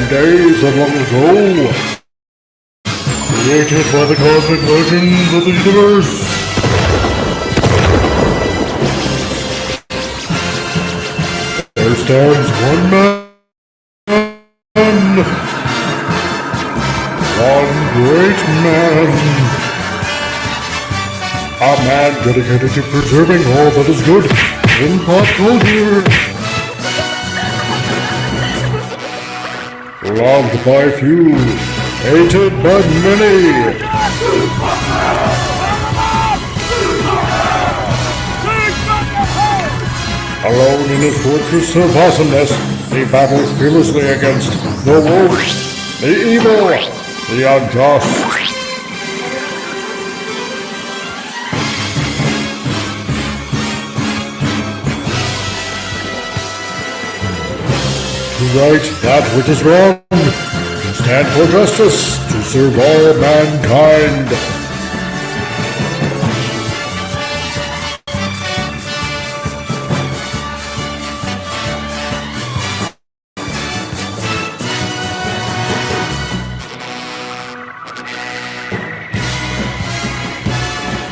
days of long ago, created by the cosmic legends of the universe. There stands one man, one great man, a man dedicated to preserving all that is good in pop culture. Loved by few, hated by many. Alone in his fortress of awesomeness, he battles fearlessly against the wolf, the evil, the unjust. To right that which is wrong, to stand for justice, to serve all mankind.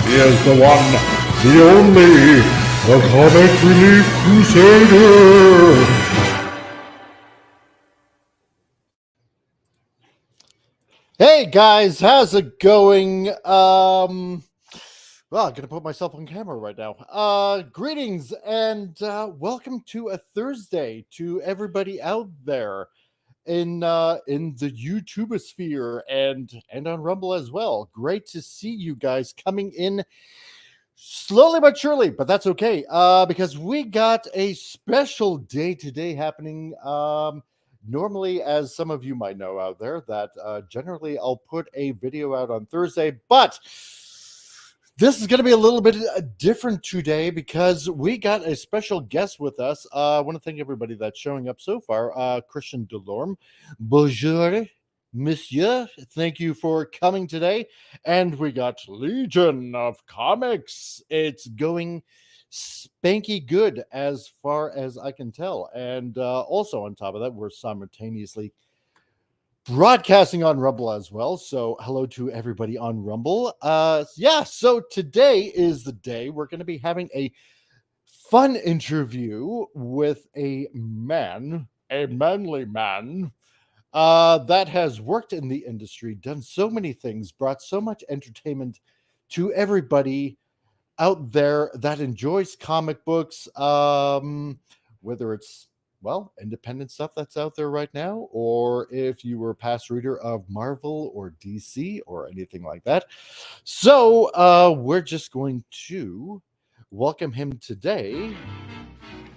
He is the one, the only, the comic relief crusader. Hey guys, how's it going? Well, I'm gonna put myself on camera right now. Greetings and welcome to a Thursday to everybody out there in the YouTubosphere and on Rumble as well. Great to see you guys coming in slowly but surely, but that's okay. Because we got a special day today happening. Normally, as some of you might know out there, that generally I'll put a video out on Thursday, but this is going to be a little bit different today because we got a special guest with us. I want to thank everybody that's showing up so far. Christian Delorme, bonjour, monsieur. Thank you for coming today. And we got Legion of Comics. It's going spanky good as far as I can tell. And also on top of that, we're simultaneously broadcasting on Rumble as well. So hello to everybody on Rumble. So today is the day we're going to be having a fun interview with a manly man that has worked in the industry, done so many things, brought so much entertainment to everybody out there that enjoys comic books, whether it's independent stuff that's out there right now, or if you were a past reader of Marvel or DC or anything like that. So we're just going to welcome him today.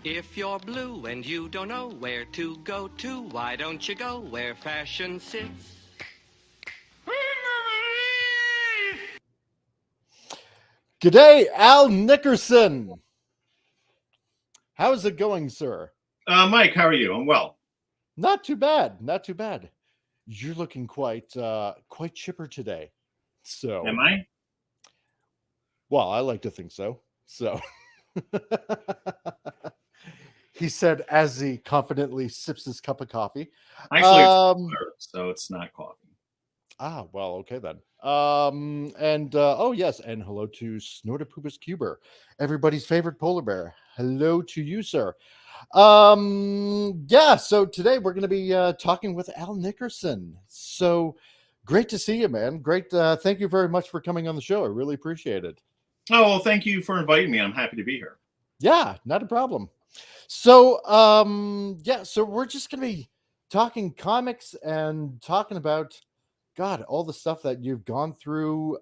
If you're blue and you don't know where to go to, why don't you go where fashion sits? G'day, Al Nickerson. How's it going, sir? Mike, how are you? I'm well. Not too bad. Not too bad. You're looking quite chipper today. So am I? Well, I like to think so. So he said as he confidently sips his cup of coffee. Actually, it's water, so it's not coffee. Ah, well, okay then. Oh yes, and hello to Snortopubis Cuber, everybody's favorite polar bear. Hello to you, sir. So today we're going to be talking with Al Nickerson. So great to see you, man. Great. Thank you very much for coming on the show. I really appreciate it. Oh, well, thank you for inviting me. I'm happy to be here. Yeah, not a problem. So, so we're just going to be talking comics and talking about, God, all the stuff that you've gone through,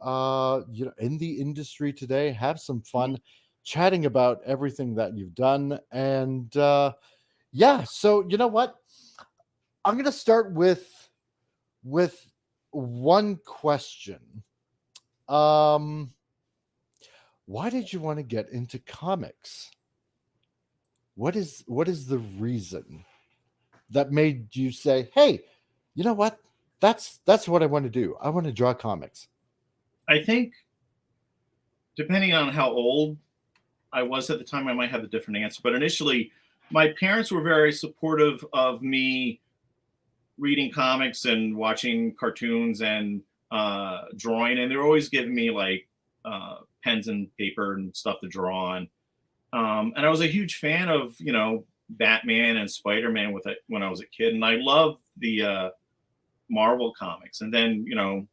in the industry today. Have some fun chatting about everything that you've done. And, so you know what? I'm going to start with one question. Why did you want to get into comics? What is the reason that made you say, hey, you know what? That's what I want to do. I want to draw comics. I think depending on how old I was at the time, I might have a different answer. But initially, my parents were very supportive of me reading comics and watching cartoons and drawing, and they're always giving me like pens and paper and stuff to draw on. And I was a huge fan of, you know, Batman and Spider-Man with it when I was a kid, and I loved the Marvel comics. And then, you know,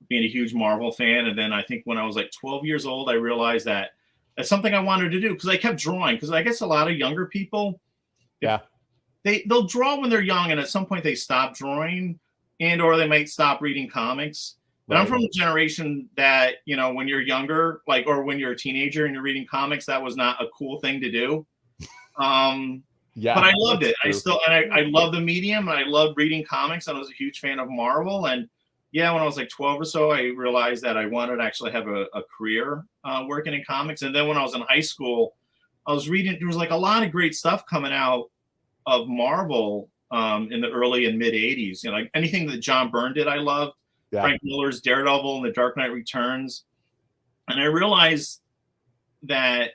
being a huge Marvel fan, and then I think when I was like 12 years old, I realized that that's something I wanted to do, because I kept drawing. Because I guess a lot of younger people, Yeah. they'll draw when they're young, and at some point they stop drawing, and or they might stop reading comics. But I'm from the generation that, you know, when you're younger, like, or when you're a teenager and you're reading comics, that was not a cool thing to do. Yeah, but I loved it. true. I love the medium, and I loved reading comics, and I was a huge fan of Marvel. And yeah, when I was like 12 or so, I realized that I wanted to actually have a career working in comics. And then when I was in high school, I was reading, there was like a lot of great stuff coming out of Marvel in the early and mid 80s. You know, like anything that John Byrne did, I loved. Yeah. Frank Miller's Daredevil and The Dark Knight Returns. And I realized that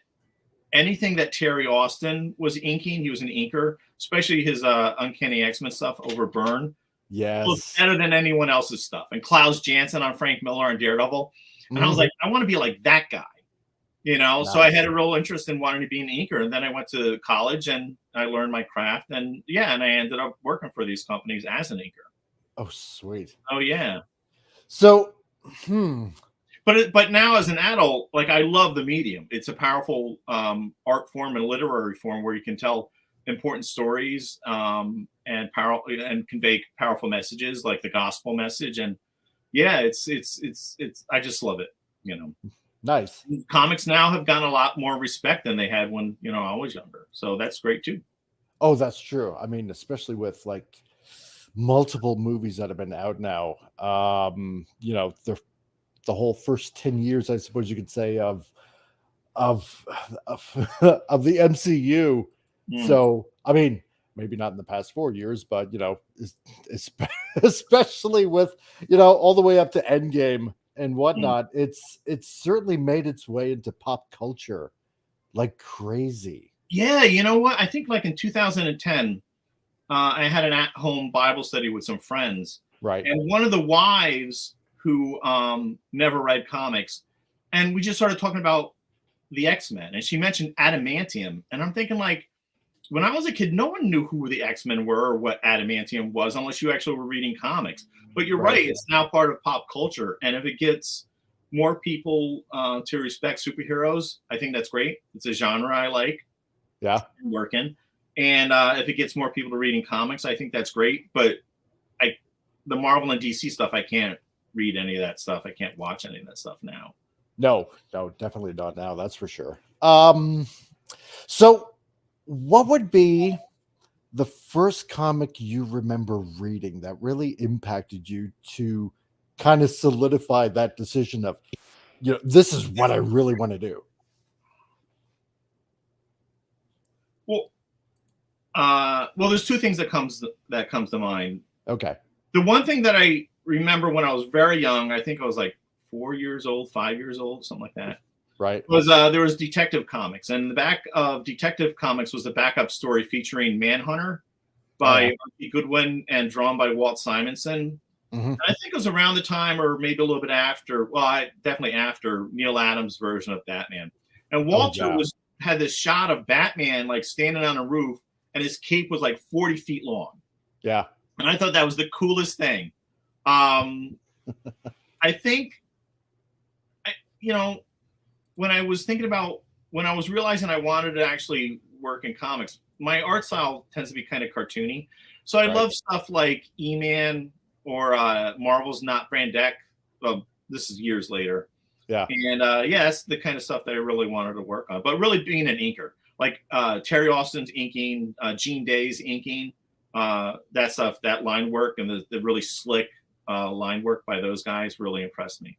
anything that Terry Austin was inking, he was an inker, especially his Uncanny X-Men stuff over Byrne, Yes. was better than anyone else's stuff. And Klaus Janson on Frank Miller and Daredevil. And I was like, I want to be like that guy, you know? So I had a real interest in wanting to be an inker. And then I went to college and I learned my craft. And yeah, and I ended up working for these companies as an inker. Oh, sweet. Oh, yeah. So, But now as an adult, like, I love the medium. It's a powerful art form and literary form where you can tell important stories and convey powerful messages, like the gospel message. And yeah, it's I just love it. You know, nice. Comics now have gotten a lot more respect than they had when, you know, I was younger. So that's great too. Oh, that's true. I mean, especially with like multiple movies that have been out now. You know, the whole first 10 years, I suppose you could say, of the MCU. So, I mean, maybe not in the past 4 years, but, you know, especially with, you know, all the way up to Endgame and whatnot, it's certainly made its way into pop culture like crazy. Yeah, you know what? I think like in 2010, I had an at-home Bible study with some friends. Right. And one of the wives who never read comics, and we just started talking about the X-Men, and she mentioned adamantium. And I'm thinking, like, when I was a kid, no one knew who the X-Men were or what adamantium was unless you actually were reading comics. But you're right, it's now part of pop culture. And if it gets more people to respect superheroes, I think that's great. It's a genre I like. Yeah. Working. And if it gets more people to reading comics, I think that's great. But the Marvel and DC stuff, I can't read any of that stuff. I can't watch any of that stuff now. No, definitely not now. That's for sure. So what would be the first comic you remember reading that really impacted you to kind of solidify that decision of, you know, this is what I really want to do? Well, there's two things that comes to mind. Okay. The one thing that I remember when I was very young, I think I was like 4 years old, 5 years old, something like that. Right. Was there was Detective Comics, and the back of Detective Comics was a backup story featuring Manhunter by Archie Goodwin and drawn by Walt Simonson. And I think it was around the time, or maybe a little bit after. Well, definitely after Neil Adams' version of Batman. And Walter had this shot of Batman like standing on a roof, and his cape was like 40 feet long. Yeah. And I thought that was the coolest thing. I think, you know, when I was realizing I wanted to actually work in comics, my art style tends to be kind of cartoony. So I love stuff like E-Man or Marvel's Not Brand Deck. Well, this is years later. Yeah. And that's the kind of stuff that I really wanted to work on. But really being an inker, like Terry Austin's inking, Gene Day's inking, that stuff, that line work and the really slick line work by those guys really impressed me.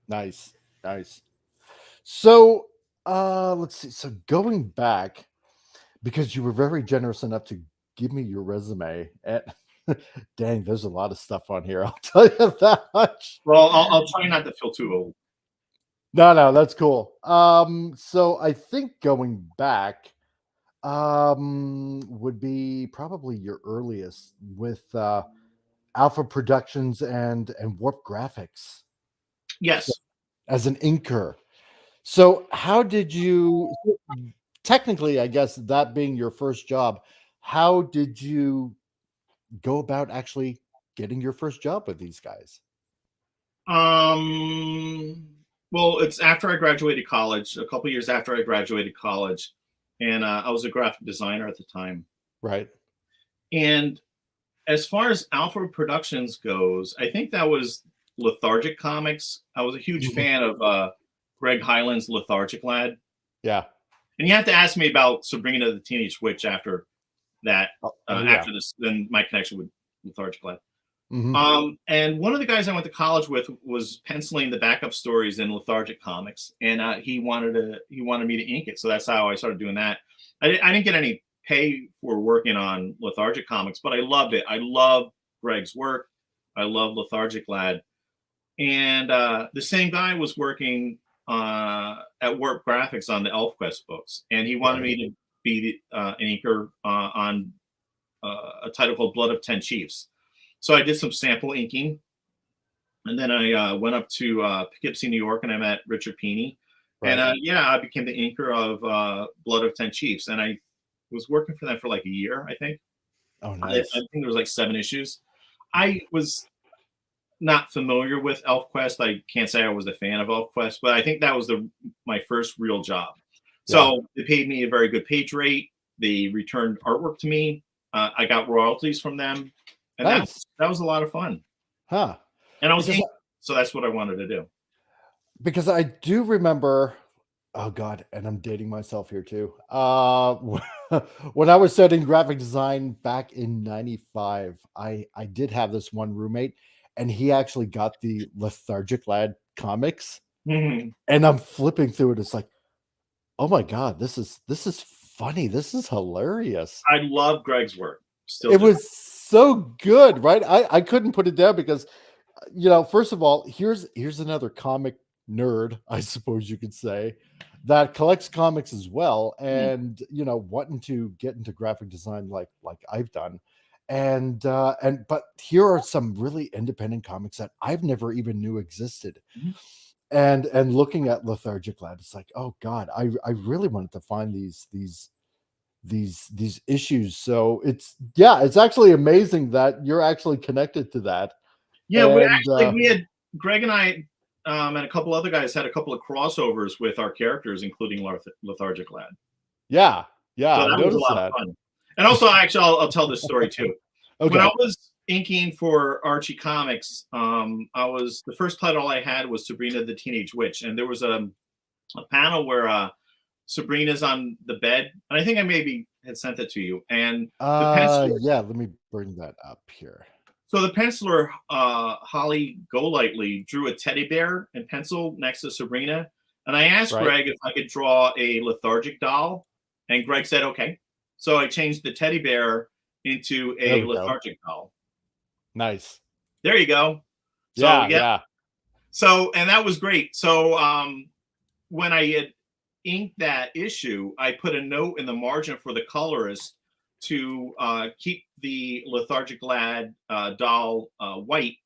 Nice. So let's see. So going back, because you were very generous enough to give me your resume, and dang, there's a lot of stuff on here. I'll tell you that much. Well, I'll try not to feel too old. No, that's cool. So I think going back, would be probably your earliest with Alpha Productions and Warp Graphics Yes. as an inker. So how did you technically, I guess that being your first job, how did you go about actually getting your first job with these guys? Well, it's after I graduated college, a couple years after I graduated college, and I was a graphic designer at the time. Right. And as far as Alpha Productions goes, I think that was Lethargic Comics. I was a huge Mhm. fan of Greg Hyland's Lethargic Lad. Yeah. And you have to ask me about Sabrina the Teenage Witch after that, Yeah. after this, then my connection with Lethargic Lad. Mhm. And one of the guys I went to college with was penciling the backup stories in Lethargic Comics, and he wanted me to ink it, so that's how I started doing that. I didn't get any pay for working on Lethargic Comics, but I loved it. I love Greg's work. I love Lethargic Lad, and the same guy was working at Warp Graphics on the ElfQuest books, and he wanted me to be an inker on a title called Blood of 10 Chiefs. So I did some sample inking, and then I went up to Poughkeepsie, New York, and I met Richard Peeney. Right. And yeah, I became the inker of Blood of 10 Chiefs, and I was working for them for like a year, I think. Oh, I nice. think there was like 7 issues. I was not familiar with ElfQuest. I can't say I was a fan of ElfQuest, but I think that was my first real job. So they paid me a very good page rate. They returned artwork to me. I got royalties from them. And Nice. that was a lot of fun. Huh. And I was so that's what I wanted to do. Because I do remember, oh God, and I'm dating myself here too. When I was studying graphic design back in '95, I did have this one roommate, and he actually got the Lethargic Lad comics, Mhm. and I'm flipping through it. It's like, oh my God, this is funny. This is hilarious. I love Greg's work. Still It do. was so good, right? I couldn't put it down because, first of all, here's another comic nerd, I suppose you could say, that collects comics as well, and wanting to get into graphic design like I've done. But here are some really independent comics that I've never even knew existed. Mhm. And looking at Lethargic Lad, it's like, oh God, I really wanted to find these issues. So it's actually amazing that you're actually connected to that. Yeah, And we had Greg and I and a couple other guys had a couple of crossovers with our characters, including Lethargic Lad. yeah, So I that was a noticed lot that. of fun. And also, actually, I'll tell this story too. When I Okay. was inking for Archie Comics, the first title I had was Sabrina the Teenage Witch, and there was a panel where Sabrina's on the bed, and I think I maybe had sent it to you. And the penciler, Yeah, let me bring that up here. so the penciler Holly Golightly drew a teddy bear in pencil next to Sabrina, and I asked Right. Greg if I could draw a lethargic doll, and Greg said okay. So I changed the teddy bear into There a we go. lethargic doll. Nice. There you go. So Yeah. So and that was great. So when I had inked that issue, I put a note in the margin for the colorist to keep the Lethargic Lad doll white.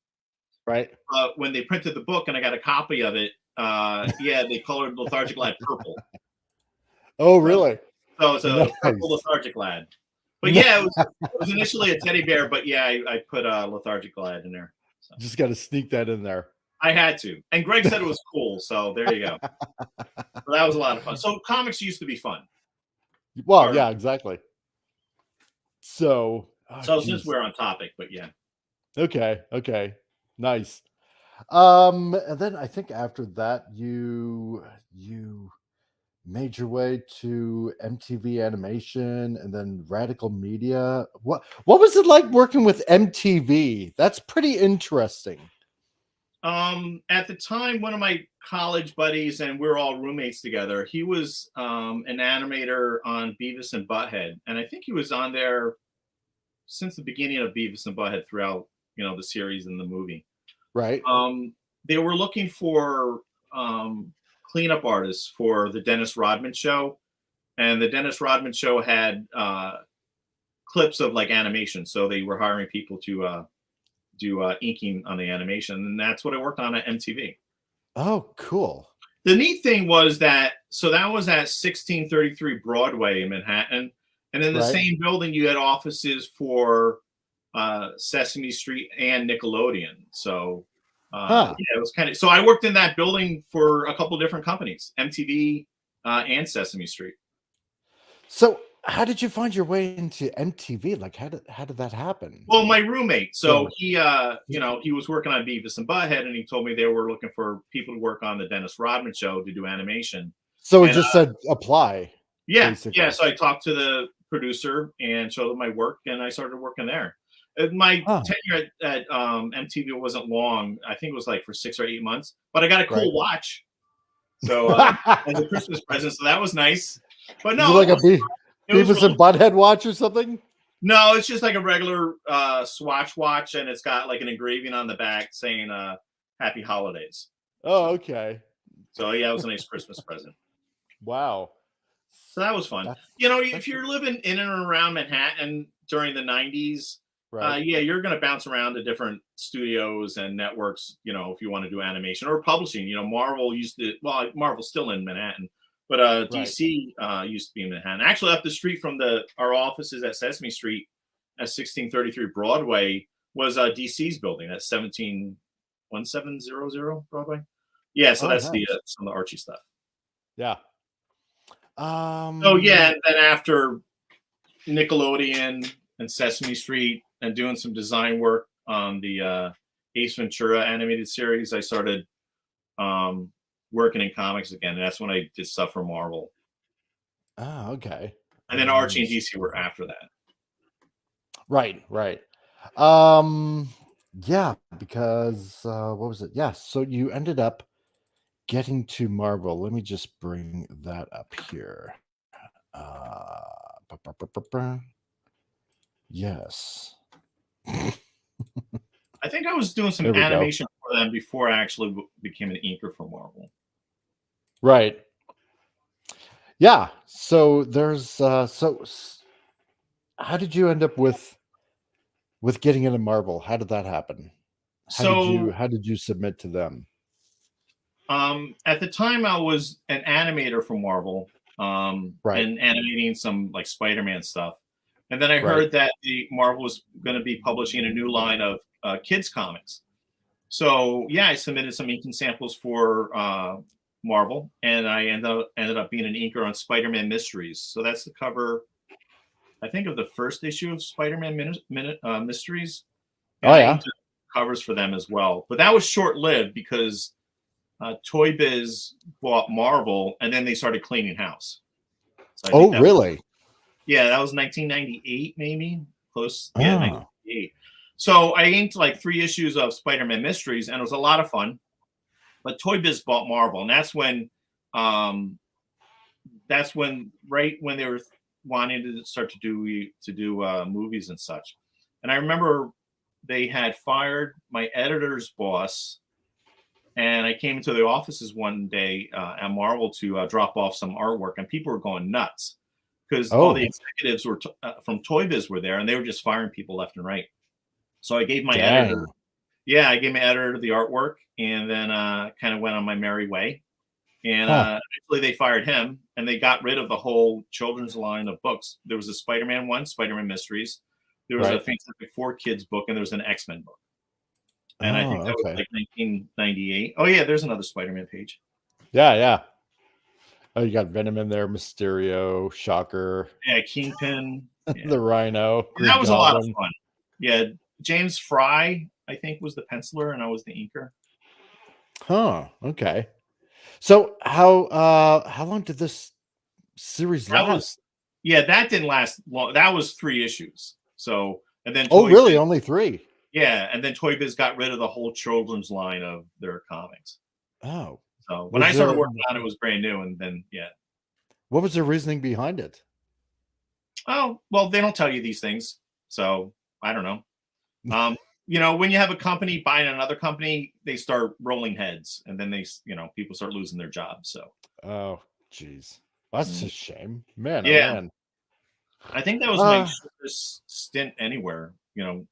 Right. When they printed the book and I got a copy of it, they colored Lethargic Lad purple. Oh, really? So it's a Nice. purple Lethargic Lad. But yeah, it was initially a teddy bear, but yeah, I put a Lethargic Lad in there. So. Just got to sneak that in there. I had to. And Greg said it was cool, so there you go. So that was a lot of fun. So comics used to be fun. Well, yeah, exactly. So, Since we're on topic, but yeah. Okay. Nice. And then I think after that you made your way to MTV Animation and then Radical Media. What was it like working with MTV? That's pretty interesting. At the time, one of my college buddies, and we were all roommates together, he was an animator on Beavis and Butthead, and I think he was on there since the beginning of Beavis and Butthead throughout the series and the movie. Right. They were looking for cleanup artists for the Dennis Rodman show, and the Dennis Rodman Show had clips of like animation, so they were hiring people to do inking on the animation, and that's what I worked on at MTV. Oh, cool. The neat thing was that that was at 1633 Broadway in Manhattan, and in the same building you had offices for Sesame Street and Nickelodeon. So yeah, it was kind of, so I worked in that building for a couple different companies, MTV and Sesame Street. So how did you find your way into MTV? Like, how did that happen? Well, my roommate, so he he was working on Beavis and Butthead, and he told me they were looking for people to work on the Dennis Rodman Show to do animation. So it just said apply. Yeah, basically. yeah. So I talked to the producer and showed him my work, and I started working there. My tenure at MTV wasn't long. I think it was like for 6 or 8 months, but I got a cool watch. So as a Christmas present, so that was nice. But no, like Beavis and Butthead watch or something? No, it's just like a regular Swatch watch, and it's got like an engraving on the back saying "Happy Holidays." Oh, okay. So yeah, it was a nice Christmas present. Wow. So that was fun. If you're living in and around Manhattan during the 90s, yeah, you're going to bounce around to different studios and networks, if you want to do animation or publishing. Marvel Marvel's still in Manhattan, but DC used to be in Manhattan. Actually, up the street from our offices at Sesame Street at 1633 Broadway was DC's building at 1700 Broadway. Yeah, so that's nice. Some of the Archie stuff. Yeah. So yeah, and then after Nickelodeon and Sesame Street and doing some design work on the Ace Ventura animated series, I started working in comics again. And that's when I did stuff for Marvel. Oh, okay. And then Archie and DC were after that. Right. Yeah, because what was it? Yeah, so you ended up getting to Marvel. Let me just bring that up here. Yes. I think I was doing some animation for them before I actually became an inker for Marvel. Right. Yeah. So there's so how did you end up with getting into Marvel? How did that happen? How did you submit to them? At the time, I was an animator for Marvel, and animating some like Spider-Man stuff. And then I heard that Marvel was going to be publishing a new line of kids comics. So yeah, I submitted some inking samples for Marvel, and I ended up being an inker on Spider-Man Mysteries. So that's the cover, I think, of the first issue of Spider-Man Mysteries. And I inked covers for them as well. But that was short-lived because Toy Biz bought Marvel, and then they started cleaning house. So really? That was 1998, maybe close. Yeah, 1998. So I inked like 3 issues of Spider-Man Mysteries, and it was a lot of fun. But Toy Biz bought Marvel, and that's when right when they were wanting to start to do movies and such. And I remember they had fired my editor's boss. And I came into the offices one day at Marvel to drop off some artwork, and people were going nuts because all the executives were from Toy Biz were there, and they were just firing people left and right. So I gave my editor, the artwork, and then kind of went on my merry way. And eventually they fired him, and they got rid of the whole children's line of books. There was a Spider-Man one, Spider-Man Mysteries. There was a Fantastic Four kids book, and there was an X-Men book. And I think that was like 1998. Oh, yeah, there's another Spider-Man page. Yeah. Oh, you got Venom in there, Mysterio, Shocker. Yeah, Kingpin. The Rhino. That was a lot of fun. Yeah, James Fry, I think, was the penciler, and I was the inker. Huh, okay. So how long did this series last? That didn't last long. That was 3 issues. So, and then really? Only 3? Yeah, and then Toy Biz got rid of the whole children's line of their comics. Oh. So when I started working on it, it was brand new, and then, What was the reasoning behind it? Oh, well, they don't tell you these things, so I don't know. When you have a company buying another company, they start rolling heads, and then people start losing their jobs, so. Oh, geez. That's a shame, man. Oh Yeah, man. I think that was my Uh, shortest stint anywhere.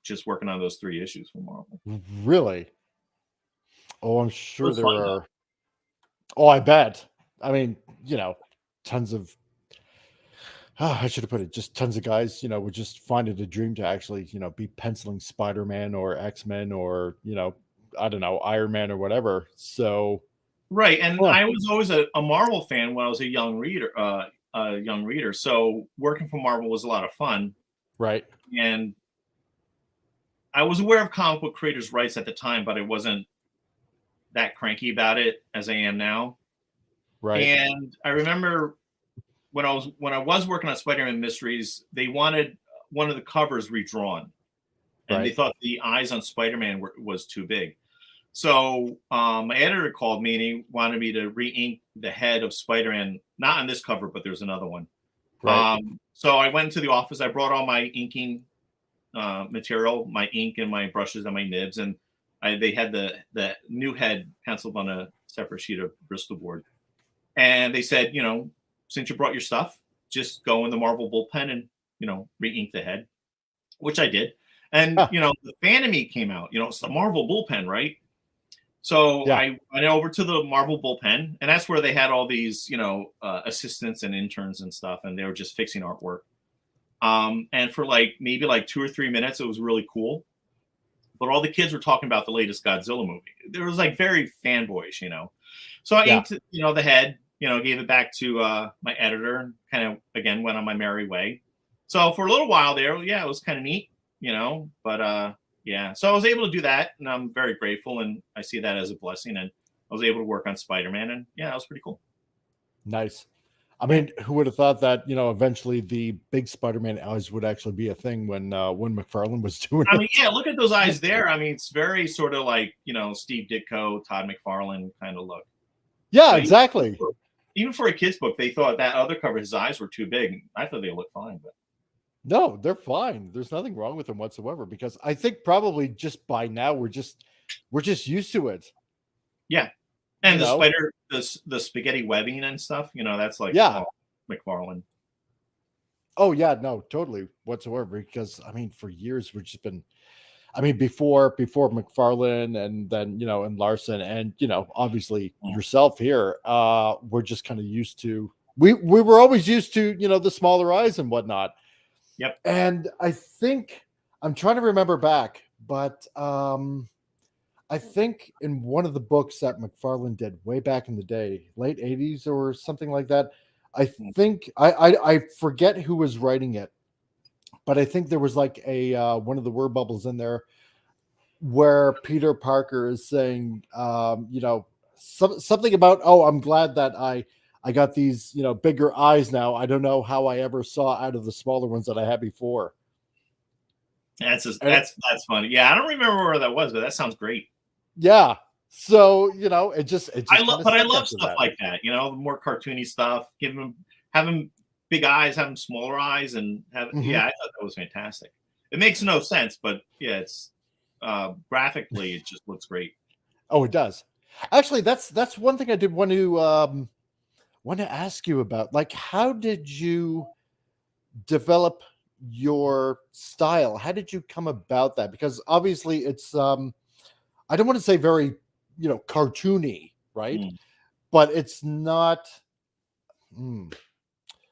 Just working on those 3 issues for Marvel. really? Oh, I'm It sure was there fun though. are. Oh, I bet. I mean, tons of. I should have put it. Just tons of guys, would just find it a dream to actually, be penciling Spider-Man or X-Men or, I don't know, Iron Man or whatever. So, Right, and huh, I was always a Marvel fan when I was a young reader. So working for Marvel was a lot of fun, right, and I was aware of comic book creators' rights at the time, but I wasn't that cranky about it as I am now. right, And I remember when I was working on Spider-Man Mysteries, they wanted one of the covers redrawn, and they right. thought the eyes on Spider-Man was too big. So my editor called me and he wanted me to re-ink the head of Spider-Man, not on this cover, but there's another one. Right. So I went into the office. I brought all my inking material, my ink and my brushes and my nibs, and they had the new head penciled on a separate sheet of Bristol board. And they said, since you brought your stuff, just go in the Marvel bullpen and re-ink the head, which I did. And Huh, the fan of me came out. It's the Marvel bullpen, right? So yeah. I went over to the Marvel bullpen, and that's where they had all these, assistants and interns and stuff, and they were just fixing artwork. And for maybe 2 or 3 minutes, it was really cool. But all the kids were talking about the latest Godzilla movie. There was very fanboyish. So I Yeah. inked, the head, gave it back to my editor, and kind of again went on my merry way. So for a little while there, yeah, it was kind of neat, But yeah, so I was able to do that, and I'm very grateful, and I see that as a blessing. And I was able to work on Spider-Man, and yeah, that was pretty cool. Nice. I Yeah. mean, who would have thought that, eventually the big Spider-Man eyes would actually be a thing when McFarlane was doing I mean, it. yeah, look at those eyes there. I mean, it's very sort of like, Steve Ditko, Todd McFarlane kind of look. Yeah, But exactly. even for a kid's book, they thought that other cover, his eyes were too big. I thought they looked fine, but No, they're fine. There's nothing wrong with them whatsoever because I think probably just by now we're just used to it, yeah. you And the know. spider, the spaghetti webbing and stuff, that's like Yeah. oh, McFarlane. Oh yeah, no, totally whatsoever. Because I mean, for years we've just been. I mean, before McFarlane and then and Larson and obviously Mm. yourself here, we're just kind of used to. We were always used to the smaller eyes and whatnot. Yep. And I think I'm trying to remember back, but I think in one of the books that McFarlane did way back in the day, late 80s or something like that, I Mm. think I forget who was writing it, but I think there was like a one of the word bubbles in there where Peter Parker is saying, something about, oh, I'm glad that I got these, bigger eyes now. I don't know how I ever saw out of the smaller ones that I had before. And That's funny. Yeah, I don't remember where that was, but that sounds great. yeah, so it just kind of But I stuck love after stuff that. like that. The more cartoony stuff. Have them big eyes, have them smaller eyes, and have Mhm. yeah. I thought that was fantastic. It makes no sense, but yeah, it's graphically it just looks great. Oh, it does. Actually, that's one thing I did want to ask you about. Like, how did you develop your style? How did you come about that? Because obviously it's I don't want to say very, cartoony, right? Mm. But it's not mm,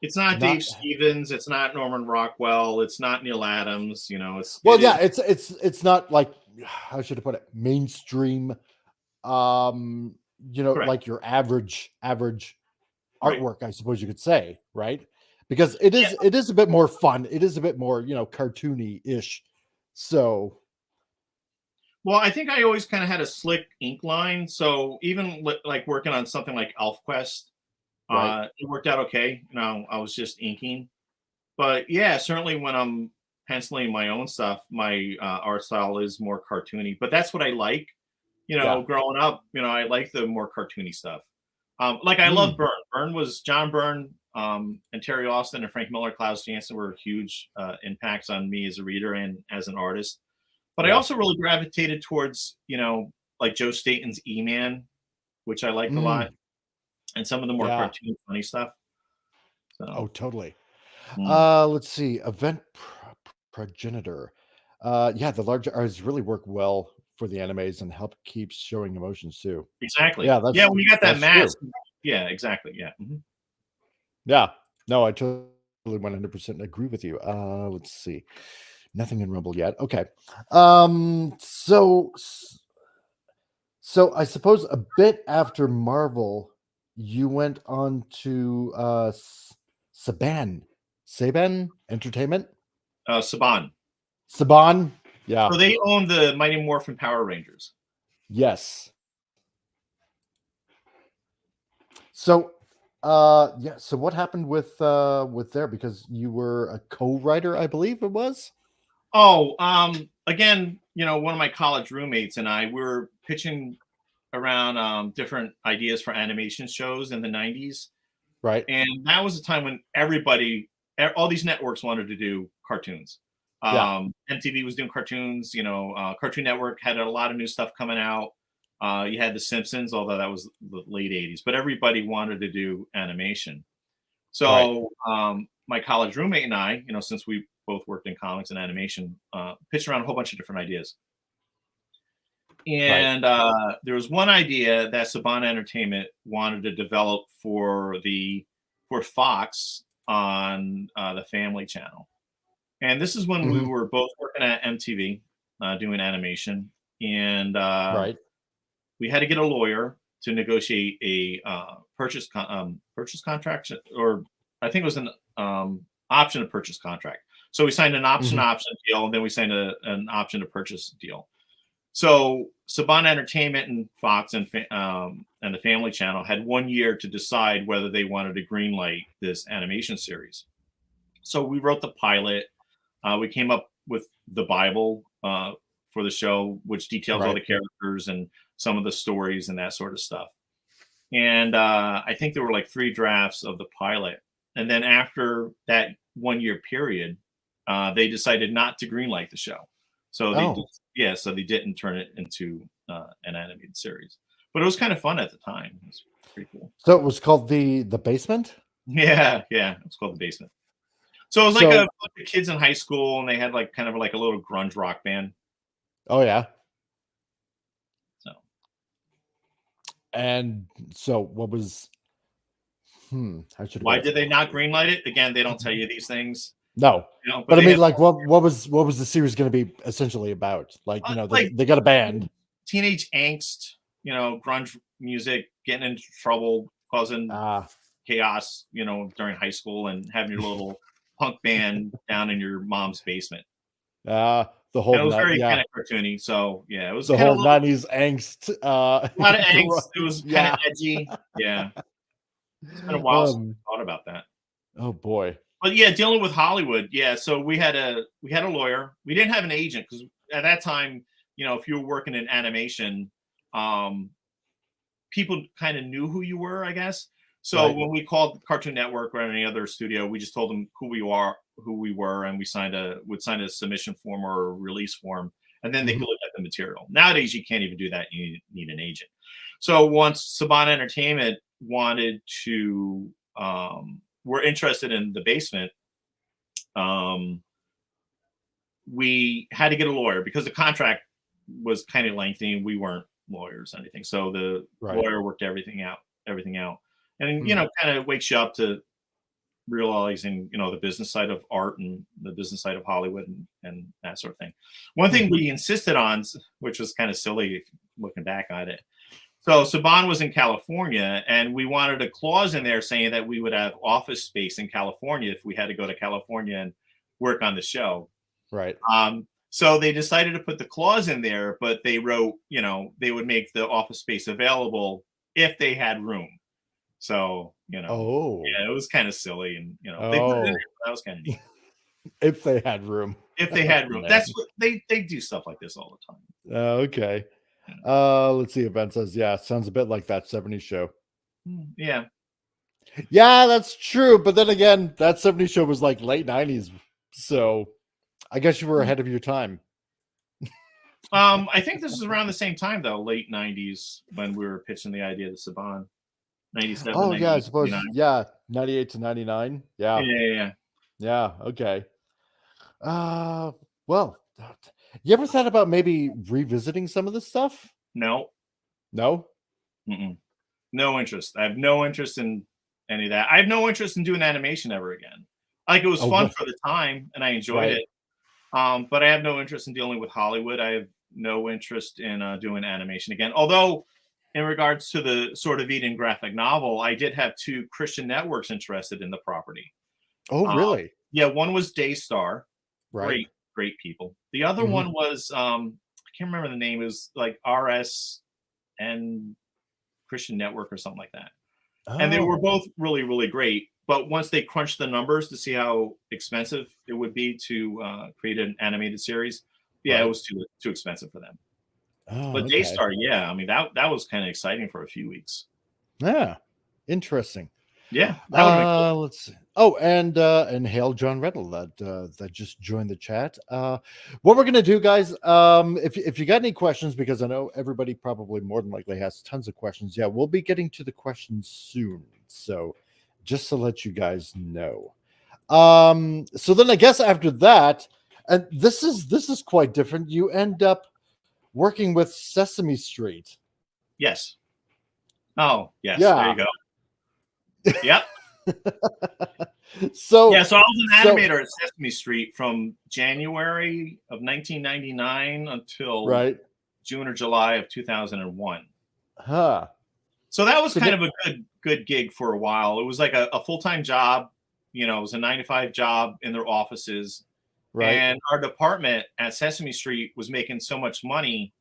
It's not not Dave Stevens. It's not Norman Rockwell. It's not Neil Adams. well, It yeah, is it's not like how should I put it? Mainstream correct. like your average Right. artwork, I suppose you could say, right? Because it Yeah. is a bit more fun. It is a bit more, cartoony-ish. So, Well, I think I always kind of had a slick ink line. So even like working on something like ElfQuest, right. it worked out okay. I was just inking. But yeah, certainly when I'm penciling my own stuff, my art style is more cartoony. But that's what I like. Yeah. Growing up, I like the more cartoony stuff. Like I love Mm, Byrne. John Byrne, and Terry Austin and Frank Miller, Klaus Janson were huge impacts on me as a reader and as an artist. But I yeah. also really gravitated towards, like Joe Staton's E-Man, which I liked a Mm, lot, and some of the more yeah. cartoon funny stuff. So, Oh, totally. mm, Let's see. Progenitor. Yeah, the large eyes really work well for the animes and help keep showing emotions too. exactly. Yeah, Yeah, when you got that that's true. mask. Yeah, exactly. Yeah. Yeah. No, I totally 100% agree with you. Let's see. Nothing in Rumble yet. Okay. So I suppose a bit after Marvel, you went on to Saban Entertainment, Saban. Saban. Yeah. So they own the Mighty Morphin Power Rangers. Yes. So, yeah. So what happened with there? Because you were a co-writer, I believe it was. Oh, again, one of my college roommates and I were pitching around different ideas for animation shows in the 90s. Right. And that was a time when all these networks wanted to do cartoons. Yeah. MTV was doing cartoons, Cartoon Network had a lot of new stuff coming out. You had The Simpsons, although that was the late 80s, but everybody wanted to do animation. Right. So my college roommate and I, since we both worked in comics and animation, pitched around a whole bunch of different ideas. Right. And there was one idea that Saban Entertainment wanted to develop for Fox on the Family Channel. And this is when we Mhm. were both working at MTV doing animation, and Right. we had to get a lawyer to negotiate a purchase contract, or I think it was an option to purchase contract. So we signed an option Mhm. option deal, and then we signed an option to purchase deal. So Saban Entertainment and Fox and the Family Channel had 1 year to decide whether they wanted to greenlight this animation series. So we wrote the pilot. We came up with the Bible for the show, which details all Right. the characters and some of the stories and that sort of stuff. And I think there were like 3 drafts of the pilot. And then after that 1 year period, they decided not to greenlight the show. So Oh, so they didn't turn it into an animated series. But it was kind of fun at the time. It was pretty cool. so it was called the Basement. Yeah, yeah. It's called The Basement. So it was like a So, bunch of kids in high school, and they had like kind of like a little grunge rock band. oh yeah. So And so what was? How should I why put it? did they not greenlight it? Again, they don't tell you these things, No, but but I they mean, had like, what was the series going to be essentially about? Like, like they got a band. teenage angst, grunge music, getting into trouble, causing Ah, chaos, during high school, and having your little punk band down in your mom's basement. the And whole it was night. very Yeah, kind of cartoony. So yeah, it was the kind of whole '90s angst. a lot of angst. It was kind of Yeah. edgy. Yeah, it's been a while since Um. I thought about that. Oh boy. But yeah, dealing with Hollywood, yeah. So we had a lawyer. We didn't have an agent because at that time, if you were working in animation, um, people kind of knew who you were, I guess. So Right. when we called Cartoon Network or any other studio, we just told them who we were, and we would sign a submission form or a release form, and then they could Mhm. look at the material. Nowadays, you can't even do that. You need an agent. So once Saban Entertainment wanted to, were interested in The Basement, um, we had to get a lawyer because the contract was kind of lengthy and we weren't lawyers or anything. So the Right. lawyer worked everything out. And, Mhm. kind of wakes you up to realizing, the business side of art and the business side of Hollywood and that sort of thing. One thing Mhm. we insisted on, which was kind of silly looking back at it. So Saban was in California, and we wanted a clause in there saying that we would have office space in California if we had to go to California and work on the show. Right. So they decided to put the clause in there, but they wrote, they would make the office space available if they had room. So, Oh. yeah, it was kind of silly, and they put it in there. Oh. That was kind of neat. If they had room. If they had room, Man. that's what they do stuff like this all the time. Okay. Yeah. Let's see. Event says, yeah, sounds a bit like that '70s show. Yeah. Yeah, that's true. But then again, that '70s show was like late '90s. So I guess you were ahead of your time. I think this is around the same time though, late 90s, when we were pitching the idea to Saban. 97, Oh, yeah, I 98, suppose. 99. Yeah. 98 to 99. Yeah, Yeah. yeah. Yeah. Okay. Well, you ever thought about maybe revisiting some of this stuff? No, No? mm-mm. No interest. I have no interest in any of that. I have no interest in doing animation ever again. Like it was Oh, fun for the time, and I enjoyed right. it. But I have no interest in dealing with Hollywood. I have no interest in doing animation again. Although, in regards to the Sword of Eden graphic novel, I did have two Christian networks interested in the property. Oh, Um, really? yeah, one was Daystar, Right. great, great people. The other Mhm. one was I can't remember the name. It was like RSN Christian Network or something like that. And they were Oh, both really, really great. But once they crunched the numbers to see how expensive it would be to create an animated series, yeah, it right. was too expensive for them. Oh, But okay. Daystar, yeah, I mean that was kind of exciting for a few weeks. Yeah. Interesting. Yeah, that would have been cool. Let's see. Oh, and hail John Reddle that just joined the chat. What we're gonna do, guys, if you got any questions, because I know everybody probably more than likely has tons of questions. Yeah, we'll be getting to the questions soon. So just to let you guys know. So then I guess after that, and this is quite different. You end up working with Sesame Street. Yes. Oh, yes. There you Yeah. go. Yep. So Yeah, so I was an so animator at Sesame Street from January of 1999 until right. June or July of 2001. Huh. So that was So kind of a good gig for a while. It was like a full-time job. You know, it was a 9 to 5 job in their offices. right. And our department at Sesame Street was making so much money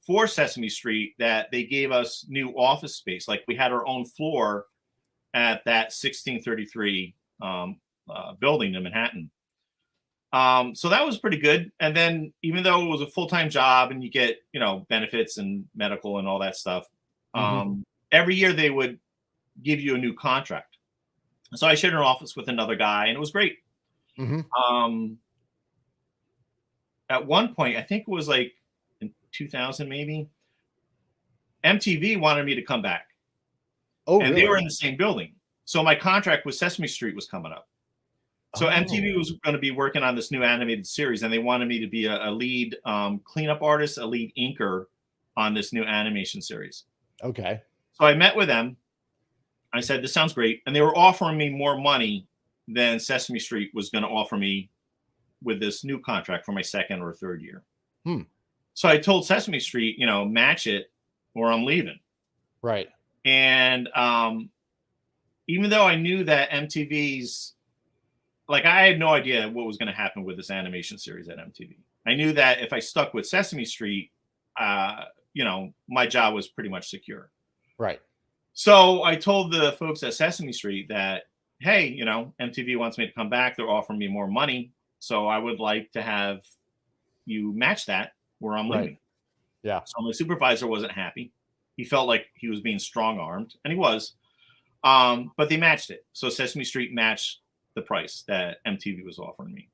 for Sesame Street that they gave us new office space. Like we had our own floor at that 1633 building in Manhattan. So that was pretty good. And then even though it was a full-time job and you get, you know, benefits and medical and all that stuff, Mhm. every year they would give you a new contract. So I shared an office with another guy and it was great. Mhm. Um, at one point, I think it was like in 2000 maybe, MTV wanted me to come back Oh, and they were really? in the same building. So my contract with Sesame Street was coming up. So MTV Oh, was going to be working on this new animated series, and they wanted me to be a lead cleanup artist, a lead inker on this new animation series. okay. So I met with them. I said, "This sounds great," and they were offering me more money than Sesame Street was going to offer me with this new contract for my second or third year. Hmm. So I told Sesame Street, you know, match it or I'm leaving. Right. And even though I knew that MTV's like I had no idea what was going to happen with this animation series at MTV. I knew that if I stuck with Sesame Street, you know, my job was pretty much secure. Right. So I told the folks at Sesame Street that, hey, you know, MTV wants me to come back. They're offering me more money. So I would like to have you match that where I'm Right. leaving. Yeah. So my supervisor wasn't happy. He felt like he was being strong armed, and he was. But they matched it. So Sesame Street matched the price that MTV was offering me.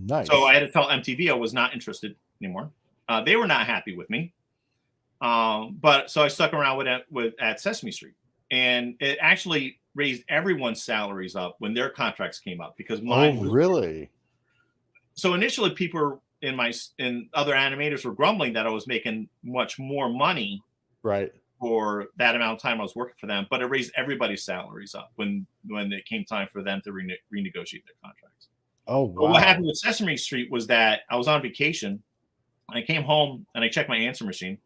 So I Nice. had to tell MTV I was not interested anymore. They were not happy with me. But so I stuck around with at Sesame Street, and it actually raised everyone's salaries up when their contracts came up because Oh, mine was. really? So initially, people in other animators were grumbling that I was making much more money Right. for that amount of time I was working for them, but it raised everybody's salaries up when it came time for them to renegotiate their contracts. Oh, But what wow. happened with Sesame Street was that I was on vacation. I came home and I checked my answer machine,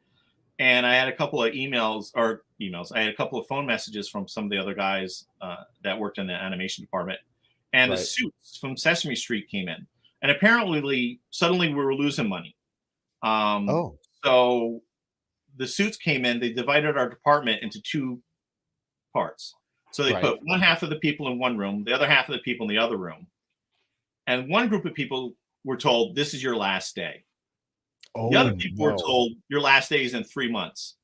and I had a couple of emails. I had a couple of phone messages from some of the other guys that worked in the animation department, and the Right. suits from Sesame Street came in, and apparently suddenly we were losing money. Um, Oh, so the suits came in. They divided our department into two parts. So they right. put one half of the people in one room, the other half of the people in the other room. And one group of people were told, this is your last day. The Oh, other people were no. told, your last day is in 3 months.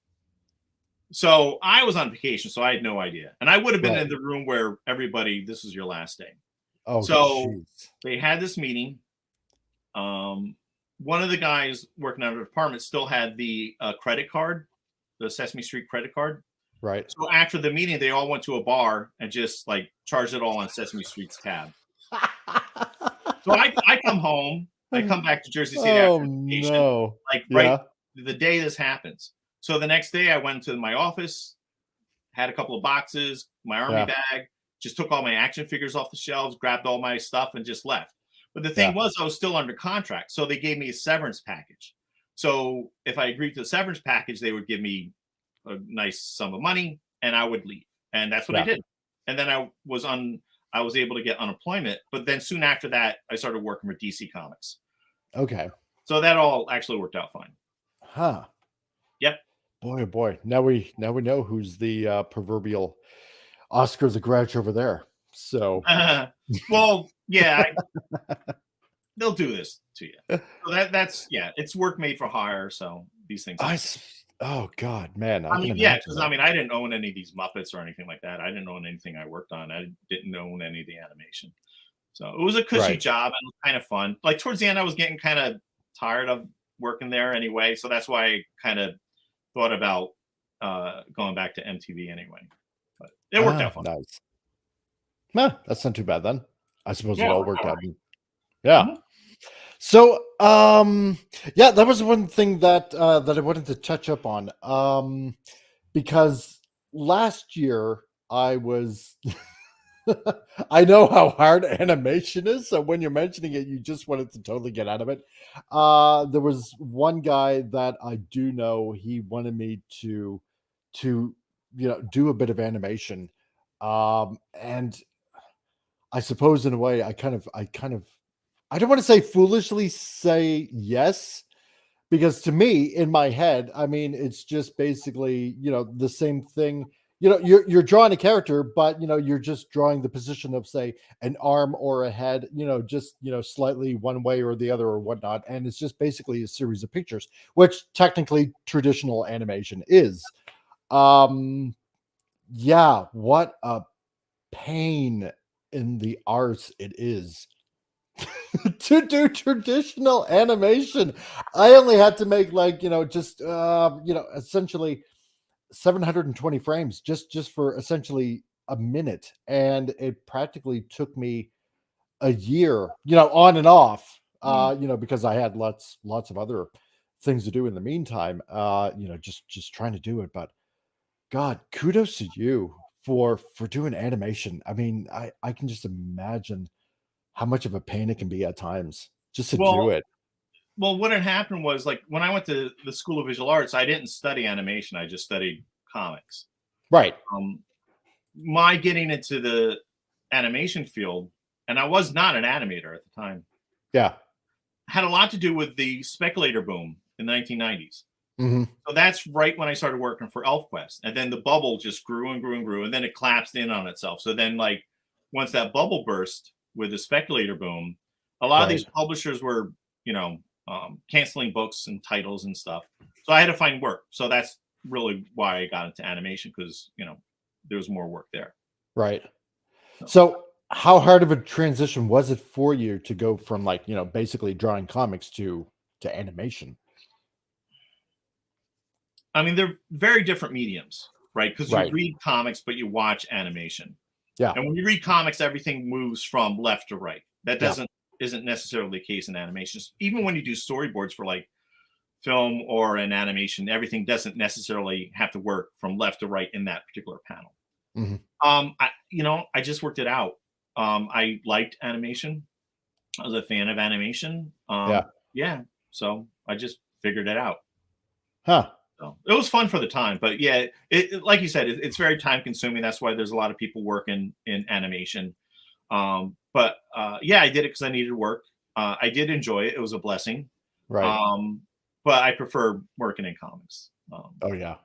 So I was on vacation, so I had no idea. And I would have been Right. in the room where everybody, this is your last day. Oh, So jeez. they had this meeting. One of the guys working out of the department still had the credit card, the Sesame Street credit card. Right. So after the meeting, they all went to a bar and just like charged it all on Sesame Street's tab. So I come home, I come back to Jersey City Oh after vacation, no. like right Yeah. the day this happens. So the next day I went to my office, had a couple of boxes, my army Yeah. bag, just took all my action figures off the shelves, grabbed all my stuff, and just left. But the thing Yeah. was, I was still under contract, so they gave me a severance package. So if I agreed to the severance package, they would give me a nice sum of money, and I would leave. And that's what I Yeah. did. And then I was able to get unemployment. But then soon after that, I started working with DC Comics. Okay. So that all actually worked out fine. Huh. Yep. Boy, oh boy. Now we know who's the proverbial Oscar the Grouch over there. So Well, yeah, they'll do this to you. So that's yeah, it's work made for hire. So these things. Oh God, man. I mean, can yeah, imagine because that. I mean, I didn't own any of these Muppets or anything like that. I didn't own anything I worked on. I didn't own any of the animation. So it was a cushy Right. job and it was kind of fun. Like towards the end, I was getting kind of tired of working there anyway. So that's why I kind of thought about going back to MTV anyway. But it worked out fine. Nice. Nah, that's not too bad then. I suppose Yeah, it all it worked worked out out. Yeah. Mhm. So yeah, that was one thing that that I wanted to touch up on. Because last year I was I know how hard animation is, so when you're mentioning it, you just wanted to totally get out of it. There was one guy that I do know, he wanted me to do a bit of animation. And I suppose in a way I don't want to say foolishly say yes, because to me in my head, I mean, it's just basically, the same thing. You're drawing a character, but you're just drawing the position of, say, an arm or a head, just slightly one way or the other or whatnot, and it's just basically a series of pictures, which technically traditional animation is. Yeah, what a pain in the arse it is to do traditional animation. I only had to make like, just essentially 720 frames just for essentially a minute, and it practically took me a year, on and off, because I had lots of other things to do in the meantime, just trying to do it. But God, kudos to you for doing animation. I mean, I can just imagine how much of a pain it can be at times just to do Well, it. well, what had happened was like when I went to the School of Visual Arts, I didn't study animation. I just studied comics. Right. My getting into the animation field, and I was not an animator at the time, Yeah. had a lot to do with the speculator boom in the 1990s. Hmm. So that's right when I started working for ElfQuest. And then the bubble just grew and grew and grew. And then it collapsed in on itself. So then, like, once that bubble burst with the speculator boom, a lot of these Right. publishers were, canceling books and titles and stuff. So I had to find work. So that's really why I got into animation, because, there was more work there. Right. So how hard of a transition was it for you to go from, like, basically drawing comics to animation? I mean, they're very different mediums, right? Because you Right. read comics, but you watch animation. Yeah. And when you read comics, everything moves from left to right. That Yeah. isn't necessarily the case in animations. Even when you do storyboards for like film or an animation, everything doesn't necessarily have to work from left to right in that particular panel. Mhm. I just worked it out. I liked animation. I was a fan of animation. Yeah. Yeah. So I just figured it out. Huh. So it was fun for the time, but yeah, like you said, it's very time consuming. That's why there's a lot of people working in animation. But yeah, I did it because I needed work. I did enjoy it. It was a blessing. Right. But I prefer working in comics. Oh yeah.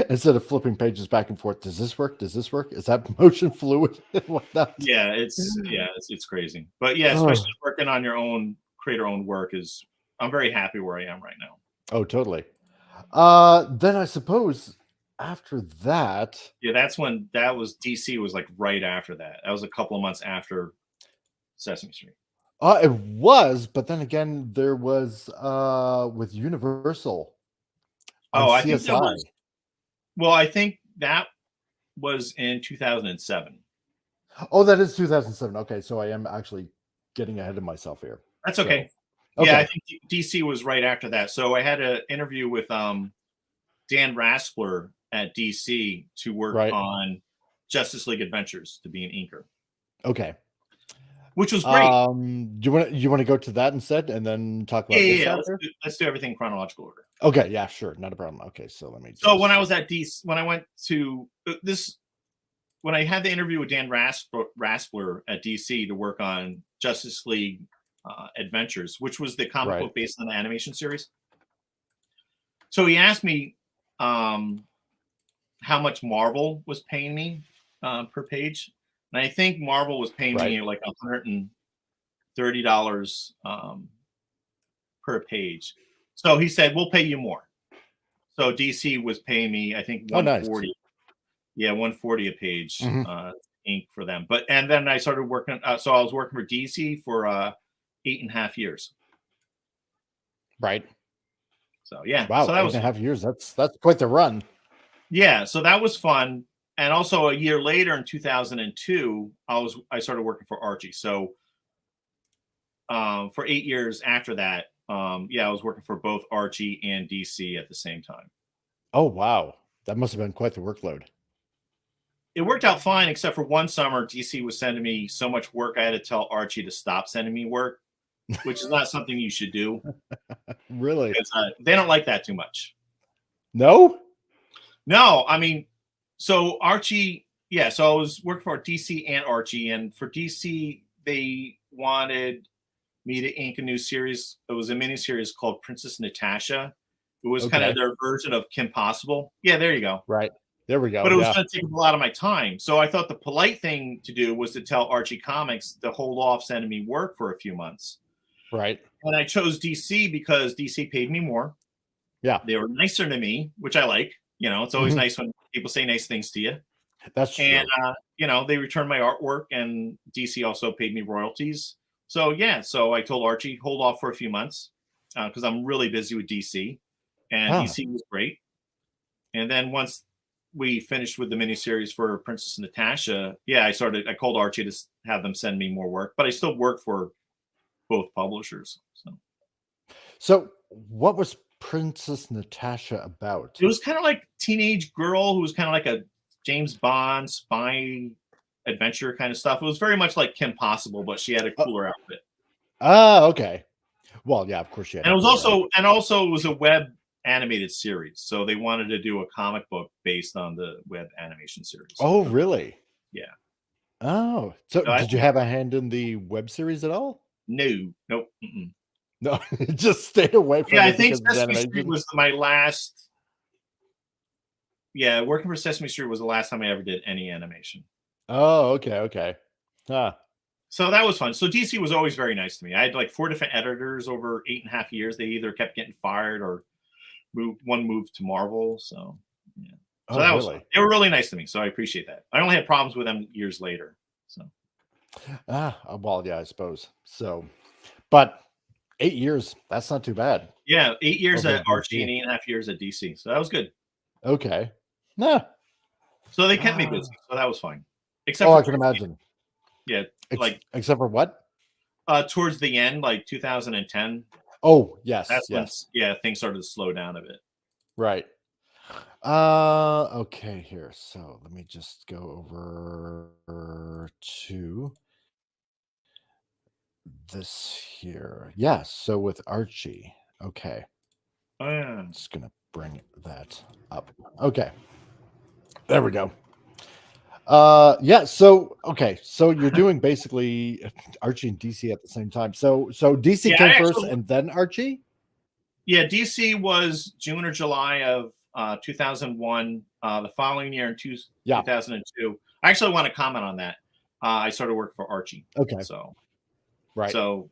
Instead of flipping pages back and forth, does this work? Does this work? Is that motion fluid and whatnot? Yeah, it's crazy. But yeah, especially working on your own, creator own work is. I'm very happy where I am right now. Oh, totally. Then I suppose after that, Yeah, that was DC was like right after that. That was a couple of months after Sesame Street. it was, but then again, there was with Universal on Oh, I think CSI. Well, I think that was in 2007. Oh, that is 2007. Okay, so I am actually getting ahead of myself here. That's So, okay. okay. Yeah, I think DC was right after that. So I had an interview with Dan Raspler at DC to work Right. on Justice League Adventures to be an inker, Okay. which was great. Do you want to go to that instead and then talk about this Yeah. after? Let's do everything in chronological order. Okay, yeah, sure, not a problem. Okay, so let me. So when I was at DC, when I went to this, when I had the interview with Dan Raspler at DC to work on Justice League Adventures, which was the comic book based on the animation series. So he asked me how much Marvel was paying me per page, and I think Marvel was paying me like $130 per page. So he said, "We'll pay you more." So DC was paying me, I think, $140. Nice. Yeah, $140 a page ink for them. And then I started working. So I was working for DC for 8.5 years. Right. So yeah. Wow. So that was 8.5 years. That's quite the run. Yeah. So that was fun. And also a year later in 2002, I started working for Archie. So for 8 years after that, I was working for both Archie and DC at the same time. Oh wow, that must have been quite the workload. It worked out fine, except for one summer, DC was sending me so much work I had to tell Archie to stop sending me work, which is not something you should do. Really? They don't like that too much. No? No, I mean, so Archie, so I was working for DC and Archie, and for DC, they wanted me to ink a new series. It was a miniseries called Princess Natasha. It was kind of their version of Kim Possible. Yeah, there you go. Right. There we go. But it was going to take a lot of my time. So I thought the polite thing to do was to tell Archie Comics to hold off sending me work for a few months. Right. And I chose DC because DC paid me more. Yeah. They were nicer to me, which I like. It's always nice when people say nice things to you. That's true. And, they returned my artwork, and DC also paid me royalties. So, so I told Archie, hold off for a few months because I'm really busy with DC. And DC was great. And then once we finished with the miniseries for Princess Natasha, I called Archie to have them send me more work, but I still work for both publishers. So what was Princess Natasha about? It was kind of like teenage girl who was kind of like a James Bond spy adventure kind of stuff. It was very much like Kim Possible, but she had a cooler outfit. Okay. Well, yeah, of course she had. And it was it was a web animated series, so they wanted to do a comic book based on the web animation series. Oh, really? Yeah. Oh, so did you have a hand in the web series at all? Nope. No, just stayed away from it. I think Sesame Street was my last. Yeah, working for Sesame Street was the last time I ever did any animation. Oh, okay. So that was fun. So DC was always very nice to me. I had like 4 different editors over 8.5 years. They either kept getting fired or moved to Marvel. So yeah. So that was fun. They were really nice to me. So I appreciate that. I only had problems with them years later. So well, yeah, I suppose. So, but 8 years, that's not too bad. Yeah, 8 years at Archie and 8.5 years at DC. So that was good. Okay. Nah. So they kept me busy. So that was fine. Except I can imagine. Yeah. Except for what? Towards the end, like 2010. Oh, yes. That's when things started to slow down a bit. Right. Okay, here. So let me just go over to this here. Yeah, so with Archie. Okay. I'm just gonna bring that up. Okay. There we go. So you're doing basically Archie and DC at the same time. So DC came first and then Archie? Yeah, DC was June or July of 2001. The following year in 2002. I actually want to comment on that. I started working for Archie. Okay. So right. So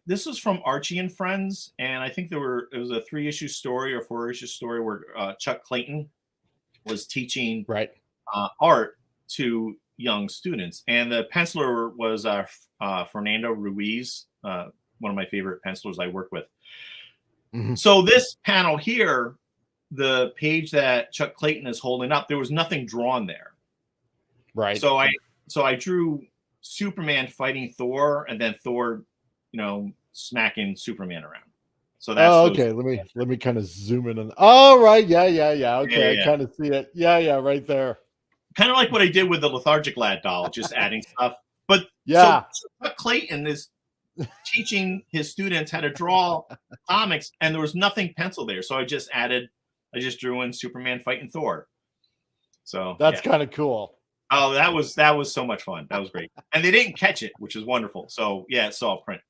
this was from Archie and Friends, and I think it was a 3-issue story or 4-issue story where Chuck Clayton was teaching art to young students, and the penciler was Fernando Ruiz, one of my favorite pencilers I work with. So this panel here the page that Chuck Clayton is holding up, there was nothing drawn there. Right. So I drew Superman fighting Thor, and then Thor, smacking Superman around. So that's okay. Let me kind of zoom in on. Oh, right. Yeah. Okay, Yeah. I kind of see it. Yeah, right there. Kind of like what I did with the Lethargic Lad doll, just adding stuff. But Yeah. so Chuck Clayton is teaching his students how to draw comics, and there was nothing penciled there. So I just drew in Superman fighting Thor. So that's kind of cool. Oh, that was so much fun. That was great. And they didn't catch it, which is wonderful. So yeah, it's all print.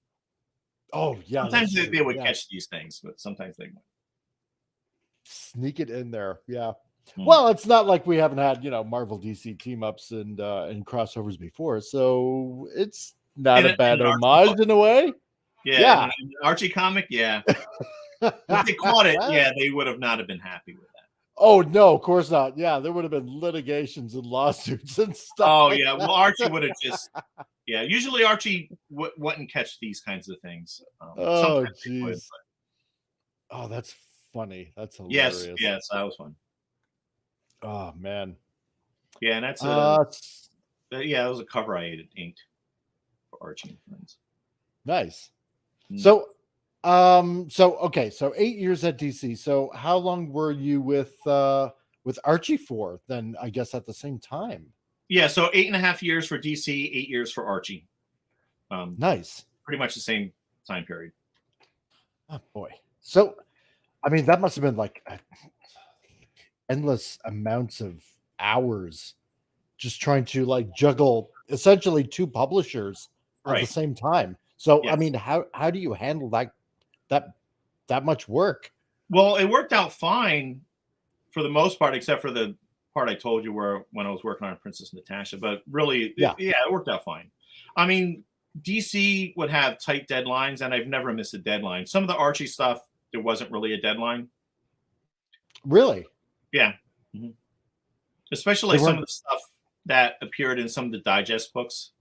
Oh yeah. Sometimes they would catch these things, but sometimes they wouldn't. Sneak it in there. Yeah. Hmm. Well, it's not like we haven't had, Marvel DC team ups and crossovers before, so it's not a bad homage in a way. Yeah. An Archie comic, yeah. If they caught it, yeah, they would have not have been happy with that. Oh no, of course not. Yeah, there would have been litigations and lawsuits and stuff. Oh yeah, well Archie would have just Usually Archie wouldn't catch these kinds of things. Oh jeez. Oh, that's funny. That's hilarious. Yes, that was fun. Oh man. Yeah, and that's that was a cover I had inked for Archie and Friends. Nice. Mm. So 8 years at DC. So how long were you with Archie for? Then I guess at the same time. Yeah, so 8.5 years for DC, 8 years for Archie. Nice. Pretty much the same time period. Oh boy. So, I mean, that must have been like endless amounts of hours just trying to like juggle essentially two publishers at the same time. So, I mean, how do you handle that much work? Well, it worked out fine for the most part, except for the part I told you when I was working on Princess Natasha. But really, it worked out fine. I mean, DC would have tight deadlines, and I've never missed a deadline. Some of the Archie stuff, there wasn't really a deadline. Really? Yeah. Mm-hmm. Especially some of the stuff that appeared in some of the digest books.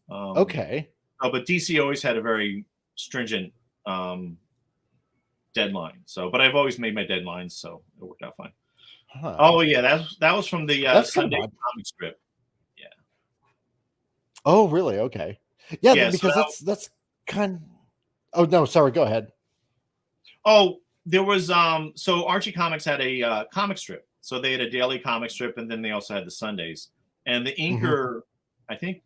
Okay. But DC always had a very stringent deadline. But I've always made my deadlines, so it worked out fine. Huh. Oh yeah, that was from the Sunday comic strip. Yeah. Oh really? Okay. Yeah, because that's kind. Oh no, sorry. Go ahead. Oh, there was so Archie Comics had a comic strip. So they had a daily comic strip, and then they also had the Sundays. And the inker, I think,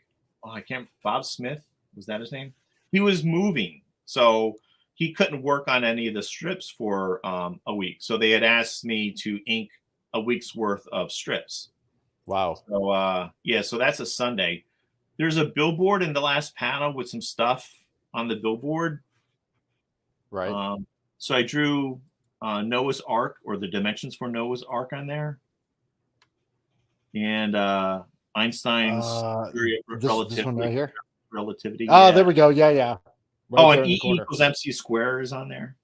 Bob Smith, was that his name? He was moving, so he couldn't work on any of the strips for a week. So they had asked me to ink a week's worth of strips. Wow. So so that's a Sunday. There's a billboard in the last panel with some stuff on the billboard. Right. So I drew Noah's Ark, or the dimensions for Noah's Ark, on there, and Einstein's theory of relativity. This one right here. Relativity. Oh, there we go. Yeah. Right, and E equals MC square is on there.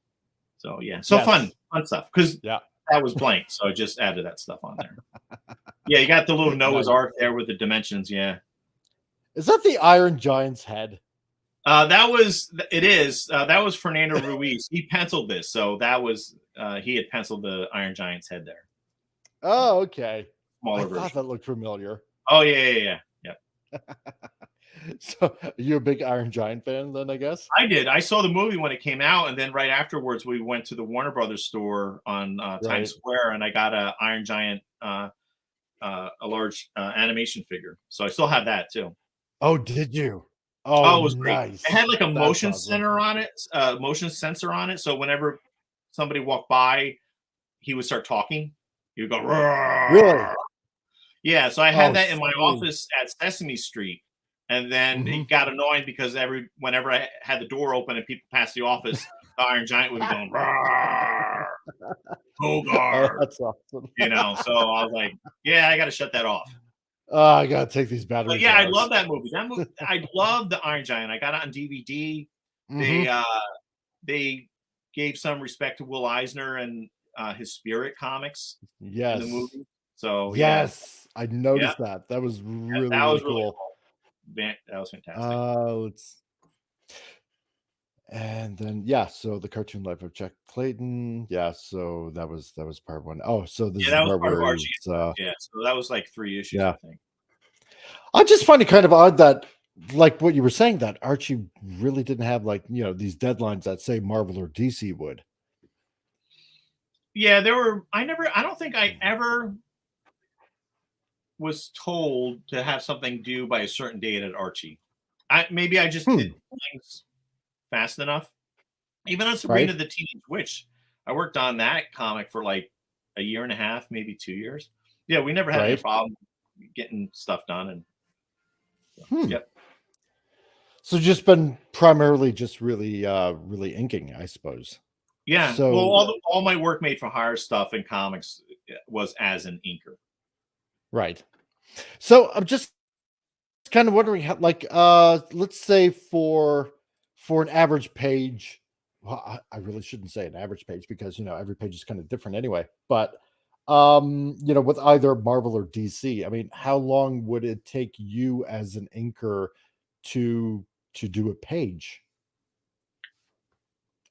So fun stuff, because that was blank, so I just added that stuff on there. Yeah, you got the little Noah's Ark there with the dimensions. Yeah. Is that the Iron Giant's head? That was Fernando Ruiz. He penciled this, so that was he had penciled the Iron Giant's head there. Oh, okay. Smaller version. I thought that looked familiar. Oh yeah. So, are you a big Iron Giant fan then, I guess? I did. I saw the movie when it came out, and then right afterwards we went to the Warner Brothers store on Times Square, and I got a Iron Giant, a large animation figure. So I still have that too. Oh, did you? Oh, it was great. Nice. It had like a motion sensor on it. So whenever somebody walked by, he would start talking. He would go, "Roar." Really? Yeah. So I had that in my office at Sesame Street. And then it got annoying because whenever I had the door open and people passed the office, the Iron Giant would be going, "Roar, Hogarth." Oh, that's awesome. So I was like, yeah, I got to shut that off. I got to take these batteries. But yeah, I love that movie. I love the Iron Giant. I got it on DVD. They gave some respect to Will Eisner and his Spirit comics in the movie. So yes, I noticed that. That was really, really cool. That was fantastic. And then yeah, so the cartoon life of Jack Clayton. Yeah, so that was part one. Oh, so this Yeah, is that the was part part of where Archie. he's Yeah, so that was like 3 issues, yeah. I think. I just find it kind of odd that, like what you were saying, that Archie really didn't have, like, these deadlines that say Marvel or DC would. Yeah, there were. I don't think I ever was told to have something due by a certain date at Archie. Maybe I just did things fast enough. Even on Right? Sabrina the Teenage Witch, I worked on that comic for like a year and a half, maybe 2 years. Yeah, we never had any Right? problem getting stuff done. And Hmm. yep, So just been primarily just really inking, I suppose. yeah. Well, So all my work made for hire stuff in comics was as an inker. right. So I'm just kind of wondering how, like, let's say for an average page. Well, I really shouldn't say an average page, because every page is kind of different anyway. But with either Marvel or DC, I mean, how long would it take you as an inker to do a page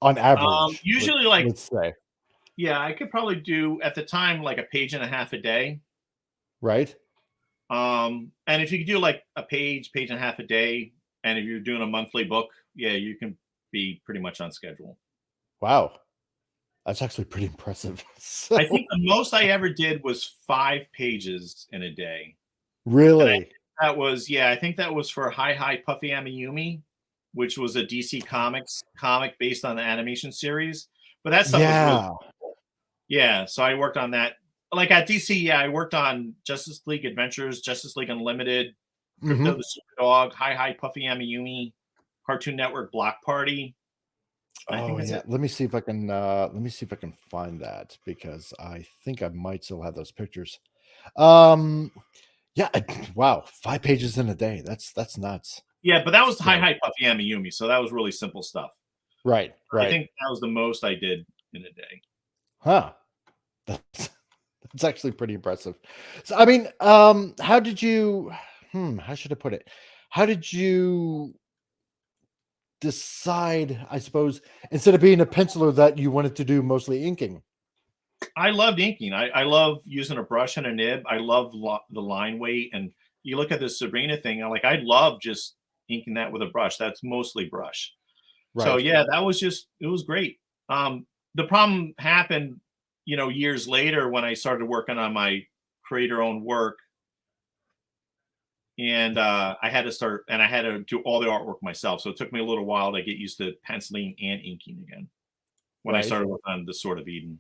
on average? Usually, like, Let's say, yeah, I could probably do at the time like a page and a half a day. right? And if you could do like a page and a half a day, and if you're doing a monthly book, yeah, you can be pretty much on schedule. Wow, that's actually pretty impressive. I So think the most I ever did was 5 pages in a day. And really, I think that was for Hi Puffy Amiyumi, which was a DC Comics comic based on the animation series. But that stuff was really yeah. cool. Yeah, so I worked on that. Like at DC, yeah, I worked on Justice League Adventures, Justice League Unlimited, Crypto Hmm. the Super Dog, Hi Puffy Amiyumi, Cartoon Network Block Party. I think Oh that's yeah, it. let me see if I can find that, because I think I might still have those pictures. Um, yeah, wow, 5 pages in a day. That's nuts. Yeah, but that was So Hi Puffy Amiyumi, so that was really simple stuff. right, I right, think that was the most I did in a day. huh? That's that's actually pretty impressive. So I mean, how did you? How should I put it? How did you decide? I suppose, instead of being a penciler, that you wanted to do mostly inking. I loved inking. I love using a brush and a nib. I love the line weight. And you look at this Sabrina thing, I love just inking that with a brush. That's mostly brush. So Right. yeah, it was great. The problem happened, years later when I started working on my creator-owned work, and I had to start, and I had to do all the artwork myself. So it took me a little while to get used to penciling and inking again when I Right. started working on the Sword of Eden.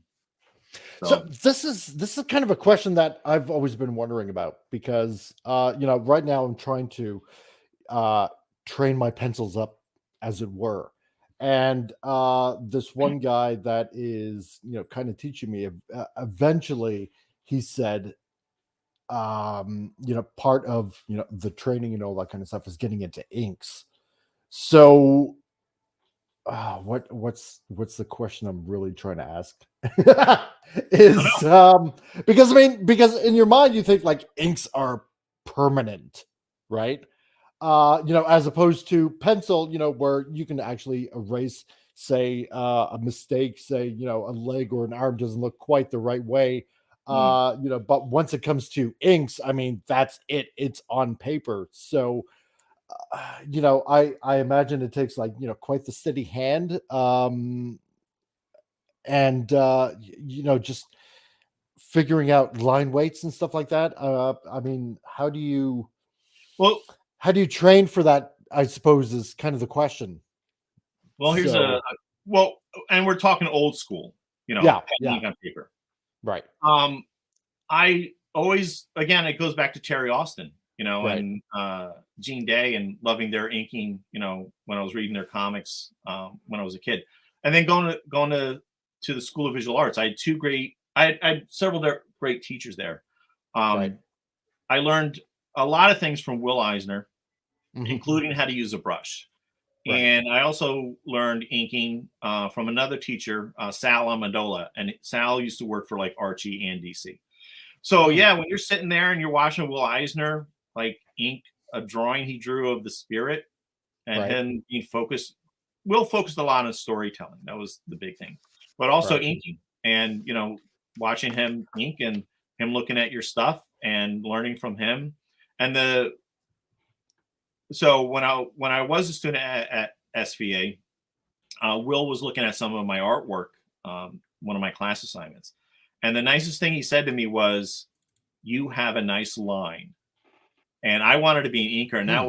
So So this is kind of a question that I've always been wondering about, because right now I'm trying to uh train my pencils up, as it were. And this one guy that is, kind of teaching me, eventually he said, part of, the training and all that kind of stuff is getting into inks. So what's the question I'm really trying to ask? I don't Is because I mean, because in your mind you think like inks are permanent, right? As opposed to pencil, where you can actually erase, say, a mistake, say, a leg or an arm doesn't look quite the right way. know. But once it comes to inks, I mean, that's it. It's on paper. So I imagine it takes, like, quite the steady hand, and just figuring out line weights and stuff like that. I mean, Well, how do you train for that, I suppose, is kind of the question. here's So well, and we're talking old school, yeah, pen yeah, ink on paper. right, Um, I always, again, it goes back to Terry Austin, right, and Gene Day, and loving their inking, when I was reading their comics when I was a kid, and then going to the School of Visual Arts. I had several great teachers there. right. Um, I learned a lot of things from Will Eisner, Mhm, including how to use a brush. right. And I also learned inking from another teacher, Sal Amendola. And Sal used to work for like Archie and DC. So Mm, yeah, when you're sitting there and you're watching Will Eisner like ink a drawing he drew of the spirit, and right. him being focused Will focused a lot on storytelling. That was the big thing, but also Right. inking, and watching him ink and him looking at your stuff and learning from him. And so when I was a student at SVA, Will was looking at some of my artwork, one of my class assignments, and the nicest thing he said to me was, "You have a nice line." And I wanted to be an inker, and that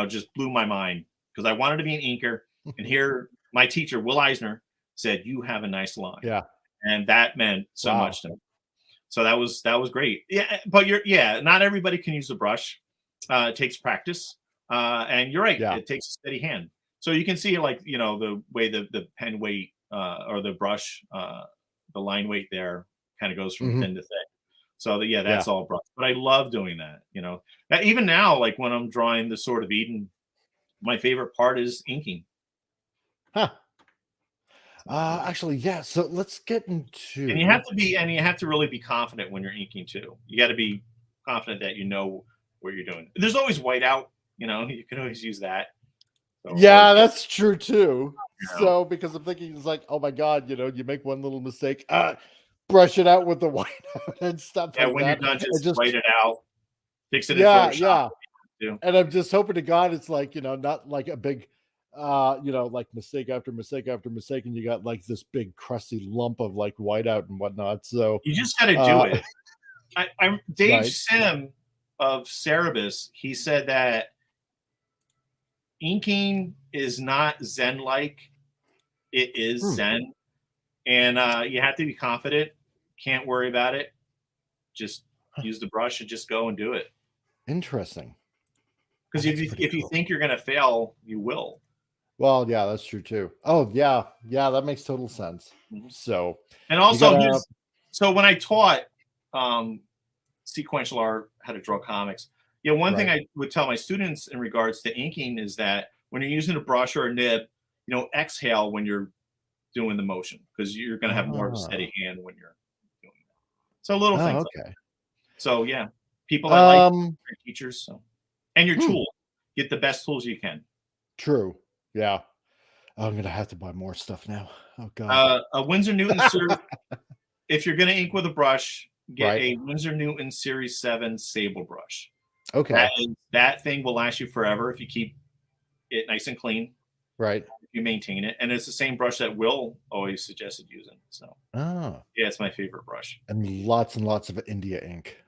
just blew my mind, because I wanted to be an inker, and here my teacher, Will Eisner, said, "You have a nice line." Yeah. And that meant so Wow. much to me. So that was great. Yeah, but not everybody can use a brush. It takes practice. And you're right, Yeah. it takes a steady hand. So you can see, like, the way the pen weight, or the brush, the line weight there kind of goes from Mhm. thin to thick. So that's Yeah. all brush. But I love doing that. That even now, like when I'm drawing the Sword of Eden, my favorite part is inking. Huh. Actually, yeah. So let's get into. And you have to really be confident when you're inking too. You got to be confident that you know what you're doing. There's always whiteout, you can always use that. So, Yeah, that's true too. know. So because I'm thinking, it's like, oh my god, you make one little mistake, brush it out with the whiteout and stuff yeah, like when that. you're done, And just write it out, fix it in yeah, Photoshop. yeah. Too. And I'm just hoping to God it's like, not like a big like mistake after mistake after mistake, and you got like this big crusty lump of like whiteout and whatnot. So You just got to do it. I'm Dave Right. Sim of Cerebus. He said that inking is not Zen-like. It is Zen, and you have to be confident. Can't worry about it. Just use the brush and just go and do it. Interesting. Because if you think you're going to fail, you will. Well, yeah, that's true too. Oh, yeah, that makes total sense. So, and also, so when I taught sequential art, how to draw comics, one thing I would tell my students in regards to inking is that when you're using a brush or a nib, exhale when you're doing the motion, because you're going to have more of a steady hand when you're doing that. So little things. Okay. Like so people that like teachers, and your tool, get the best tools you can. True. Yeah. I'm gonna have to buy more stuff now. Oh god. A Winsor Newton series. If you're gonna ink with a brush, get Right. a Winsor Newton Series 7 sable brush. Okay. That thing will last you forever if you keep it nice and clean. Right. If you maintain it, and it's the same brush that Will always suggested using. So yeah, it's my favorite brush. And lots of India ink.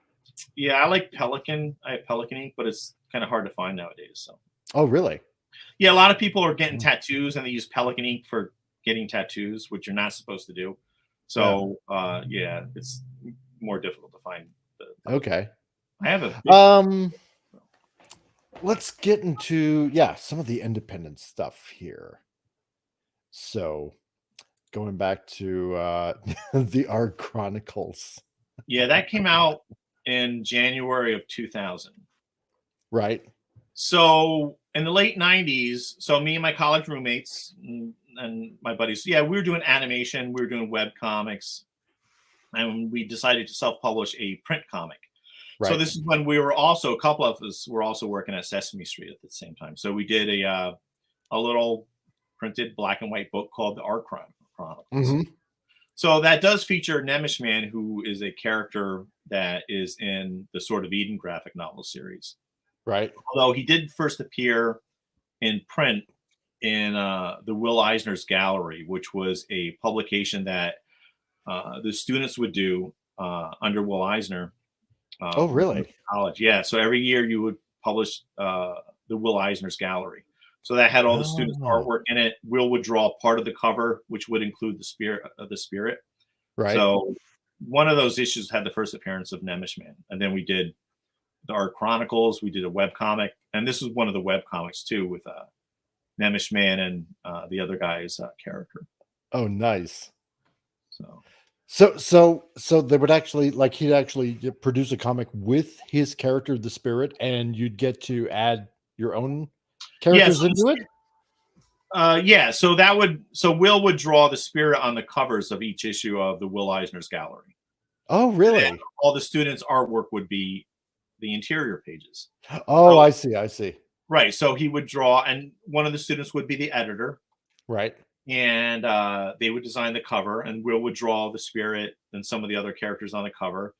Yeah, I like Pelican. I have Pelican ink, but it's kind of hard to find nowadays. So. Oh, really? Yeah, a lot of people are getting tattoos, and they use Pelican ink for getting tattoos, which you're not supposed to do. So, it's more difficult to find. Okay. I have a. Let's get into some of the independent stuff here. So, going back to the Art Chronicles. Yeah, that came out in January of 2000. Right. So in the late 90s, so me and my college roommates and my buddies, we were doing animation, we were doing web comics, and we decided to self-publish a print comic. Right. So this is when we were also, a couple of us were also working at Sesame Street at the same time. So we did a little printed black and white book called the Art Chronicles. Mm-hmm. So that does feature Nemeshman, who is a character that is in the Sword of Eden graphic novel series. Right. Although he did first appear in print in the Will Eisner's Gallery, which was a publication that the students would do under Will Eisner. Oh, really? College, yeah. So every year you would publish the Will Eisner's Gallery. So that had all the students' artwork in it. Will would draw part of the cover, which would include the spirit. Right. So one of those issues had the first appearance of Nemeshman, and then we did the Art Chronicles. We did a web comic, and this was one of the web comics too, with Nemeshman and the other guy's character. Oh, nice. So they would actually, like, he'd actually produce a comic with his character, the spirit, and you'd get to add your own characters into it. So Will would draw the spirit on the covers of each issue of the Will Eisner's Gallery. Oh, really? And all the students' artwork would be the interior pages. Oh, I see. Right. So he would draw, and one of the students would be the editor, Right. and they would design the cover, and Will would draw the spirit and some of the other characters on the cover,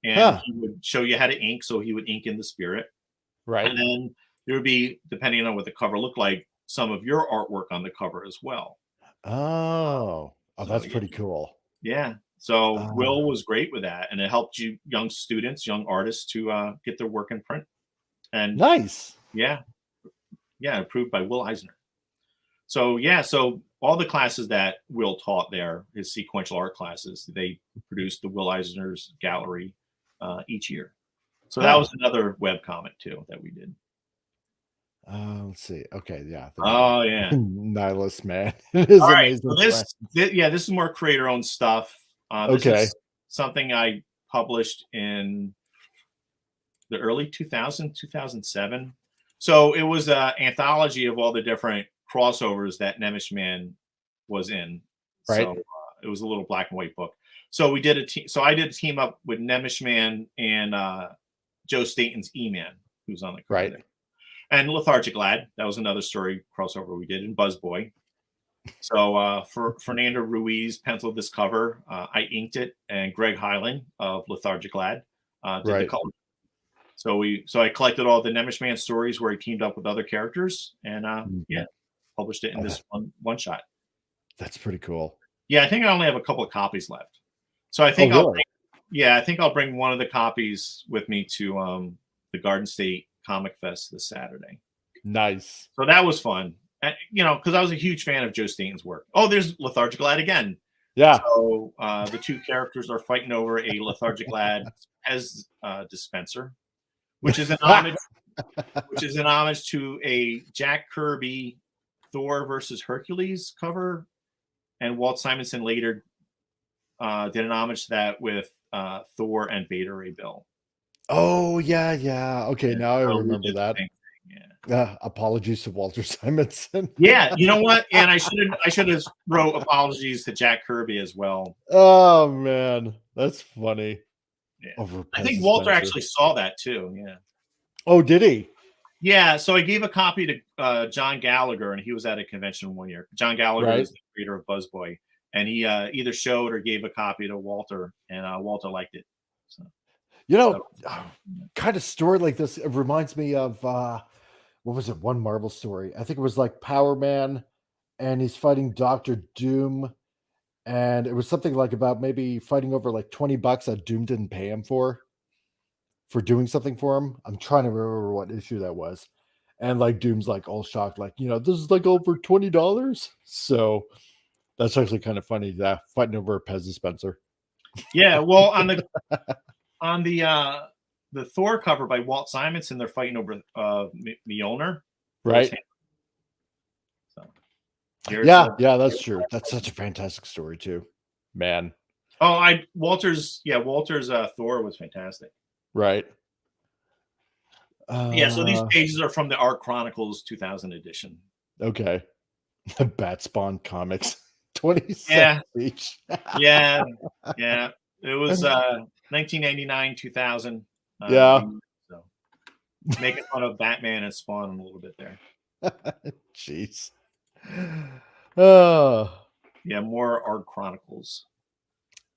and Huh. he would show you how to ink. So he would ink in the spirit, Right. and then there would be, depending on what the cover looked like, some of your artwork on the cover as well. Oh. Oh, So that's pretty cool. yeah. So Uh, Will was great with that, and it helped you young students, young artists to get their work in print. And nice. yeah, approved by Will Eisner. So yeah, so all the classes that Will taught there, his sequential art classes, they produced the Will Eisner's gallery each year. So that Huh. was another web comic too that we did. Let's see. Okay, yeah. Oh yeah. Nihilist man. It is All right. amazing. So this is more creator-owned stuff. This Okay. is something I published in the early 2007. So it was an anthology of all the different crossovers that Nemish Man was in. Right. So it was a little black and white book. So we did I did a team up with Nemish Man and Joe Staten's E-Man, who's on the cover Right. there. And Lethargic Lad, that was another story crossover we did, in Buzzboy. So for Fernando Ruiz penciled this cover. I inked it, and Greg Hyland of Lethargic Lad did the Right. color. So I collected all the Nemish Man stories where he teamed up with other characters, and published it in this one shot. That's pretty cool. Yeah, I think I only have a couple of copies left. So I think I'll bring one of the copies with me to the Garden State Comic Fest this Saturday. Nice. So that was fun. And, because I was a huge fan of Joe Staten's work. Oh, there's Lethargic Lad again. Yeah. So the two characters are fighting over a Lethargic Lad Pez dispenser, which is an homage, to a Jack Kirby Thor versus Hercules cover, and Walt Simonson later did an homage to that with Thor and Beta Ray Bill. Oh yeah. Okay, now I remember that. Yeah. Apologies to Walter Simonson. Yeah, you know what? And I should have wrote apologies to Jack Kirby as well. Oh man, that's funny. Yeah. I think Walter actually saw that too. Yeah. Oh, did he? Yeah. So I gave a copy to John Gallagher, and he was at a convention one year. John Gallagher is the creator of Buzzboy, and he either showed or gave a copy to Walter, and Walter liked it. So. Kind of story like this, it reminds me of what was it? One Marvel story. I think it was like Power Man, and he's fighting Doctor Doom, and it was something like about maybe fighting over like $20 that Doom didn't pay him for doing something for him. I'm trying to remember what issue that was, and like Doom's like all shocked, like this is like over $20. So that's actually kind of funny. Yeah, fighting over a Pez dispenser. Yeah, well, on the Thor cover by Walt Simonson, they're fighting over Mjolnir. Right. So, yeah, that's true. That's such a fantastic story too, man. Oh, Walter's Thor was fantastic. Right. So these pages are from the Art Chronicles 2000 edition. Okay. Bat Spawn Comics, 20 cents each. Yeah. It was 1999, 2000. So making fun of Batman and Spawn a little bit there. Jeez. Oh. Yeah, more Art Chronicles.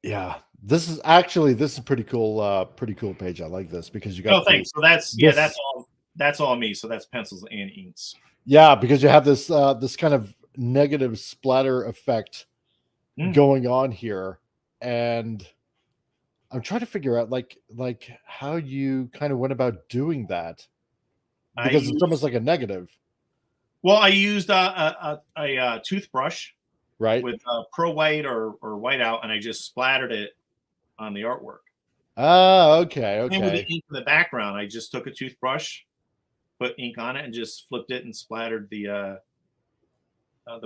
Yeah. This is a pretty cool page. I like this because you got thanks. So that's all me. So that's pencils and inks. Yeah, because you have this this kind of negative splatter effect going on here, and I'm trying to figure out like how you kind of went about doing that, because it's almost like a negative. Well, I used a toothbrush, right, with Pro White or whiteout, and I just splattered it on the artwork. Oh, okay. And with the ink in the background, I just took a toothbrush, put ink on it, and just flipped it and splattered the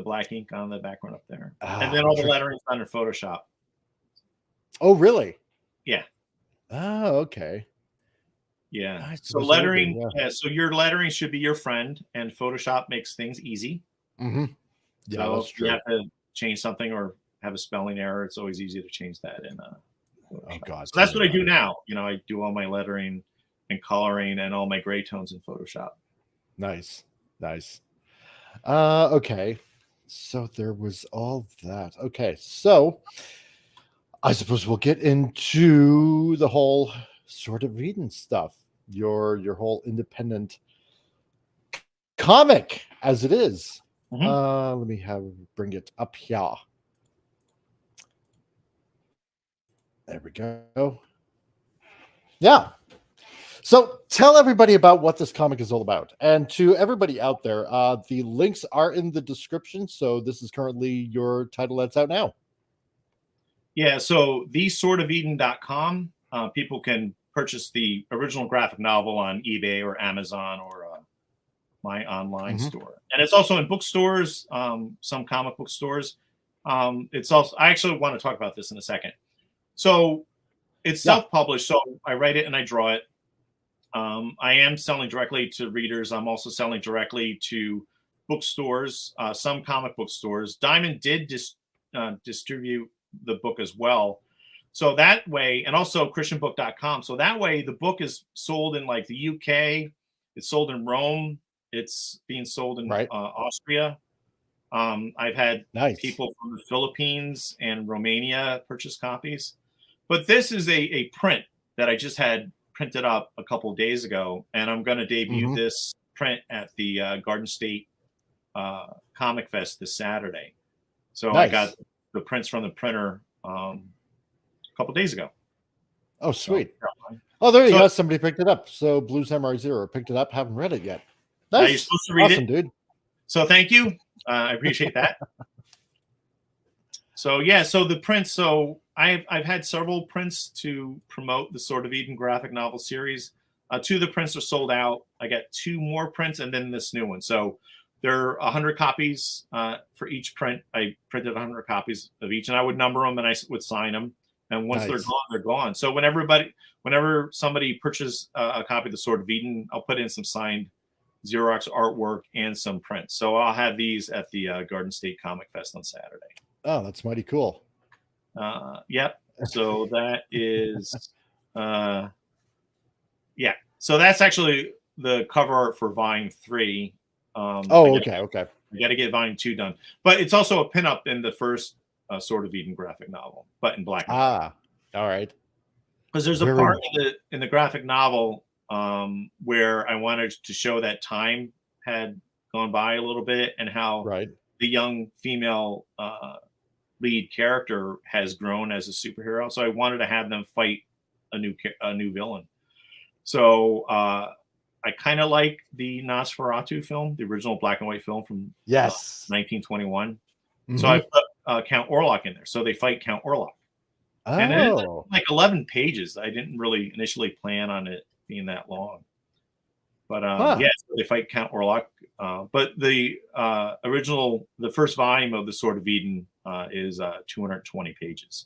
black ink on the background up there. And then all the lettering's done in Photoshop. Oh, really? Yeah. Oh, okay. Yeah. So lettering, so your lettering should be your friend, and Photoshop makes things easy. Mm-hmm. Yeah, so that's if true. you have to change something or have a spelling error, it's always easy to change that in oh god. So that's what I do now. I do all my lettering and coloring and all my gray tones in Photoshop. Nice. Okay. So there was all that. Okay. So I suppose we'll get into the whole sort of Eden stuff. Your whole independent comic as it is. Let me bring it up here. There we go. Yeah. So tell everybody about what this comic is all about. And to everybody out there, the links are in the description. So this is currently your title that's out now. Yeah, so theswordofeden.com, people can purchase the original graphic novel on eBay or Amazon or my online store. And it's also in bookstores, some comic book stores. It's also, I actually want to talk about this in a second. So it's self-published, so I write it and I draw it. I am selling directly to readers. I'm also selling directly to bookstores, some comic book stores. Diamond did distribute the book as well. So that way, and also christianbook.com. So that way the book is sold in like the UK. It's sold in Rome. It's being sold in Austria. I've had people from the Philippines and Romania purchase copies. But this is a print that I just had printed up a couple of days ago, and I'm going to debut this print at the Garden State Comic Fest this Saturday. So I got the prints from the printer a couple of days ago. Oh, sweet. Oh, there you go. Somebody picked it up. So Blue Samurai Zero picked it up. Haven't read it yet. Nice. You're supposed to read it, dude. So thank you. I appreciate that. So yeah, so the prints. So I've had several prints to promote the Sword of Eden graphic novel series. 2 of the prints are sold out. I got 2 more prints and then this new one. So there are 100 copies for each print. I printed 100 copies of each, and I would number them and I would sign them. And once they're gone, they're gone. So whenever somebody purchases a copy of the Sword of Eden, I'll put in some signed Xerox artwork and some prints. So I'll have these at the Garden State Comic Fest on Saturday. Oh, that's mighty cool. Yep. So that is, yeah. So that's actually the cover art for Volume 3. Okay. I got to get Volume 2 done, but it's also a pinup in the first Sword of Eden graphic novel, but in black and white. All right. Because there's a part in the graphic novel where I wanted to show that time had gone by a little bit and how the young female lead character has grown as a superhero. So I wanted to have them fight a new villain. So I kind of like the Nosferatu film, the original black and white film from 1921. So I put Count Orlok in there. So they fight Count Orlok. And it's like 11 pages. I didn't really initially plan on it being that long. But yeah, so they fight Count Orlok. But the the first volume of the Sword of Eden is 220 pages.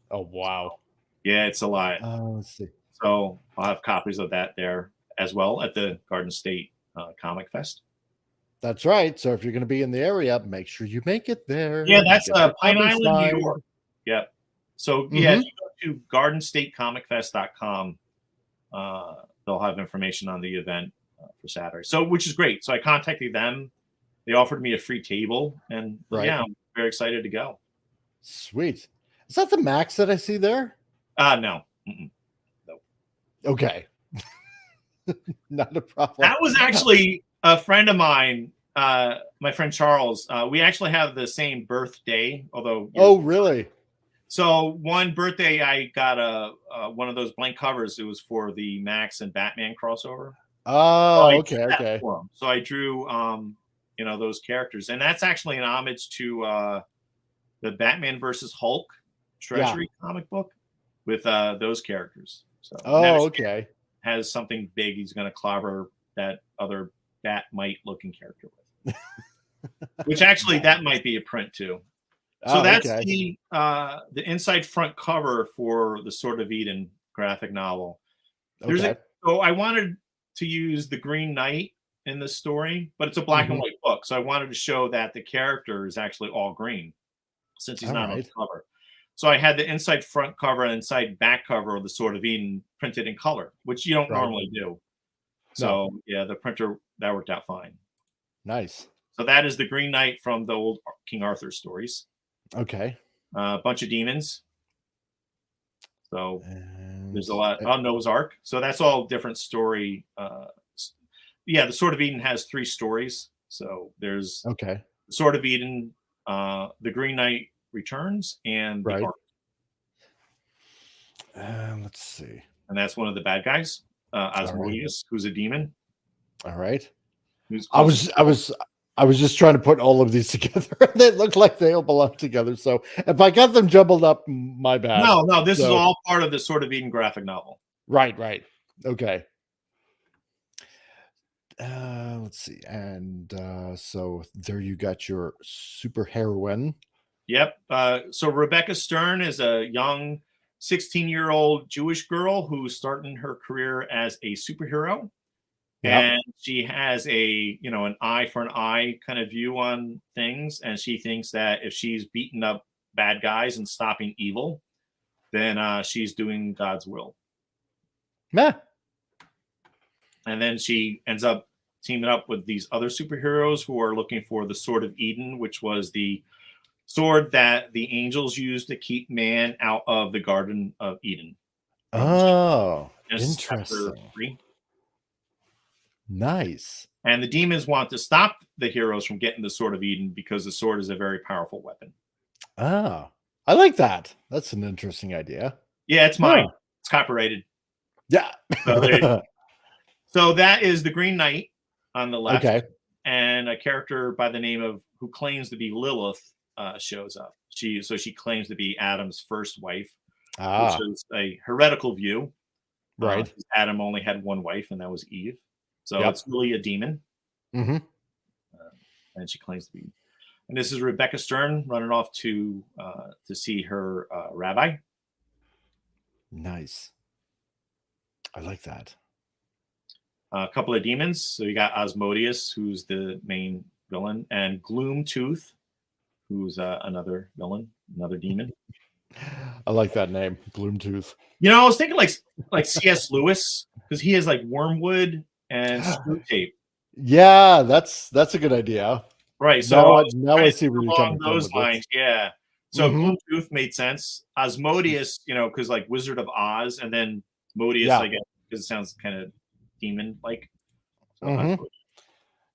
Oh, wow. Yeah, it's a lot. Let's see. So I'll have copies of that there as well at the Garden State Comic Fest. That's right. So if you're going to be in the area, make sure you make it there. Yeah, that's Pine Island, New York. Yep. So yeah, if you go to GardenStateComicFest.com, they'll have information on the event for Saturday. So which is great. So I contacted them. They offered me a free table, and yeah, I'm very excited to go. Sweet. Is that the Max that I see there? No. No. Okay. Not a problem. That was actually a friend of mine, my friend Charles. We actually have the same birthday, although. Oh, really? So one birthday, I got one of those blank covers. It was for the Max and Batman crossover. Oh, okay. So I drew, those characters, and that's actually an homage to the Batman versus Hulk Treasury comic book with those characters. So okay. Has something big he's going to clobber that other Bat-mite looking character with. Which actually that might be a print too. So that's the inside front cover for the Sword of Eden graphic novel. So I wanted to use the Green Knight in the story, but it's a black and white book. So I wanted to show that the character is actually all green since he's not on the cover. So I had the inside front cover and inside back cover of the Sword of Eden printed in color, which you don't normally do. So yeah, the printer worked out fine. Nice. So that is the Green Knight from the old King Arthur stories. Okay. A bunch of demons. So And there's a lot on Noah's Ark. So that's all different story. Yeah, the Sword of Eden has 3 stories. So there's okay. the Sword of Eden, the Green Knight Returns, and the Right. Ark. Let's see. And that's one of the bad guys, Asmodeus, who's a demon. All right. Who's I was just trying to put all of these together. They look like they all belong together. So if I got them jumbled up, my bad. No, this is all part of the Sword of Eden graphic novel. Right. Okay. Let's see. And so there you got your super heroine. Yep. So Rebecca Stern is a young 16-year-old Jewish girl who's starting her career as a superhero. Yep. And she has an eye for an eye kind of view on things. And she thinks that if she's beating up bad guys and stopping evil, then she's doing God's will. Meh. And then she ends up teaming up with these other superheroes who are looking for the Sword of Eden, which was the sword that the angels used to keep man out of the Garden of Eden. Oh, Genesis chapter interesting. 3. Nice. And the demons want to stop the heroes from getting the Sword of Eden because the sword is a very powerful weapon. Oh, I like that. That's an interesting idea. Yeah, it's mine. Huh. It's copyrighted. Yeah. So that is the Green Knight on the left. Okay. And a character by the name of who claims to be Lilith shows up. She claims to be Adam's first wife, which is a heretical view. Right. Adam only had one wife, and that was Eve. So it's really a demon. Mm-hmm. And she claims to be. And this is Rebecca Stern running off to see her rabbi. Nice. I like that. A couple of demons. So you got Asmodeus, who's the main villain, and Gloomtooth, who's another villain, another demon. I like that name, Gloomtooth. I was thinking like C.S. Lewis, because he has like wormwood and screw tape. Yeah, that's a good idea. Right. So now I see where you're coming from. Those lines, yeah. So Gloomtooth made sense. Asmodeus, because like Wizard of Oz, and then Modius, I guess, because it sounds kind of demon-like. So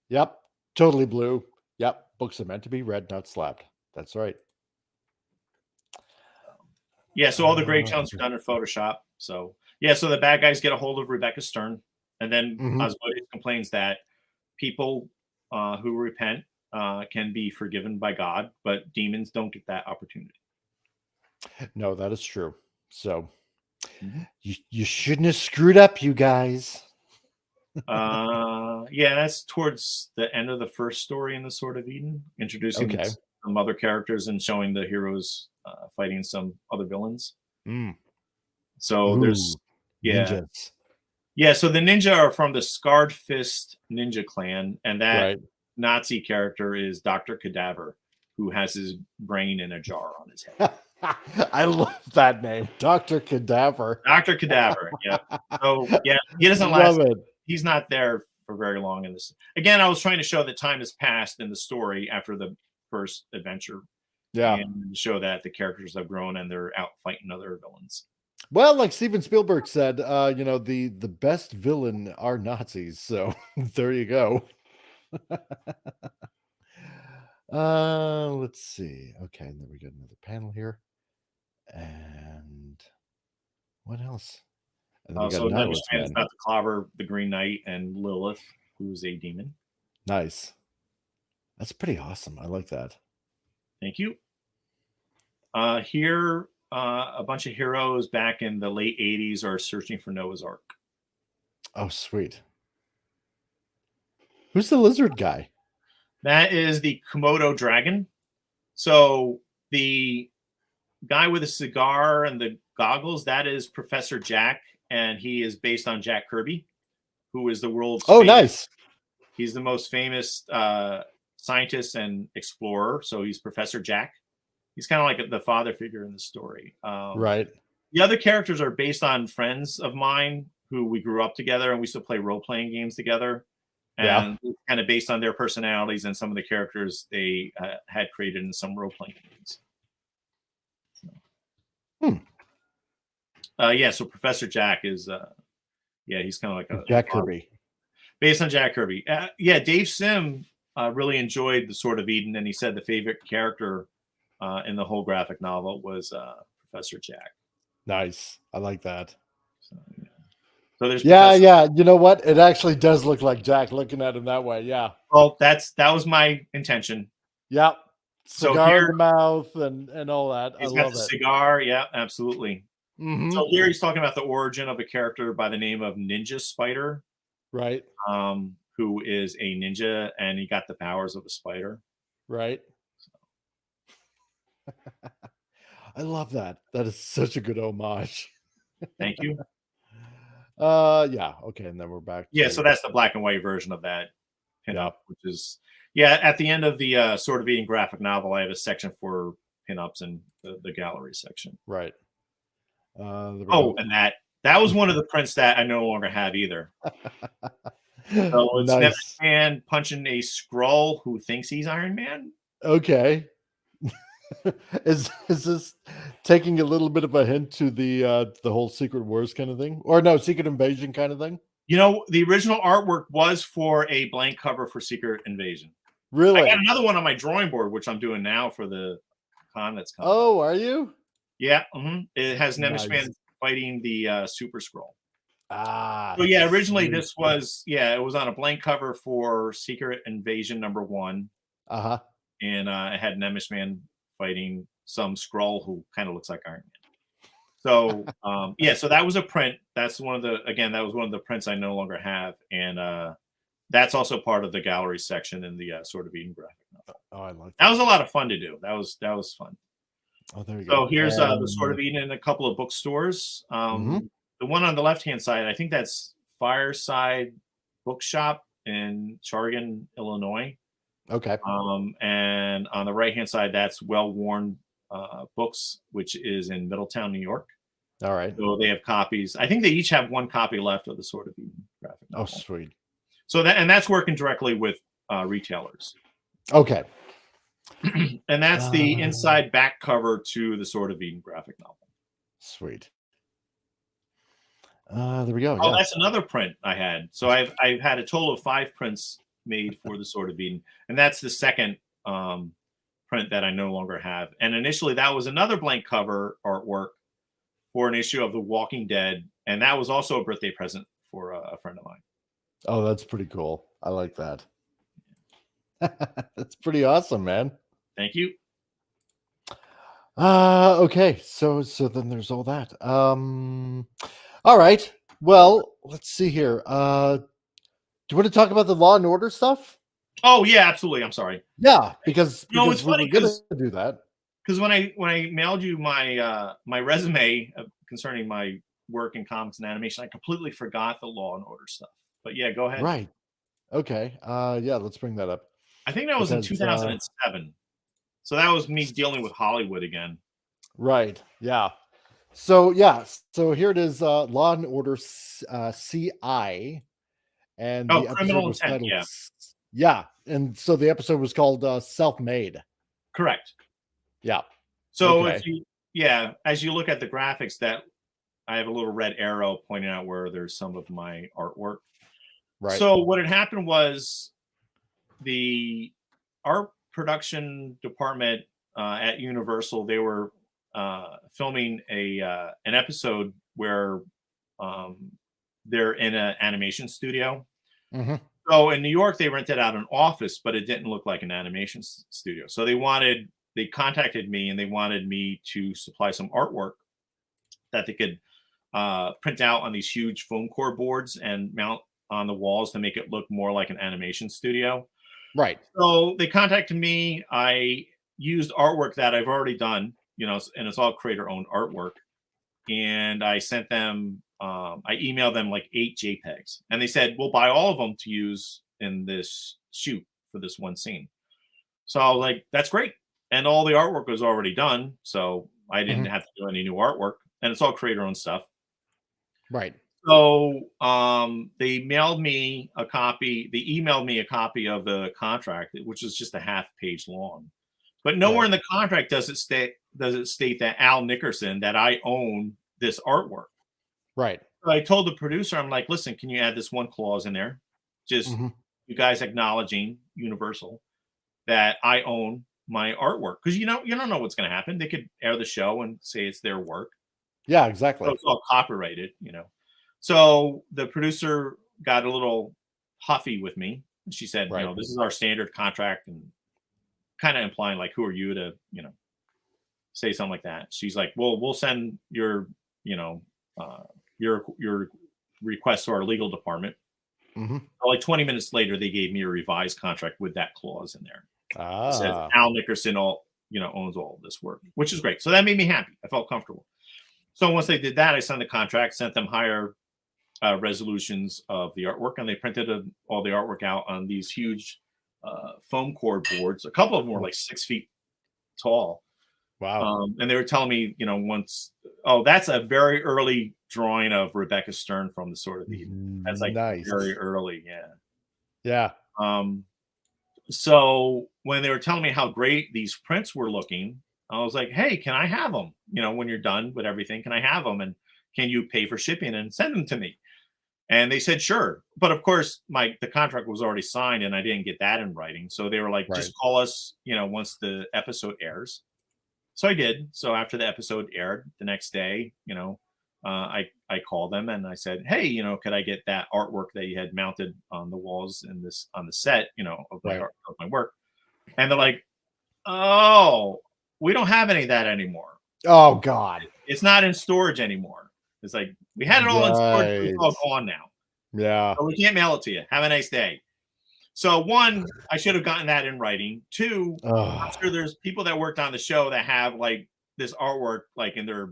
Yep, totally blue. Yep, books are meant to be read, not slapped. That's right. Yeah, so all the gray chunks are done in Photoshop. So so the bad guys get a hold of Rebecca Stern, and then Asmodeus complains that people who repent can be forgiven by God, but demons don't get that opportunity. No, that is true. So you shouldn't have screwed up, you guys. That's towards the end of the first story in the Sword of Eden, introducing some other characters and showing the heroes fighting some other villains. So there's ninjas. Yeah, so the ninja are from the Scarred Fist Ninja Clan, and that Nazi character is Dr. Cadaver, who has his brain in a jar on his head. I love that name, Dr. Cadaver. Dr. Cadaver, yeah. So he doesn't last. He's not there for very long in this. Again, I was trying to show that time has passed in the story after the first adventure. Yeah, and to show that the characters have grown and they're out fighting other villains. Well, like Steven Spielberg said, the best villain are Nazis. So there you go. Let's see. Okay, and then we got another panel here. And what else? And then we got so Nihilist it's about to clobber the Green Knight and Lilith, who's a demon. Nice. That's pretty awesome. I like that. Thank you. Here, a bunch of heroes back in the late 80s are searching for Noah's Ark. Oh, sweet. Who's the lizard guy? That is the Komodo dragon. So the guy with the cigar and the goggles, that is Professor Jack, and he is based on Jack Kirby, who is the world's nice. He's the most famous scientist and explorer. So he's Professor Jack. He's kind of like the father figure in the story. Right. The other characters are based on friends of mine who we grew up together, and we used to play role-playing games together. Yeah. and kind of based on their personalities and some of the characters they had created in some role playing games. Hmm. Yeah, so Professor Jack is he's kind of like a Jack Kirby. based on Jack Kirby. Yeah, Dave Sim really enjoyed the Sword of Eden, and he said the favorite character in the whole graphic novel was Professor Jack. Nice. I like that. So, yeah. So there's Yeah, Professor. yeah. You know what? It actually does look like Jack looking at him that way. Yeah. Well, that was my intention. Yep. So Cigar in here the mouth and all that. I he's got love the it. cigar. Yeah, absolutely. Mm-hmm. So here he's talking about the origin of a character by the name of Ninja Spider, Right. who is a ninja, and he got the powers of a spider. Right. I love that. That is such a good homage. Thank you. Yeah. Okay. And then we're back. Yeah, to- so that's the black and white version of that pinup, Yeah. which is at the end of the Sword of Eden graphic novel, I have a section for pinups and the gallery section. Right. There we Oh, go. and that was one of the prints that I no longer have either. So it's Nice. Man punching a Skrull who thinks he's Iron Man. Okay. Is this taking a little bit of a hint to the whole Secret Wars kind of thing, or no, Secret Invasion kind of thing? You know, the original artwork was for a blank cover for Secret Invasion. Really? I got another one on my drawing board, which I'm doing now for the con that's coming. Oh, are you? Yeah, it has Nemesis Nice. Man fighting the Super Skrull. Ah. So yeah, originally sweet. this was it was on a blank cover for Secret Invasion #1, Uh-huh. and it had Nemesis Man fighting some Skrull who kind of looks like Iron Man. So so that was a print. That's one of the prints I no longer have, and that's also part of the gallery section in the Sword of Eden graphic novel. Oh, I like That was a lot of fun to do. That was fun. Oh, there you So go. here's the Sword of Eden in a couple of bookstores. Mhm. The one on the left-hand side, I think that's Fireside Bookshop in Charigan, Illinois. Okay. And on the right-hand side, that's Well-Worn Books, which is in Middletown, New York. All right. So they have copies. I think they each have one copy left of the Sword of Eden graphic Oh, novel. sweet. So that's working directly with retailers. Okay. And that's the inside back cover to the Sword of Eden graphic novel. Sweet. There we go. Oh, Yeah. that's another print I had. So I've had a total of 5 prints made for the Sword of Eden, and that's the second print that I no longer have. And initially, that was another blank cover artwork for an issue of The Walking Dead, and that was also a birthday present for a friend of mine. Oh, that's pretty cool. I like that. That's pretty awesome, man. Thank you. Okay. So then there's all that. All right. Well, let's see here. Do you want to talk about the Law and Order stuff? Oh yeah, absolutely. I'm sorry. Yeah, because No, it's we funny were gonna 'cause- do that. Because when I mailed you my my resume concerning my work in comics and animation, I completely forgot the Law and Order stuff. But yeah, go ahead. Right. Okay. Yeah, let's bring that up. I think that was in Because, 2007. So that was me dealing with Hollywood again. Right. Yeah. So here it is, Law and Order CI. And Oh, the episode Criminal was Intent, titled, yeah. yeah. And so the episode was called Self-Made. Correct. Yeah. So Okay. as you look at the graphics, that I have a little red arrow pointing out where there's some of my artwork. Right. So what had happened was the art production department at Universal, they were filming an episode where they're in an animation studio. Mhm. So in New York, they rented out an office, but it didn't look like an animation studio. So they contacted me and they wanted me to supply some artwork that they could print out on these huge foam core boards and mount on the walls to make it look more like an animation studio. Right. So they contacted me. I used artwork that I've already done, and it's all creator owned artwork. And I sent them, I emailed them like 8 JPEGs, and they said, we'll buy all of them to use in this shoot for this one scene. So I was like, that's great. And all the artwork was already done. So I didn't have to do any new artwork, and it's all creator owned stuff. Right. So they emailed me a copy of the contract, which was just a half page long. But nowhere in the contract does it state that Al Nickerson, that I own this artwork. Right. So I told the producer, I'm like, listen, can you add this one clause in there? Just you guys acknowledging Universal that I own my artwork. Because you don't know what's going to happen. They could air the show and say it's their work. Yeah, exactly. So it's all copyrighted, So the producer got a little huffy with me. She said, this is our standard contract, and kind of implying like, who are you to, say something like that. She's like, well, we'll send your request to our legal department. Like 20 minutes later, they gave me a revised contract with that clause in there. It says Al Nickerson owns all of this work, which is great. So that made me happy. I felt comfortable. So once they did that, I signed the contract, sent them higher resolutions of the artwork, and they printed all the artwork out on these huge foam core boards. A couple of them were like 6 feet tall. Wow. And they were telling me, that's a very early drawing of Rebecca Stern from the Sword of Eden. That's like very early. Yeah. So when they were telling me how great these prints were looking, I was like, hey, can I have them? When you're done with everything, can I have them? And can you pay for shipping and send them to me? And they said, sure. But of course, the contract was already signed and I didn't get that in writing. So they were like, just call us, once the episode airs. So I did. So after the episode aired the next day, I called them and I said, hey, could I get that artwork that you had mounted on the walls on the set, of my work? And they're like, oh, we don't have any of that anymore. Oh God. It's not in storage anymore. It's like, we had it all in storage, but it's all gone now. Yeah. So we can't mail it to you. Have a nice day. So one, I should have gotten that in writing. Two, I'm sure there's people that worked on the show that have like this artwork like in their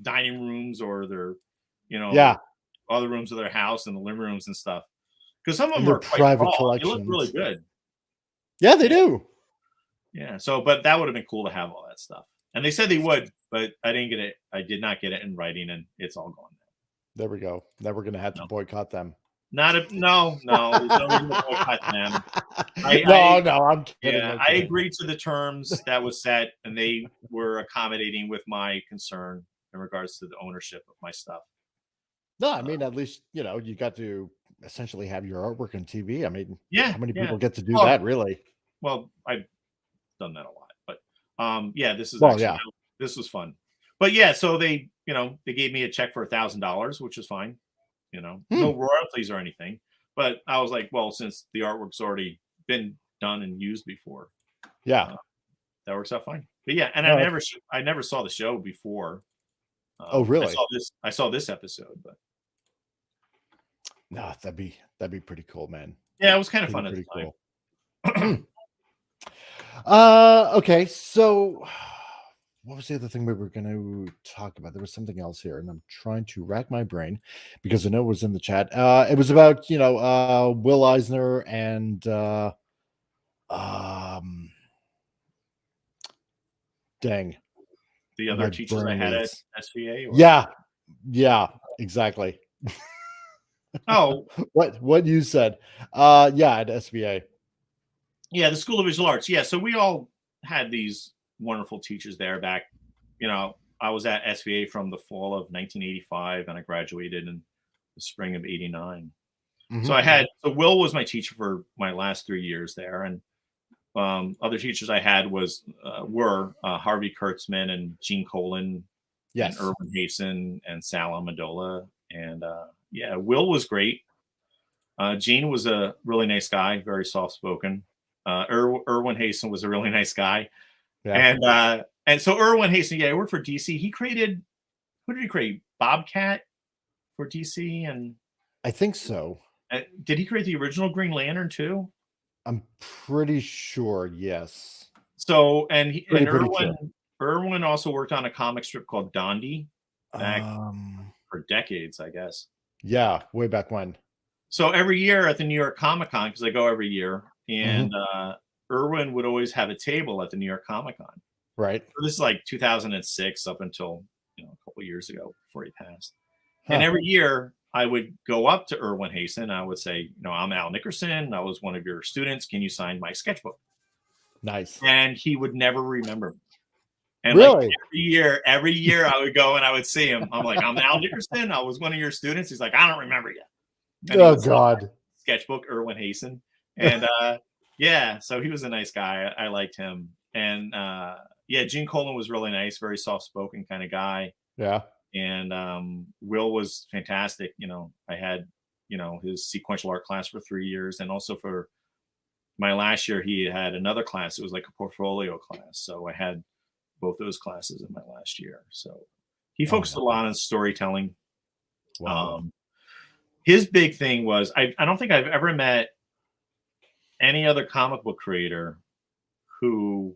dining rooms or their, other rooms of their house and the living rooms and stuff. Because some of them are private collections. They look really good. Yeah, they do. Yeah. So, but that would have been cool to have all that stuff. And they said they would, but I didn't get it. I did not get it in writing, and it's all gone now. There we go. Now we're gonna have to boycott them. No. There's no reason to boycott them. I'm kidding. Yeah, I agreed to the terms that was set, and they were accommodating with my concern in regards to the ownership of my stuff. No, I mean, at least you got to essentially have your artwork on TV. I mean, yeah, how many people get to do that, really? Well, I've done that a lot, but this is this was fun. But yeah, so they gave me a check for $1,000, which was fine. No royalties or anything. But I was like, well, since the artwork's already been done and used before, that works out fine. But yeah, and I never saw the show before. Oh, really? I saw this episode, but no, that'd be pretty cool, man. Yeah, it was kind of fun at the time. Cool. Okay, so what was the other thing we were going to talk about? There was something else here, and I'm trying to rack my brain because I know it was in the chat. It was about Will Eisner and dang, the other teachers I had at SVA. Yeah, exactly. Oh, what you said? At SVA. Yeah, the School of Visual Arts. Yeah, so we all had these wonderful teachers there back. I was at SVA from the fall of 1985, and I graduated in the spring of '89. So Will was my teacher for my last 3 years there, and other teachers I had were Harvey Kurtzman and Gene Colin, and Erwin Hasten and Sal Amendola, and Will was great. Gene was a really nice guy, very soft spoken. Erwin Hasten was a really nice guy. Yeah. And so Erwin Hasten, I worked for DC. Who did he create? Bobcat for DC, and I think so. Did he create the original Green Lantern too? I'm pretty sure, yes. So Erwin also worked on a comic strip called Dondi back for decades, I guess. Yeah, way back when. So every year at the New York Comic Con, because I go every year, and Erwin would always have a table at the New York Comic Con. Right. So this is like 2006 up until a couple years ago before he passed. And every year I would go up to Erwin Hasten. I would say, I'm Al Nickerson. I was one of your students. Can you sign my sketchbook? Nice. And he would never remember me. And Really? like every year I would go and I would see him. I'm like, I'm Al Nickerson. I was one of your students. He's like, I don't remember you. And Oh God. Sketchbook, Erwin Hasten. And so he was a nice guy. I liked him. And Gene Colan was really nice, very soft-spoken kind of guy. Yeah. And Will was fantastic. I had, his sequential art class for 3 years. And also for my last year, he had another class. It was like a portfolio class. So I had both those classes in my last year. So he focused a lot on storytelling. Wow. His big thing was, I don't think I've ever met any other comic book creator who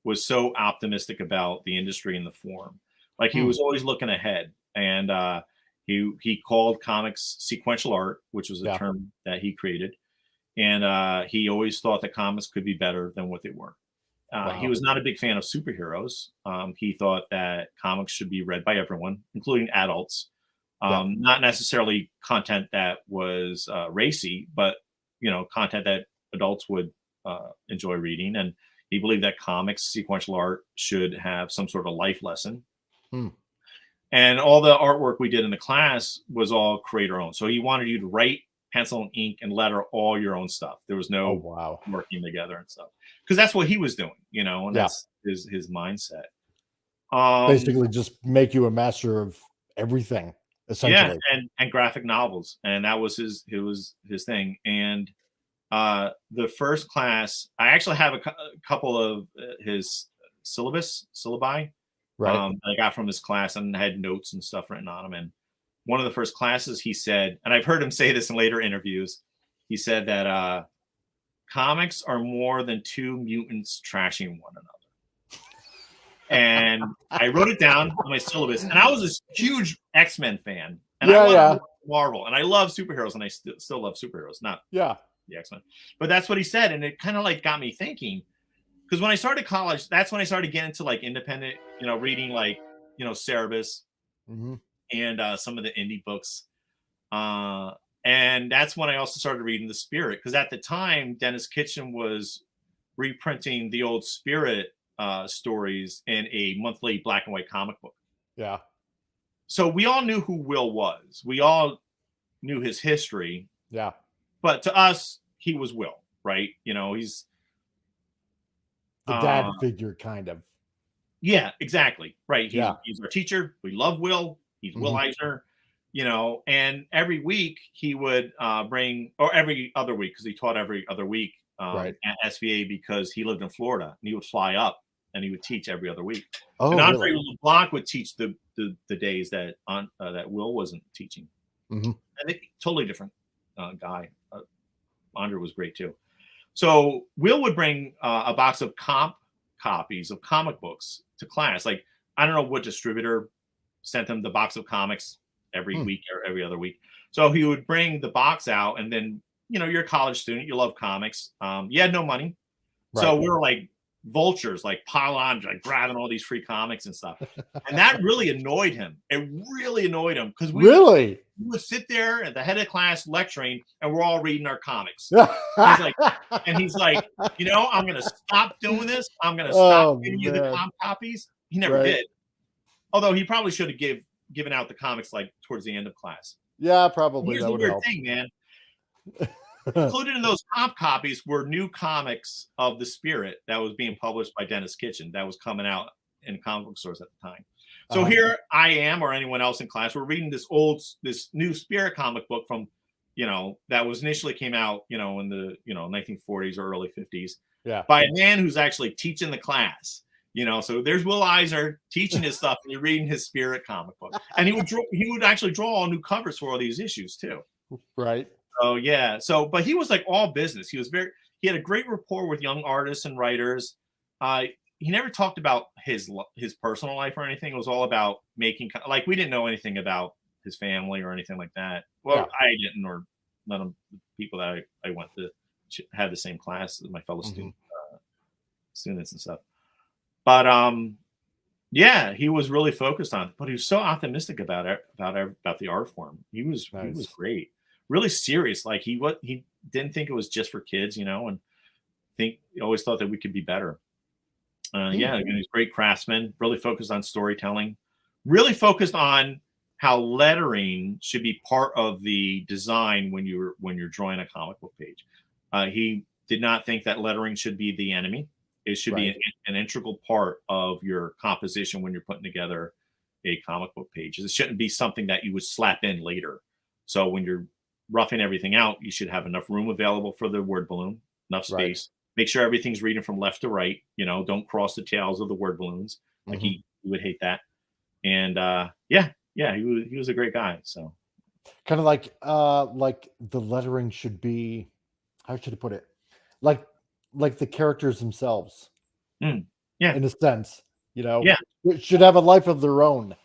was so optimistic about the industry and the form. Like he was always looking ahead, and he called comics sequential art, which was a term that he created. And he always thought that comics could be better than what they were. He was not a big fan of superheroes. He thought that comics should be read by everyone, including adults. Not necessarily content that was racy, but content that adults would enjoy reading. And he believed that comics, sequential art, should have some sort of life lesson. And all the artwork we did in the class was all creator owned. So he wanted you to write, pencil and ink and letter all your own stuff. There was no working together and stuff, because that's what he was doing, and that's his mindset. Basically just make you a master of everything, essentially. And graphic novels. And that was his thing. And the first class, I actually have a couple of his syllabi I got from his class, and had notes and stuff written on them. And one of the first classes, he said, and I've heard him say this in later interviews, he said that comics are more than two mutants trashing one another. And I wrote it down on my syllabus, and I was this huge X-Men fan, and I love Marvel, and I love superheroes, and I still love superheroes, not the X-Men. But that's what he said, and it kind of like got me thinking, because when I started college, that's when I started getting into like independent, reading like Cerebus. And some of the indie books. And that's when I also started reading The Spirit, because at the time, Dennis Kitchen was reprinting the old Spirit stories in a monthly black and white comic book. Yeah. So we all knew who Will was. We all knew his history. Yeah. But to us, he was Will, right? He's the dad figure, kind of. Yeah, exactly. Right. He's our teacher. We love Will. He's Will Eisner, and every week he would bring, or every other week, because he taught every other week at SVA, because he lived in Florida, and he would fly up and he would teach every other week. And Andre LeBlanc would teach the days that that Will wasn't teaching. I think totally different guy. Andre was great too. So Will would bring a box of copies of comic books to class. Like, I don't know what distributor sent him the box of comics every week or every other week. So he would bring the box out, and then, you're a college student, you love comics. You had no money. So we were like vultures, like pile on, like grabbing all these free comics and stuff. And that really annoyed him. It really annoyed him, because we would sit there at the head of class lecturing, and we're all reading our comics. He's like, I'm going to stop doing this. I'm going to stop giving you the copies. He never did. Although he probably should have given out the comics like towards the end of class. Yeah, probably. Here's that the would weird help. thing, man. Included in those comp copies were new comics of The Spirit that was being published by Dennis Kitchen, that was coming out in comic book stores at the time. So here I am, or anyone else in class, we're reading this new Spirit comic book from, that was initially came out, in the 1940s or early 50s, by a man who's actually teaching the class. So there's Will Eisner teaching his stuff, and you're reading his Spirit comic book, and he would actually draw all new covers for all these issues too. Right. Oh yeah. So, but he was like all business. He had a great rapport with young artists and writers. He never talked about his personal life or anything. It was all about making, like, we didn't know anything about his family or anything like that. Well, I didn't, or none of the people that I went to had the same class as my fellow students and stuff. But Yeah, he was really focused on it, but he was so optimistic about it, about the art form. He was Nice. great, really serious. Like he didn't think it was just for kids, and he always thought that we could be better. Hmm. Yeah, he's a great craftsman. Really focused on storytelling. Really focused on how lettering should be part of the design when you're drawing a comic book page. He did not think that lettering should be the enemy. It should be Right. an integral part of your composition when you're putting together a comic book page. It shouldn't be something that you would slap in later. So when you're roughing everything out, you should have enough room available for the word balloon, enough Right. space. Make sure everything's reading from left to right. Don't cross the tails of the word balloons. Like Hmm. he would hate that. And yeah, he was a great guy. So Kind of like the lettering should be, how should I put it? Like like the characters themselves, mm, yeah, in a sense, you know, yeah, it should have a life of their own,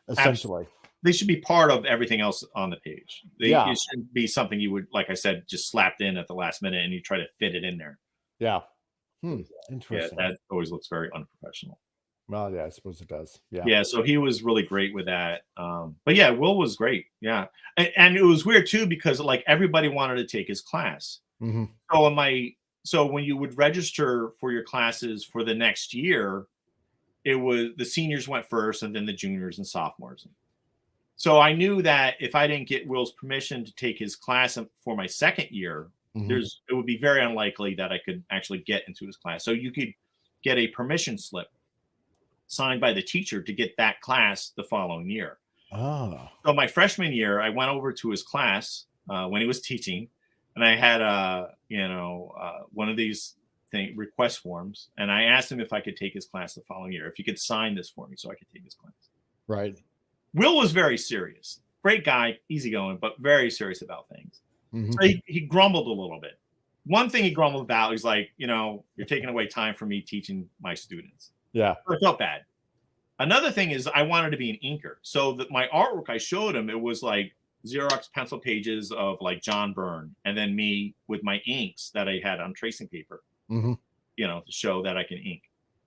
absolutely. essentially. They should be part of everything else on the page. Yeah. It shouldn't be something you would, like I said, just slapped in at the last minute and you try to fit it in there. Yeah. Yeah, Interesting. that always looks very unprofessional. Well, yeah, I suppose it does. Yeah. Yeah, so he was really great with that. But yeah, Will was great. Yeah, and it was weird too because like everybody wanted to take his class. Hmm. So when you would register for your classes for the next year, it was the seniors went first, and then the juniors and sophomores. So I knew that if I didn't get Will's permission to take his class for my second year, Hmm. it would be very unlikely that I could actually get into his class. So you could get a permission slip signed by the teacher to get that class the following year. Ah. So my freshman year, I went over to his class when he was teaching, and I had one of these request forms, and I asked him if I could take his class the following year, if he could sign this for me so I could take his class. Right. Will was very serious, great guy, easygoing, but very serious about things. Hmm. So he grumbled a little bit. One thing he grumbled about, he's like, you're taking away time from me teaching my students. Yeah. So I felt bad. Another thing is I wanted to be an inker. So that my artwork I showed him, it was like Xerox pencil pages of like John Byrne, and then me with my inks that I had on tracing paper, Hmm. to show that I can ink.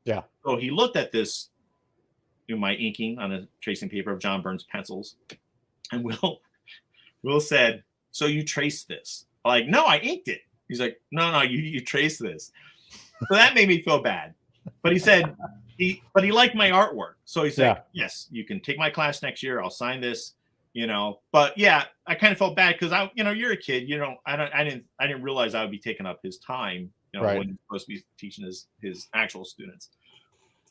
Yeah. So he looked at this, my inking on a tracing paper of John Byrne's pencils, and Will said, "So you traced this?" I'm like, no, I inked it. He's like, no, you traced this. So that made me feel bad. But he said he liked my artworort. So he said, yes, you can take my class next year. I'll sign this, But yeah, I kind of felt bad because you're a kid. I didn't realize I would be taking up his time, Right. when he's supposed to be teaching his actual students.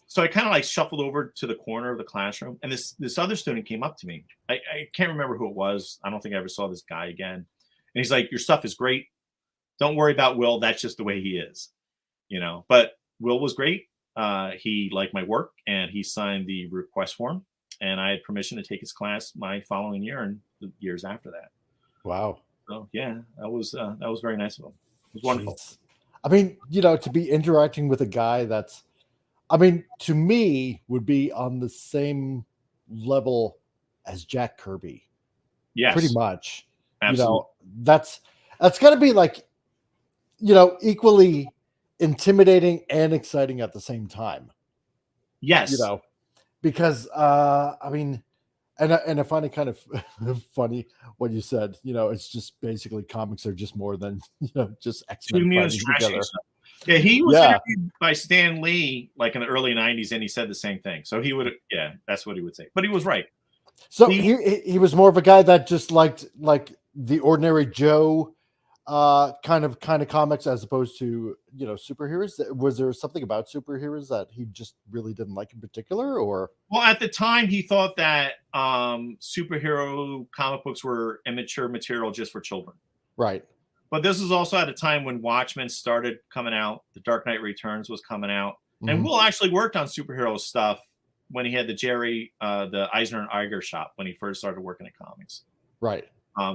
So I kind of like shuffled over to the corner of the classroom, and this other student came up to me. I can't remember who it was. I don't think I ever saw this guy again. And he's like, "Your stuff is great. Don't worry about Will. That's just the way he is." But Will was great. He liked my work, and he signed the request form, and I had permission to take his class my following year and the years after that. Wow. So yeah, that was very nice of him. It was wonderful. Jeez. I mean, to be interacting with a guy that's, I mean, to me, would be on the same level as Jack Kirby. Yes, Pretty much. absolutely. That's got to be like, equally intimidating and exciting at the same time. Yes. Because I mean, and I find it kind of funny what you said. It's just basically comics are just more than just X-Men fighting together. Yeah, he was interviewed by Stan Lee like in the early '90s, and he said the same thing. So he would, that's what he would say. But he was right. So he was more of a guy that just liked like the ordinary Joe kind of comics as opposed to superheroes. Was there something about superheroes that he just really didn't like in particular, or? Well, at the time he thought that superhero comic books were immature material just for children. Right. But this was also at a time when Watchmen started coming out, The Dark Knight Returns was coming out, and Will actually worked on superhero stuff when he had the Eisner and Iger shop when he first started working at comics. Right.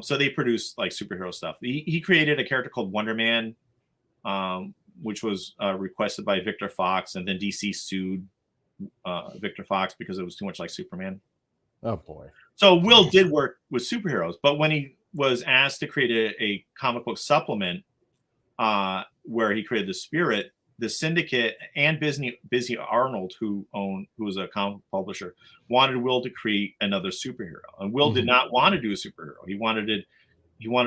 So they produced like superhero stuff. He created a character called Wonder Man, which was requested by Victor Fox, and then DC sued Victor Fox because it was too much like Superman. Oh boy. So Will did work with superheroes, but when he was asked to create a comic book supplement where he created the Spirit, the syndicate and Busy Arnold, who was a comic publisher, wanted Will to create another superhero, and Will did not want to do a superhero. He wanted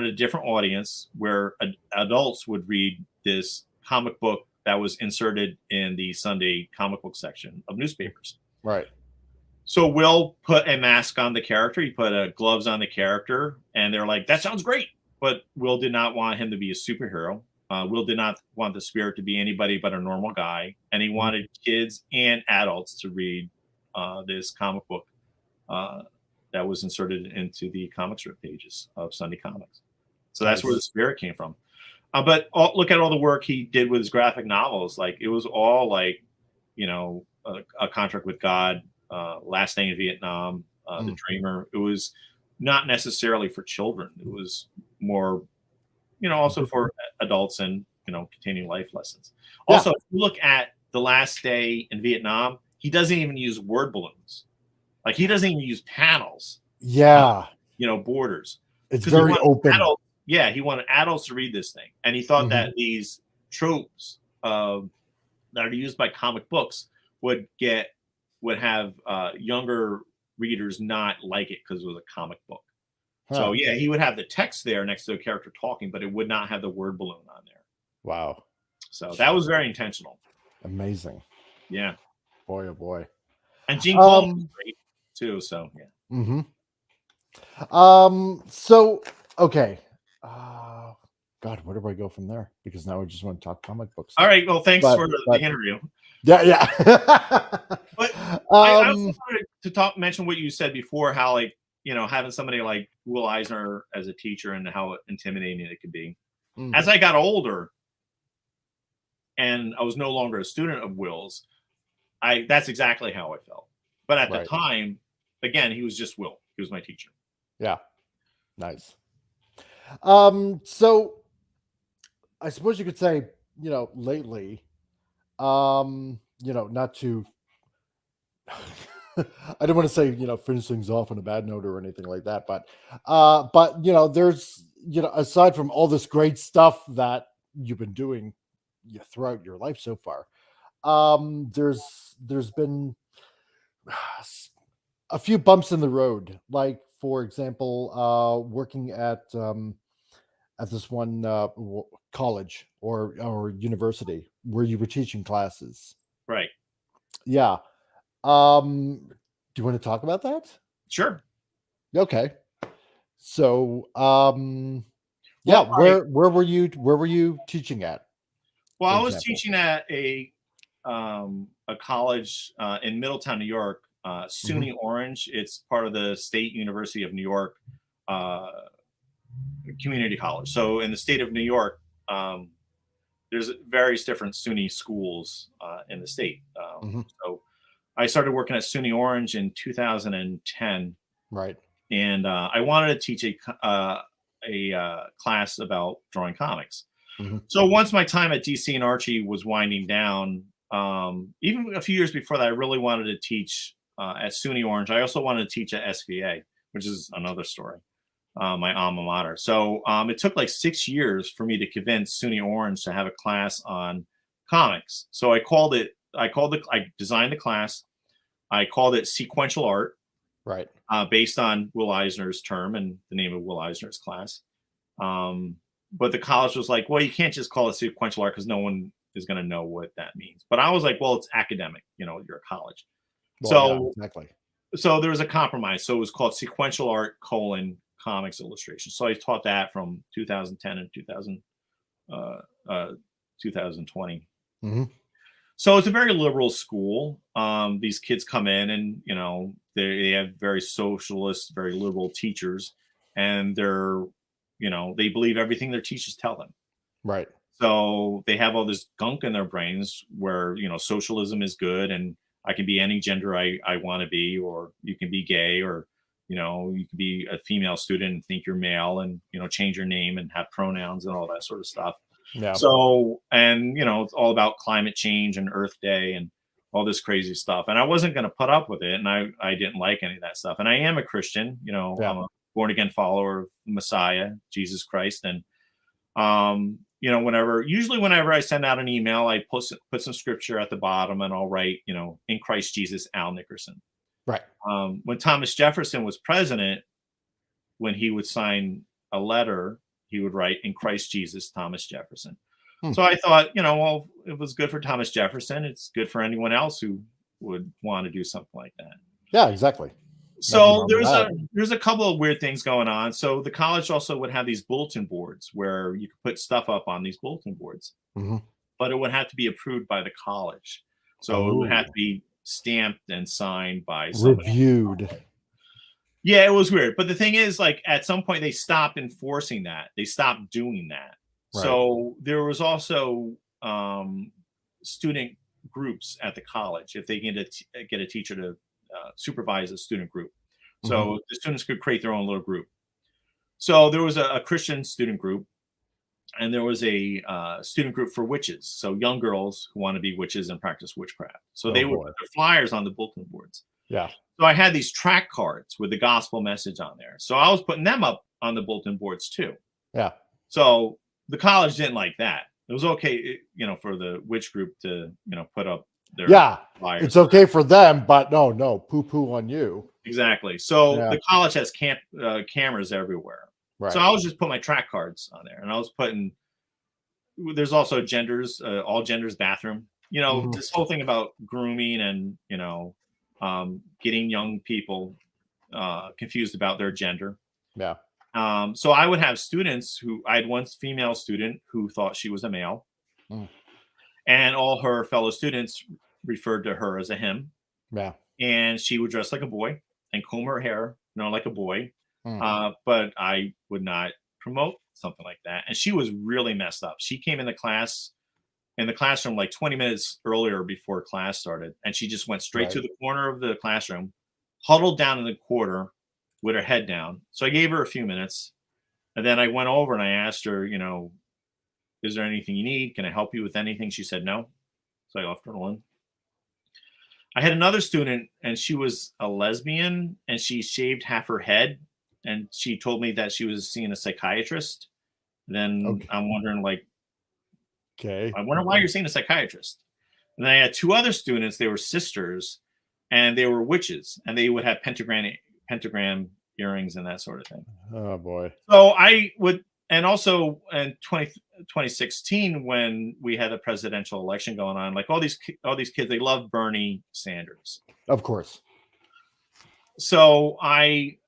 a different audience where adults would read this comic book that was inserted in the Sunday comic book section of newspapers. Right. So Will put a mask on the character. He put gloves on the character, and they're like, "That sounds great." But Will did not want him to be a superhero. Will did not want the Spirit to be anybody but a normal guy, and he wanted kids and adults to read this comic book that was inserted into the comic strip pages of Sunday Comics. So that's where the Spirit came from. But look at all the work he did with his graphic novels. Like, it was all like, a Contract with God, Last Day in Vietnam, The Dreamer. It was not necessarily for children. It was more, also for adults and, containing life lessons. Also, if you look at The Last Day in Vietnam, he doesn't even use word balloons. Like, he doesn't even use panels. Yeah. Borders. It's very open. He wanted adults to read this thing. And he thought that these tropes that are used by comic books would have younger readers not like it because it was a comic book. So he would have the text there next to the character talking, but it would not have the word balloon on there. Wow. So that was very intentional. Amazing. Yeah. Boy, oh boy. And Gene Colan was great too. So yeah. So okay. God, where do I go from there? Because now I just want to talk comic books. All right. Well, thanks for the interview. Yeah. But I also wanted to mention what you said before, how having somebody like Will Eisner as a teacher and how intimidating it could be. As I got older and I was no longer a student of Will's, that's exactly how I felt. But at the time, again, he was just Will. He was my teacher. Yeah. Nice. So I suppose you could say, lately, not to I don't want to say, finish things off on a bad note or anything like that, but there's, aside from all this great stuff that you've been doing throughout your life so far, there's been a few bumps in the road. Like, for example, working at this one college or university where you were teaching classes. Right. Yeah. Do you want to talk about that? Sure. Okay. So, where were you teaching at? Well, I was teaching at a college in Middletown, New York, SUNY Orange. It's part of the State University of New York community college. So in the state of New York, there's various different SUNY schools in the state. So I started working at SUNY Orange in 2010. Right. And I wanted to teach a class about drawing comics. So once my time at DC and Archie was winding down, even a few years before that, I really wanted to teach at SUNY Orange. I also wanted to teach at SVA, which is another story, my alma mater. So it took like 6 years for me to convince SUNY Orange to have a class on comics. So I designed the class. I called it sequential art. Right. Based on Will Eisner's term and the name of Will Eisner's class. But the college was like, well, you can't just call it sequential art because no one is going to know what that means. But I was like, well, it's academic. You're a college. Well, exactly. So there was a compromise. So it was called sequential art : comics illustration. So I taught that from 2010 and 2020. So it's a very liberal school. These kids come in and, they have very socialist, very liberal teachers, and they believe everything their teachers tell them. Right. So they have all this gunk in their brains where, socialism is good and I can be any gender I want to be, or you can be gay, or, you can be a female student and think you're male and, change your name and have pronouns and all that sort of stuff. Yeah. So, and, it's all about climate change and Earth Day and all this crazy stuff. And I wasn't going to put up with it. And I didn't like any of that stuff. And I am a Christian, I'm a born again follower of Messiah, Jesus Christ. And, usually whenever I send out an email, I put some scripture at the bottom, and I'll write, in Christ Jesus, Al Nickerson. Right. When Thomas Jefferson was president, when he would sign a letter, he would write, in Christ Jesus, Thomas Jefferson. So I thought, well, it was good for Thomas Jefferson. It's good for anyone else who would want to do something like that. Yeah, exactly. So there's a couple of weird things going on. So the college also would have these bulletin boards where you could put stuff up on these bulletin boards, but it would have to be approved by the college. So it would have to be stamped and signed by somebody. Reviewed. Yeah, it was weird. But the thing is, like, at some point they stopped enforcing that. They stopped doing that. Right. So there was also student groups at the college if they get a teacher to supervise a student group. So the students could create their own little group. So there was a Christian student group, and there was a student group for witches. So young girls who want to be witches and practice witchcraft. So they would put their flyers on the bulletin boards. Yeah. So I had these tract cards with the gospel message on there. So I was putting them up on the bulletin boards too. Yeah. So the college didn't like that. It was okay, for the witch group to, put up their flyers. It's okay for them, but no, poo-poo on you. Exactly. So the college has cameras everywhere. Right. So I was just putting my tract cards on there, and I was putting. There's also genders, all genders bathroom. This whole thing about grooming and getting young people confused about their gender. Yeah. So I would have students I had one female student who thought she was a male, and all her fellow students referred to her as a him. Yeah. And she would dress like a boy and comb her hair, like a boy. But I would not promote something like that. And she was really messed up. She came in the classroom like 20 minutes earlier before class started. And she just went straight to the corner of the classroom, huddled down in the corner with her head down. So I gave her a few minutes. And then I went over and I asked her, is there anything you need? Can I help you with anything? She said no. So I left her alone. I had another student, and she was a lesbian, and she shaved half her head, and she told me that she was seeing a psychiatrist. Then I'm wondering, I wonder why you're seeing a psychiatrist. And then I had two other students. They were sisters, and they were witches, and they would have pentagram earrings and that sort of thing. Oh boy! So I would, and also in 2016, when we had a presidential election going on, all these kids, they love Bernie Sanders, of course. So I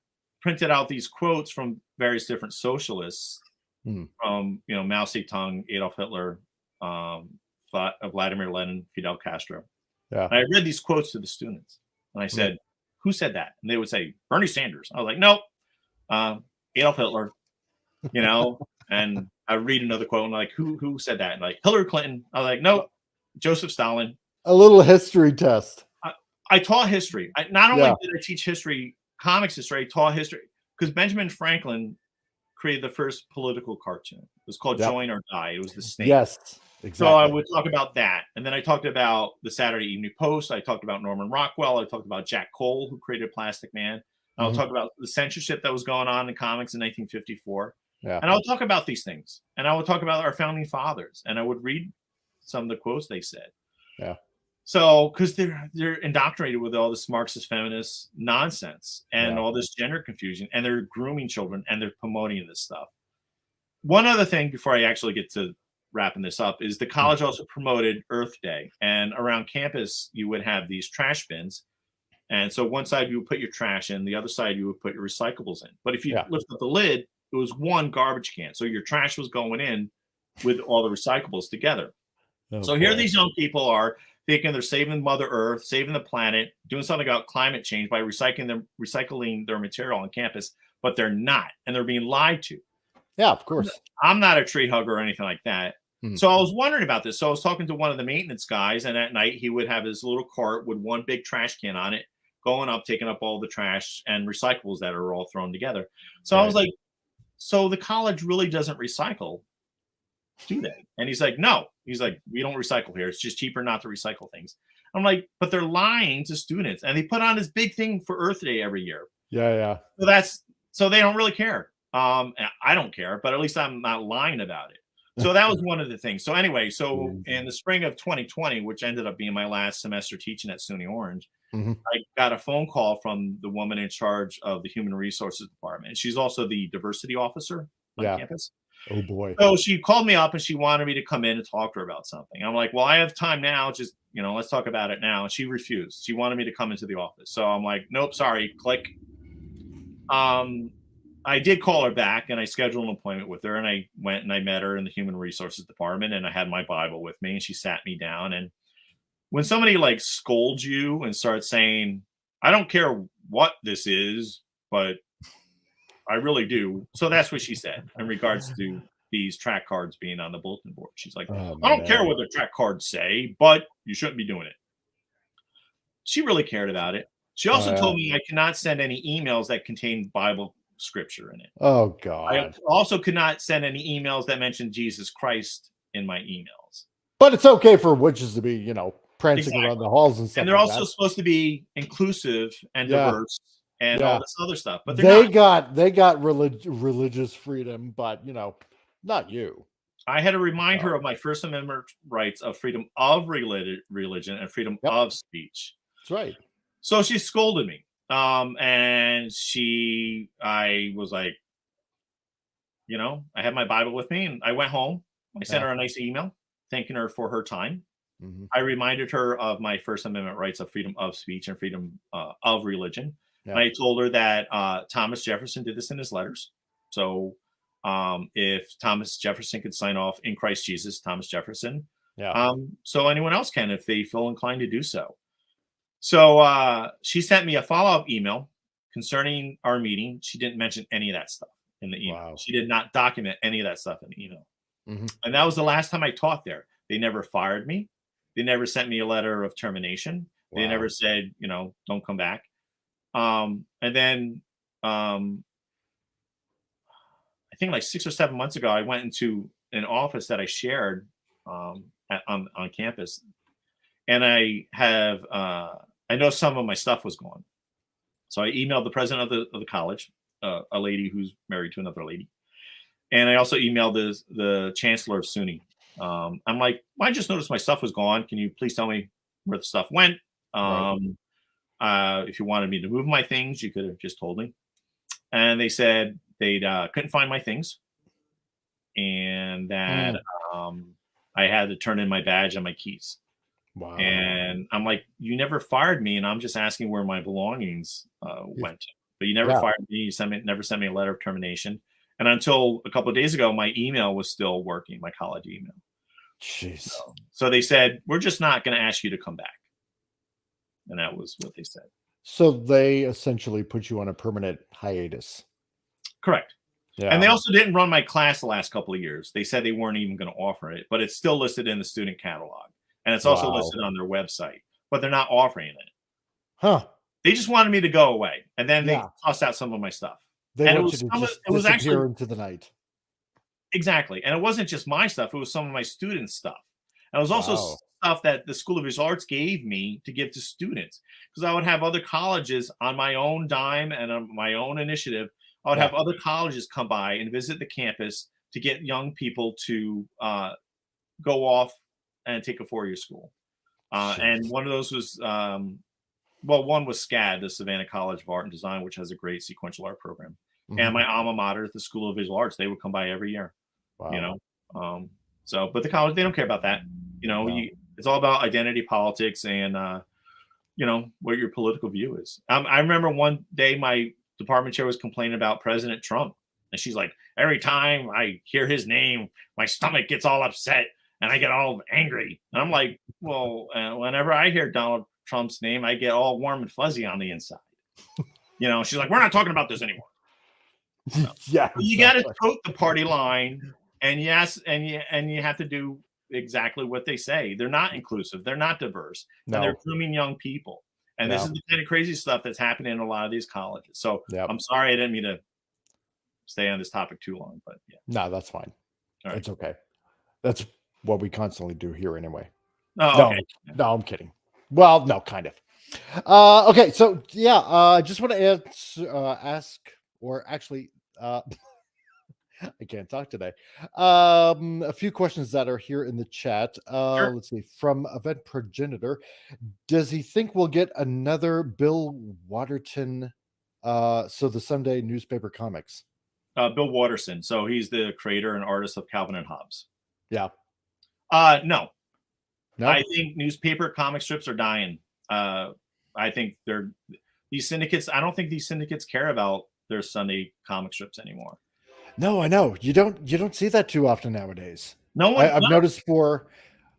printed out these quotes from various different socialists, from Mao Zedong, Adolf Hitler, Vladimir Lenin, Fidel Castro. Yeah. And I read these quotes to the students, and I said, "Who said that?" And they would say, "Bernie Sanders." I was like, "Nope, Adolf Hitler." And I read another quote, and like, who said that? And like, Hillary Clinton. I was like, "Nope, Joseph Stalin." A little history test. I taught history. Not only did I teach history, comics history, I taught history because Benjamin Franklin created the first political cartoon. It was called Join or Die. It was the snake. Yes, exactly. So I would talk about that. And then I talked about the Saturday Evening Post. I talked about Norman Rockwell. I talked about Jack Cole, who created Plastic Man. I'll talk about the censorship that was going on in comics in 1954. Yeah. And I'll talk about these things. And I would talk about our founding fathers. And I would read some of the quotes they said. Yeah. So, because they're indoctrinated with all this Marxist feminist nonsense and all this gender confusion, and they're grooming children and they're promoting this stuff. One other thing before I actually get to wrapping this up is the college also promoted Earth Day, and around campus you would have these trash bins, and so one side you would put your trash in, the other side you would put your recyclables in. But if you lift up the lid, it was one garbage can, so your trash was going in with all the recyclables together. So here these young people are thinking they're saving Mother Earth, saving the planet, doing something about climate change by recycling their material on campus, but they're not, and they're being lied to. Yeah, of course. I'm not a tree hugger or anything like that. So I was wondering about this. So I was talking to one of the maintenance guys, and at night he would have his little cart with one big trash can on it, going up, taking up all the trash and recyclables that are all thrown together. So I was like, so the college really doesn't recycle, do they? And he's like, no. He's like, we don't recycle here. It's just cheaper not to recycle things. I'm like, but they're lying to students, and they put on this big thing for Earth Day every year. Yeah. So so they don't really care. I don't care, but at least I'm not lying about it. So that was one of the things. So anyway, so Mhm. in the spring of 2020, which ended up being my last semester teaching at SUNY Orange, Mhm. I got a phone call from the woman in charge of the human resources department. And she's also the diversity officer on Yeah. campus. Oh boy. So she called me up and she wanted me to come in and talk to her about something. I'm like, well, I have time now. Just, let's talk about it now. And she refused. She wanted me to come into the office. So I'm like, nope, sorry, click. I did call her back and I scheduled an appointment with her and I went and I met her in the human resources department and I had my Bible with me and she sat me down. And when somebody like scolds you and starts saying, I don't care what this is, but I really do. So that's what she said in regards to these track cards being on the bulletin board. She's like, Oh I don't care man. what the track cards say, but you shouldn't be doing it. She really cared about it. She Oh also yeah. told me I cannot send any emails that contain Bible scripture in it. Oh I god. also could not send any emails that mentioned Jesus Christ in my emails. But it's okay for witches to be, prancing Exactly. around the halls and stuff And they're like also that. supposed to be inclusive and Yeah. diverse and all Yeah. this other stuff, but they're not. They got religious freedom, but not you. I had to remind her Oh. of my First Amendment rights of freedom of religion and freedom Yep. of speech. That's right. So she scolded me. And I was like, I had my Bible with me and I went home. I sent Yeah. her a nice email thanking her for her time. Mhm. I reminded her of my First Amendment rights of freedom of speech and freedom of religion. And Yeah. I told her that Thomas Jefferson did this in his letters. So if Thomas Jefferson could sign off in Christ Jesus, Thomas Jefferson, Yeah. so anyone else can if they feel inclined to do so. So she sent me a follow-up email concerning our meeting. She didn't mention any of that stuff in the email. Wow. She did not document any of that stuff in the email. Mhm. And that was the last time I taught there. They never fired me. They never sent me a letter of termination. They Wow. never said, don't come back. And then I think like 6 or 7 months ago, I went into an office that I shared on campus, and I know some of my stuff was gone. So I emailed the president of the college, a lady who's married to another lady, and I also emailed the chancellor of SUNY. I'm like, well, I just noticed my stuff was gone. Can you please tell me where the stuff went? Right. If you wanted me to move my things, you could have just told me. And they said they couldn't find my things, and that I had to turn in my badge and my keys. Wow. And I'm like, you never fired me, and I'm just asking where my belongings went. But you never Yeah. fired me. You never sent me a letter of termination. And until a couple of days ago, my email was still working, my college email. Jeez. So they said, we're just not going to ask you to come back. And that was what they said. So they essentially put you on a permanent hiatus. Correct. Yeah. And they also didn't run my class the last couple of years. They said they weren't even going to offer it, but it's still listed in the student catalog. And it's also Wow. listed on their website, but they're not offering it. Huh. They just wanted me to go away. And then they Yeah. tossed out some of my stuff. They And want you to just it was disappear actually into the night. exactly. And it wasn't just my stuff. It was some of my students' stuff. And it was also Wow. stuff that the School of Visual Arts gave me to give to students. Because I would have other colleges on my own dime and on my own initiative. I would Yeah. have other colleges come by and visit the campus to get young people to go off and take a 4-year school. And one of those was, one was SCAD, the Savannah College of Art and Design, which has a great sequential art program. Mhm. And my alma mater, the School of Visual Arts, they would come by every year. Wow. But the college, they don't care about that. No. It's all about identity politics and what your political view is. I remember one day my department chair was complaining about President Trump, and she's like, every time I hear his name, my stomach gets all upset and I get all angry. And I'm like, well, whenever I hear Donald Trump's name, I get all warm and fuzzy on the inside. She's like, we're not talking about this anymore. Yeah. You got to tote the party line, and yes, and you have to do exactly what they say. They're not inclusive. They're not diverse. No. And they're grooming young people. And this is the kind of crazy stuff that's happening in a lot of these colleges. So Yep. I'm sorry I didn't mean to stay on this topic too long, but yeah. No, that's fine. All right. It's okay. That's what we constantly do here anyway. Oh, No, okay. no, I'm kidding. Well, no, kind of. Okay, so yeah, I just want to ask, or actually, I can't talk today. A few questions that are here in the chat. Sure. Let's see. From Event Progenitor, does he think we'll get another Bill Waterton? So the Sunday newspaper comics. Bill Watterson. So he's the creator and artist of Calvin and Hobbes. Yeah. No. No. I think newspaper comic strips are dying. I think these syndicates. I don't think these syndicates care about their Sunday comic strips anymore. No, I know you don't see that too often nowadays. No one. I've noticed for,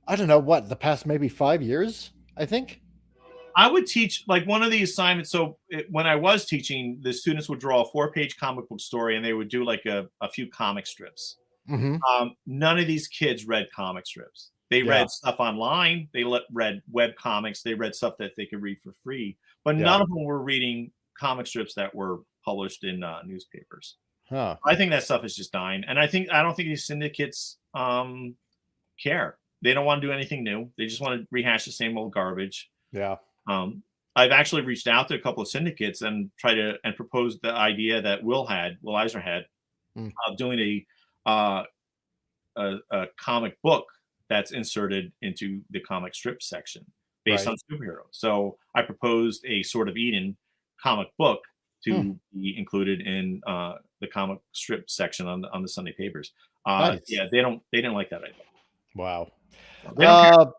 I don't know what, the past maybe 5 years, I think. I would teach like one of the assignments. So when I was teaching, the students would draw a 4-page comic book story, and they would do like a few comic strips. Mm-hmm. None of these kids read comic strips. They read stuff online. They read web comics. They read stuff that they could read for free. But none of them were reading comic strips that were published in newspapers. Huh. I think that stuff is just dying. And I don't think these syndicates care. They don't want to do anything new. They just want to rehash the same old garbage. Yeah. I've actually reached out to a couple of syndicates and proposed the idea that Will Eisner had of doing a comic book that's inserted into the comic strip section based on superheroes. So I proposed a Sword of Eden comic book to be included in the comic strip section on the Sunday papers. Nice. Yeah, they didn't like that idea. Wow. They don't care.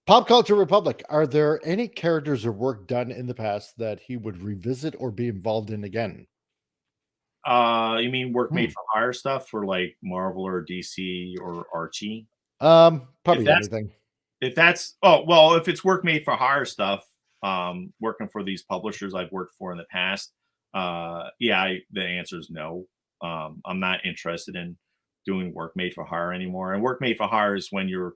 Pop Culture Republic, are there any characters or work done in the past that he would revisit or be involved in again? You mean work made for hire stuff for like Marvel or DC or Archie? Probably anything. If it's work made for hire stuff, working for these publishers I've worked for in the past, the answer is no. I'm not interested in doing work made for hire anymore. And work made for hire is when you're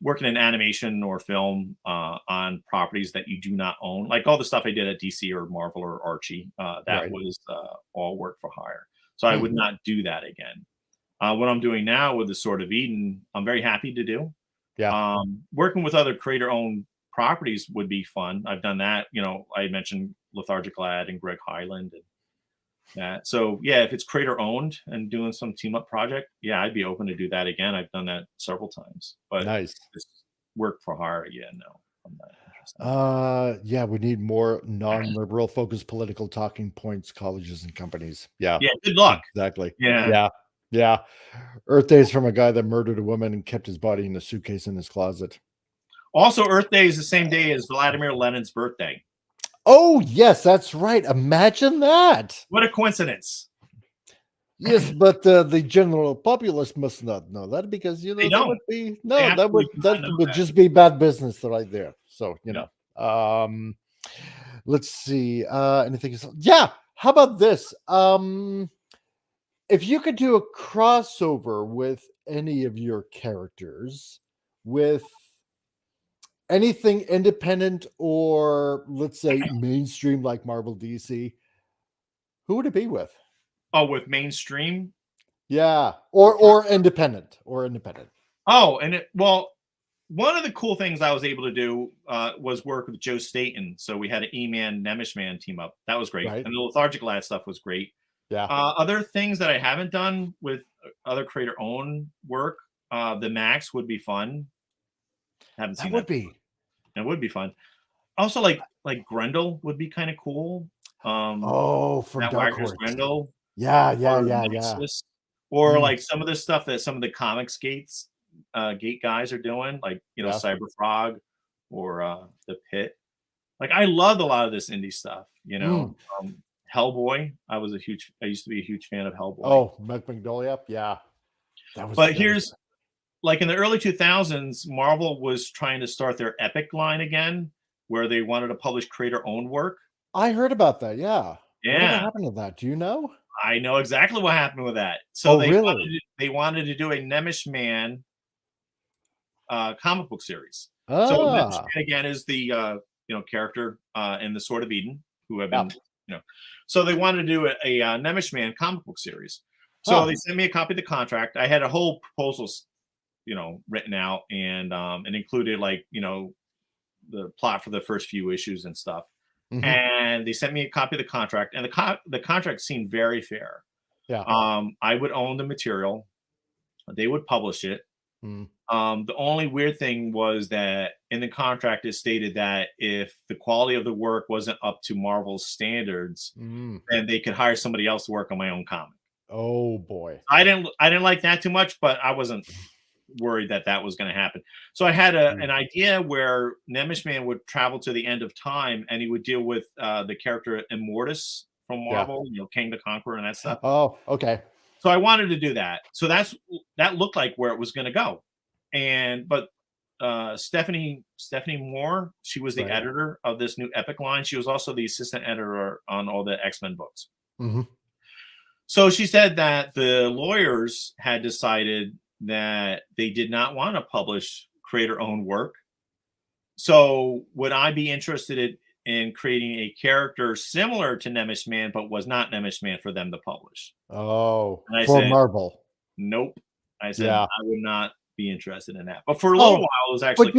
working in animation or film on properties that you do not own, like all the stuff I did at DC or Marvel or Archie. That was all work for hire. So I would not do that again. What I'm doing now with the Sword of Eden, I'm very happy to do. Yeah. Working with other creator-owned properties would be fun. I've done that. I mentioned Lethargic Lad and Greg Hyland and that. So yeah, if it's creator-owned and doing some team-up project, yeah, I'd be open to do that again. I've done that several times. But nice. Just work for hire, yeah, no, I'm not interested. Yeah, we need more non-liberal focused political talking points, colleges and companies. Yeah. Yeah, good luck. Exactly. Yeah. Yeah. Earth Day is from a guy that murdered a woman and kept his body in a suitcase in his closet. Also, Earth Day is the same day as Vladimir Lenin's birthday. Oh, yes, that's right. Imagine that. What a coincidence. Yes, but the general populace must not know that because They that would be that would just be bad business right there. So let's see. Anything else? Yeah. How about this? If you could do a crossover with any of your characters, with anything independent or let's say mainstream like Marvel, DC, who would it be with? Oh, with mainstream? Yeah, or independent, Oh, and one of the cool things I was able to do was work with Joe Staten. So we had an E-Man, Nemish Man team up. That was great. Right. And the Lethargic Lad stuff was great. Yeah. Other things that I haven't done with other creator-owned work, the Max would be fun. Haven't seen that. It would be fun. Also, like Grendel would be kind of cool. From Matt Dark Wagner's Horse. Grendel. Yeah. Or like some of the stuff that some of the comics gate guys are doing, like Cyber Frog or the Pit. Like I loved a lot of this indie stuff. Hellboy. I used to be a huge fan of Hellboy. Oh, Mike Mignola. Yeah. Here's like in the early 2000s, Marvel was trying to start their Epic line again, where they wanted to publish creator-owned work. I heard about that. Yeah. Yeah. What happened to that? Do you know? I know exactly what happened with that. So they really? wanted to do a Nemish Man comic book series. So Nemish Man again is the character in the Sword of Eden who have been So they wanted to do a Nemish Man comic book series. So they sent me a copy of the contract. I had a whole proposal, written out, and it included the plot for the first few issues and stuff. Mm-hmm. And they sent me a copy of the contract, and the contract seemed very fair. Yeah. I would own the material. They would publish it. Mm. The only weird thing was that in the contract, it stated that if the quality of the work wasn't up to Marvel's standards, Mm. then they could hire somebody else to work on my own comic. Oh boy. I didn't like that too much, but I wasn't worried that that was going to happen. So I had an idea where Nemish Man would travel to the end of time, and he would deal with the character Immortus from Marvel, King the Conqueror and that stuff. Oh, okay. So I wanted to do that. So that looked like where it was going to go. But Stephanie Moore, she was the editor of this new Epic line. She was also the assistant editor on all the X-Men books. Mm-hmm. So she said that the lawyers had decided that they did not want to publish creator-owned work. So would I be interested in creating a character similar to Nemish Man, but was not Nemish Man for them to publish? Oh, and I for said, Marvel. Nope. I said I would not be interested in that. But for a little while, it was actually. But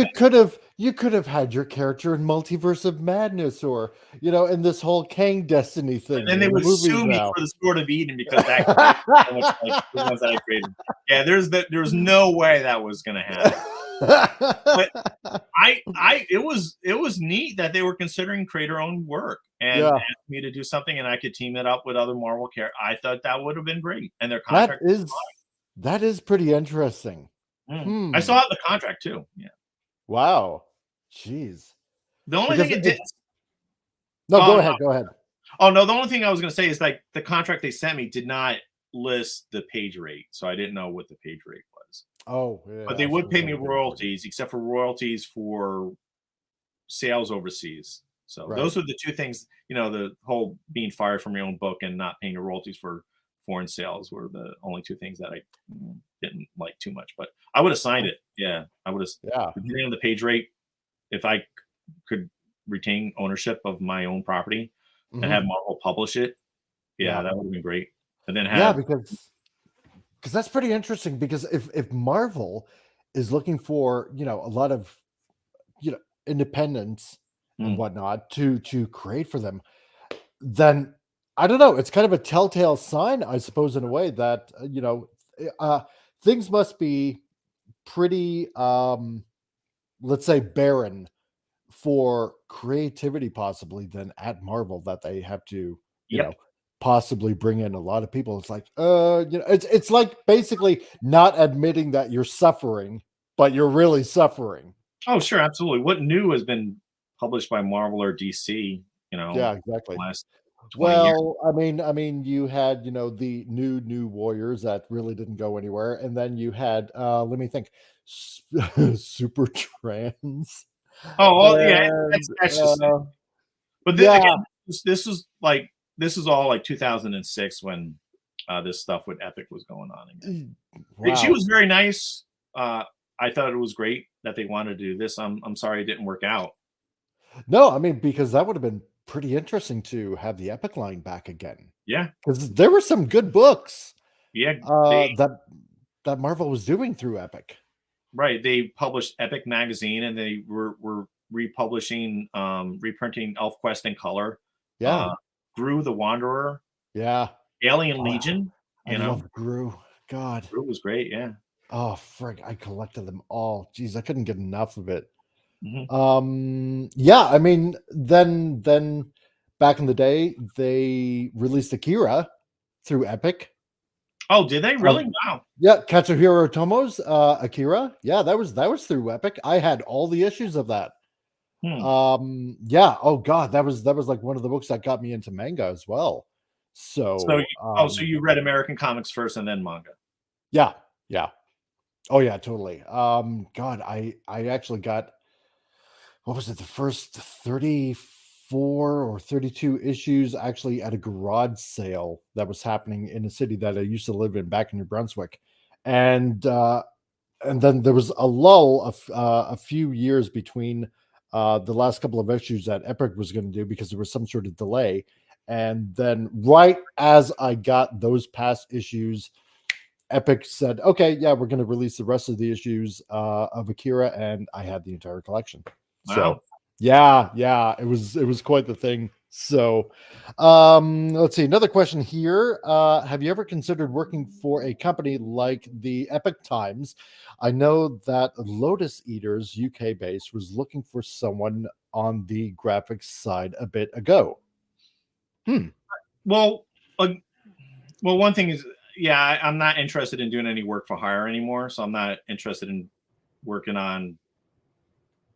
you could have had your character in Multiverse of Madness, or in this whole Kang Destiny thing. And then they would sue me for the Sword of Eden because that so much like the ones that I created. Yeah, there was no way that was going to happen. But it was neat that they were considering creator-owned work and asked me to do something, and I could team it up with other Marvel characters. I thought that would have been great, and their contract that is pretty interesting. I saw it in the contract too. Yeah. Wow. Jeez. The only thing it did. No, go ahead. Go ahead. Oh no, the only thing I was going to say is like the contract they sent me did not list the page rate, so I didn't know what the page rate was. Oh, yeah, but they would pay me royalties, except for royalties for sales overseas. So those are the two things. The whole being fired from your own book and not paying your royalties for foreign sales were the only two things that I didn't like too much. But I would have signed it. Yeah, I would have. Yeah, depending on the page rate, if I could retain ownership of my own property and have Marvel publish it, that would have been great. And then because that's pretty interesting. Because if Marvel is looking for a lot of independence and whatnot to create for them, then I don't know. It's kind of a telltale sign, I suppose, in a way that things must be pretty, let's say, barren for creativity, possibly, than at Marvel, that they have to, possibly bring in a lot of people. It's like, it's like basically not admitting that you're suffering, but you're really suffering. Oh, sure, absolutely. What new has been published by Marvel or DC? Yeah, exactly. Last Well, years. I mean, you had the new Warriors that really didn't go anywhere, and then you had let me think, Super Trans. Oh, yeah, that's just. But then, again, this is all like 2006 when this stuff with Epic was going on again. Wow. She was very nice. I thought it was great that they wanted to do this. I'm sorry it didn't work out. No, I mean, because that would have been pretty interesting to have the Epic line back again. Yeah, because there were some good books. Yeah, that Marvel was doing through Epic. Right, they published Epic magazine, and they were republishing, reprinting ElfQuest in color. Yeah, Gru the Wanderer. Yeah, Alien Legion. I love Gru. God, Gru was great. Yeah. Oh, frig! I collected them all. Jeez, I couldn't get enough of it. Yeah, I mean, then back in the day, they released Akira through Epic. Oh, did they really? Wow. Yeah, Katsuhiro Otomo's Akira. Yeah, that was through Epic. I had all the issues of that. Yeah. Oh God, that was like one of the books that got me into manga as well. So you read American comics first and then manga? Yeah. Oh yeah, totally. God, I actually got, what was it, the first 34 or 32 issues actually at a garage sale that was happening in a city that I used to live in back in New Brunswick. And then there was a lull of a few years between the last couple of issues that Epic was going to do because there was some sort of delay. And then right as I got those past issues, Epic said, okay, yeah, we're going to release the rest of the issues of Akira, and I had the entire collection. Wow. So yeah, it was quite the thing. So, let's see. Another question here. Have you ever considered working for a company like the Epic Times? I know that Lotus Eaters, UK based, was looking for someone on the graphics side a bit ago. Well, uh, well, one thing is, yeah, I'm not interested in doing any work for hire anymore. So I'm not interested in working on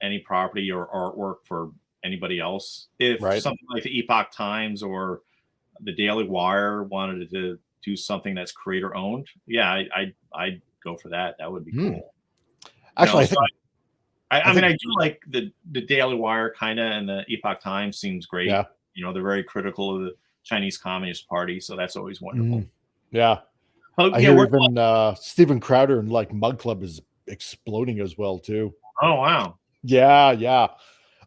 any property or artwork for anybody else. If Right. something like the Epoch Times or the Daily Wire wanted to do something that's creator owned, yeah, I'd go for that. That would be cool. Actually, So I mean, I do like the Daily Wire kind of, and the Epoch Times seems great. Yeah. They're very critical of the Chinese Communist Party, so that's always wonderful. Yeah. Oh, I yeah, hear even Steven Crowder and like Mug Club is exploding as well too. oh wow. Yeah.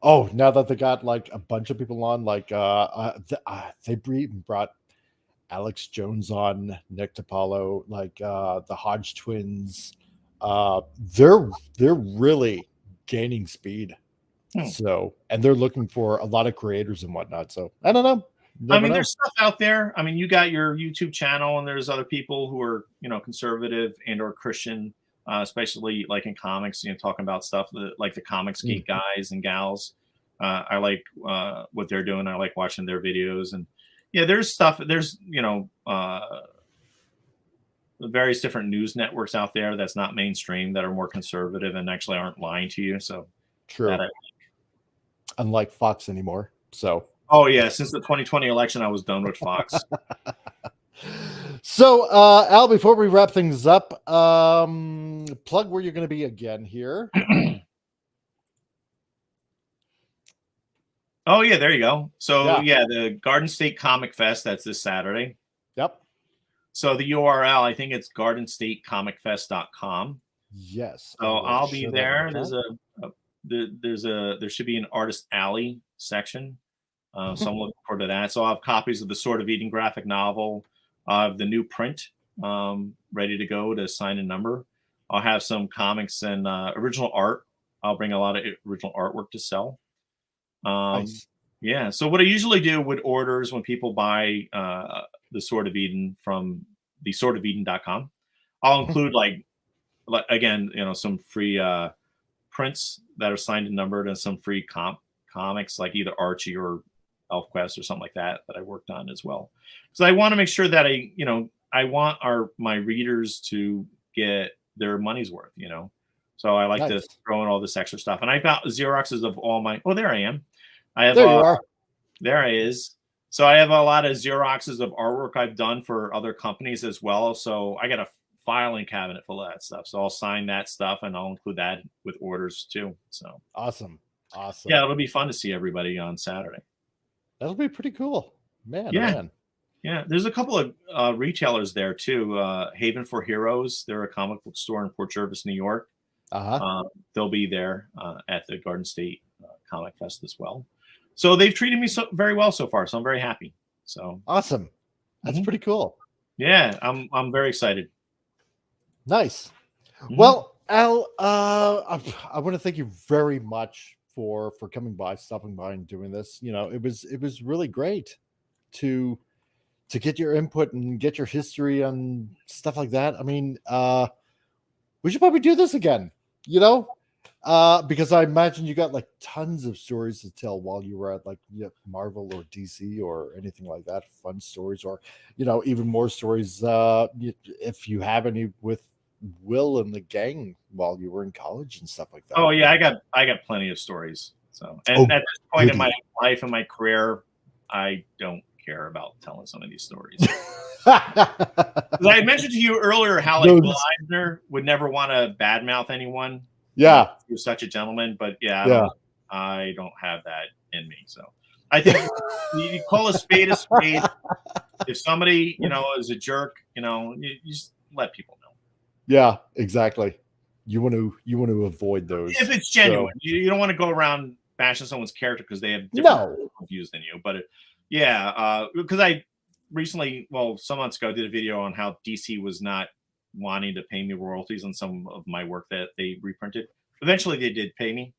Oh, now that they got like a bunch of people on, like they even brought Alex Jones on, Nick DiPaolo, like the Hodge twins. They're really gaining speed. So, and they're looking for a lot of creators and whatnot. So I don't know. I mean, there's stuff out there. I mean, you got your YouTube channel, and there's other people who are, conservative and or Christian, especially like in comics, talking about stuff like the Comics Geek guys and gals. I like what they're doing. I like watching their videos, and yeah, there's stuff. There's various different news networks out there that's not mainstream that are more conservative and actually aren't lying to you. So true. Unlike Fox anymore. So. Oh yeah, since the 2020 election, I was done with Fox. So, Al, before we wrap things up, plug where you're going to be again here. Oh yeah, there you go. So yeah, the Garden State Comic Fest, that's this Saturday. Yep. So the URL, I think it's gardenstatecomic.fest.com. Yes. So I'll be there. There should be an artist alley section. So I'm looking forward to that. So I'll have copies of the Sword of Eden graphic novel, the new print ready to go to sign and number. I'll have some comics and original art. I'll bring a lot of original artwork to sell. Nice. Yeah. So what I usually do with orders when people buy the Sword of Eden from the swordofeden.com, I'll include like again, some free prints that are signed and numbered and some free comics like either Archie or ElfQuest or something like that I worked on as well. So I want to make sure that I want my readers to get their money's worth, So I like to throw in all this extra stuff. And I got Xeroxes of all my, there I am. I have, there you are. There it is. So I have a lot of Xeroxes of artwork I've done for other companies as well. So I got a filing cabinet full of that stuff. So I'll sign that stuff and I'll include that with orders too. So awesome. Yeah, it'll be fun to see everybody on Saturday. That'll be pretty cool, man. Yeah, there's a couple of retailers there too. Haven for Heroes, they're a comic book store in Port Jervis, New York. They'll be there at the Garden State Comic Fest as well. So they've treated me very well so far, so I'm very happy. So awesome. That's pretty cool. Yeah, I'm very excited. Nice. Well, Al, I want to thank you very much for coming by, stopping by, and doing this. It was really great to get your input and get your history and stuff like that. I mean, we should probably do this again. Because I imagine you got like tons of stories to tell while you were at like Marvel or DC or anything like that. Fun stories, or even more stories if you have any with Will and the gang while you were in college and stuff like that. Oh yeah, I got plenty of stories. So at this point in my life and my career, I don't care about telling some of these stories. I mentioned to you earlier how like Will Eisner would never want to badmouth anyone. Yeah, he was such a gentleman, but I don't have that in me. So I think you call a spade a spade. If somebody is a jerk, you just let people know. Yeah, exactly. You want to avoid those if it's genuine. So. You don't want to go around bashing someone's character because they have different views than you. But because I recently, some months ago, did a video on how DC was not wanting to pay me royalties on some of my work that they reprinted. Eventually, they did pay me.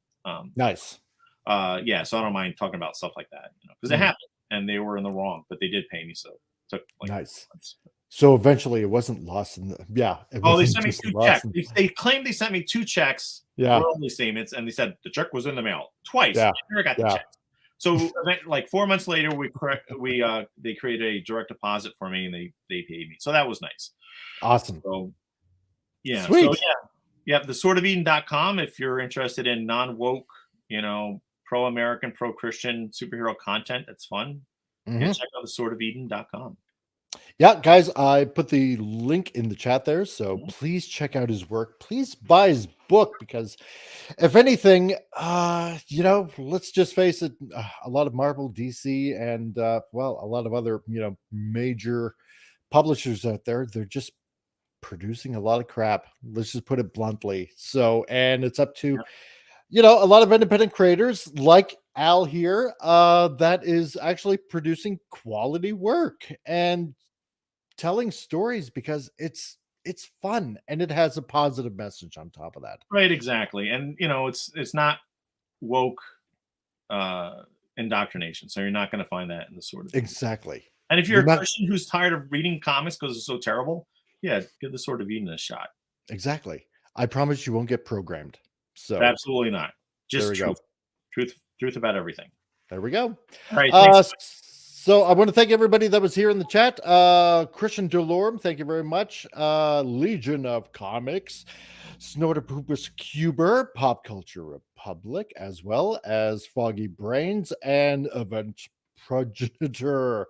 Nice. So I don't mind talking about stuff like that, because it happened. and they were in the wrong, but they did pay me. So it took like Nice. months. So eventually, it wasn't lost in the It They wasn't sent me just 2 lost checks. in- They claimed they sent me 2 checks Yeah. for only statements, and they said the check was in the mail twice. Yeah. I never got the Yeah. check. So like 4 months later, they created a direct deposit for me, and they paid me. So that was nice. Awesome. So yeah. Sweet. So yeah, theswordofeden.com if you're interested in non-woke, pro-American, pro-Christian superhero content that's fun. Mhm. Check out theswordofeden.com. Yeah, guys, I put the link in the chat there, so Mhm. please check out his work. Please buy his book because, if anything, let's just face it, a lot of Marvel, DC, and a lot of other major publishers out there, they're just producing a lot of crap. Let's just put it bluntly. So, and it's up to a lot of independent creators like Al here, that is actually producing quality work and telling stories because it's fun and it has a positive message on top of that. Right, exactly. And it's not woke indoctrination. So you're not going to find that in the Sword of Eden. Exactly. And if You're you're a not- Christian who's tired of reading comics because it's so terrible, yeah, give the Sword of Eden a shot. Exactly. I promise you won't get programmed. So Absolutely not. Just there we go. Truth about everything. There we go. All right. Thanks. So I want to thank everybody that was here in the chat. Christian Delorme, thank you very much. Legion of Comics, Snortopupus Cuber, Pop Culture Republic, as well as Foggy Brains and Event Progenitor.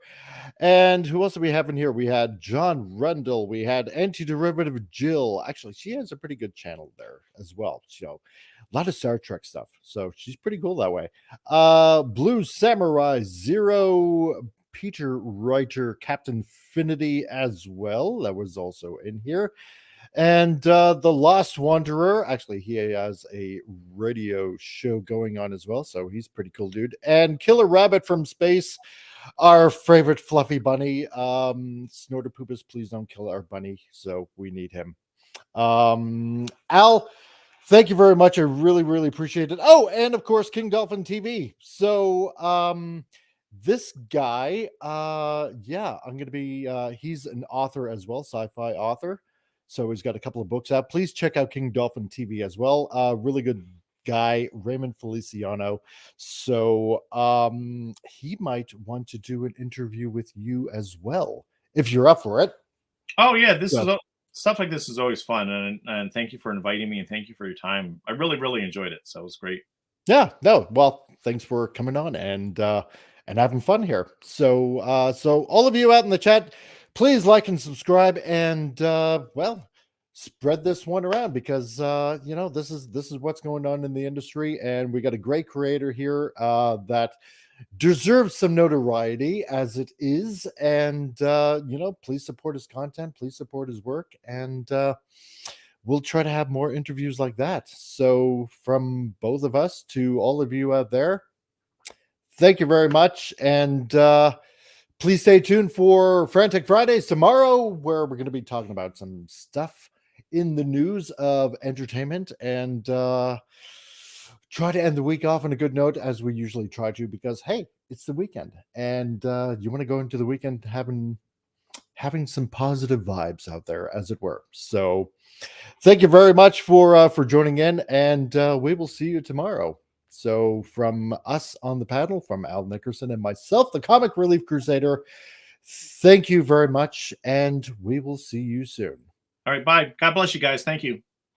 And who else do we have in here? We had John Rundle. We had Anti-Derivative Jill. Actually, she has a pretty good channel there as well. A lot of Star Trek stuff. So she's pretty cool that way. Blue Samurai, Zero, Peter Reiter, Captain Finity as well. That was also in here. And the Lost Wanderer, actually, he has a radio show going on as well. So he's pretty cool, dude. And Killer Rabbit from Space, our favorite fluffy bunny. Snortopupus, please don't kill our bunny. So we need him. Al, thank you very much. I really, really appreciate it. Oh, and of course, King Dolphin TV. So this guy, I'm going to be, he's an author as well, sci-fi author. So he's got a couple of books out. Please check out King Dolphin TV as well. Really good guy, Raymond Feliciano. So he might want to do an interview with you as well, if you're up for it. Oh yeah, stuff like this is always fun, and thank you for inviting me, and thank you for your time. I really, really enjoyed it. So it was great. Yeah, no, well, thanks for coming on and having fun here. So all of you out in the chat, please like and subscribe, and spread this one around because this is what's going on in the industry, and we got a great creator here that deserves some notoriety as it is, and please support his content, please support his work, and we'll try to have more interviews like that. So from both of us to all of you out there, thank you very much, and please stay tuned for Frantic Fridays tomorrow, where we're going to be talking about some stuff in the news of entertainment, and try to end the week off on a good note, as we usually try to, because hey, it's the weekend, and you want to go into the weekend having some positive vibes out there, as it were. So thank you very much for joining in, and we will see you tomorrow. So from us on the panel, from Al Nickerson and myself, the Comic Relief Crusader, thank you very much, and we will see you soon. All right, bye. God bless you guys. Thank you.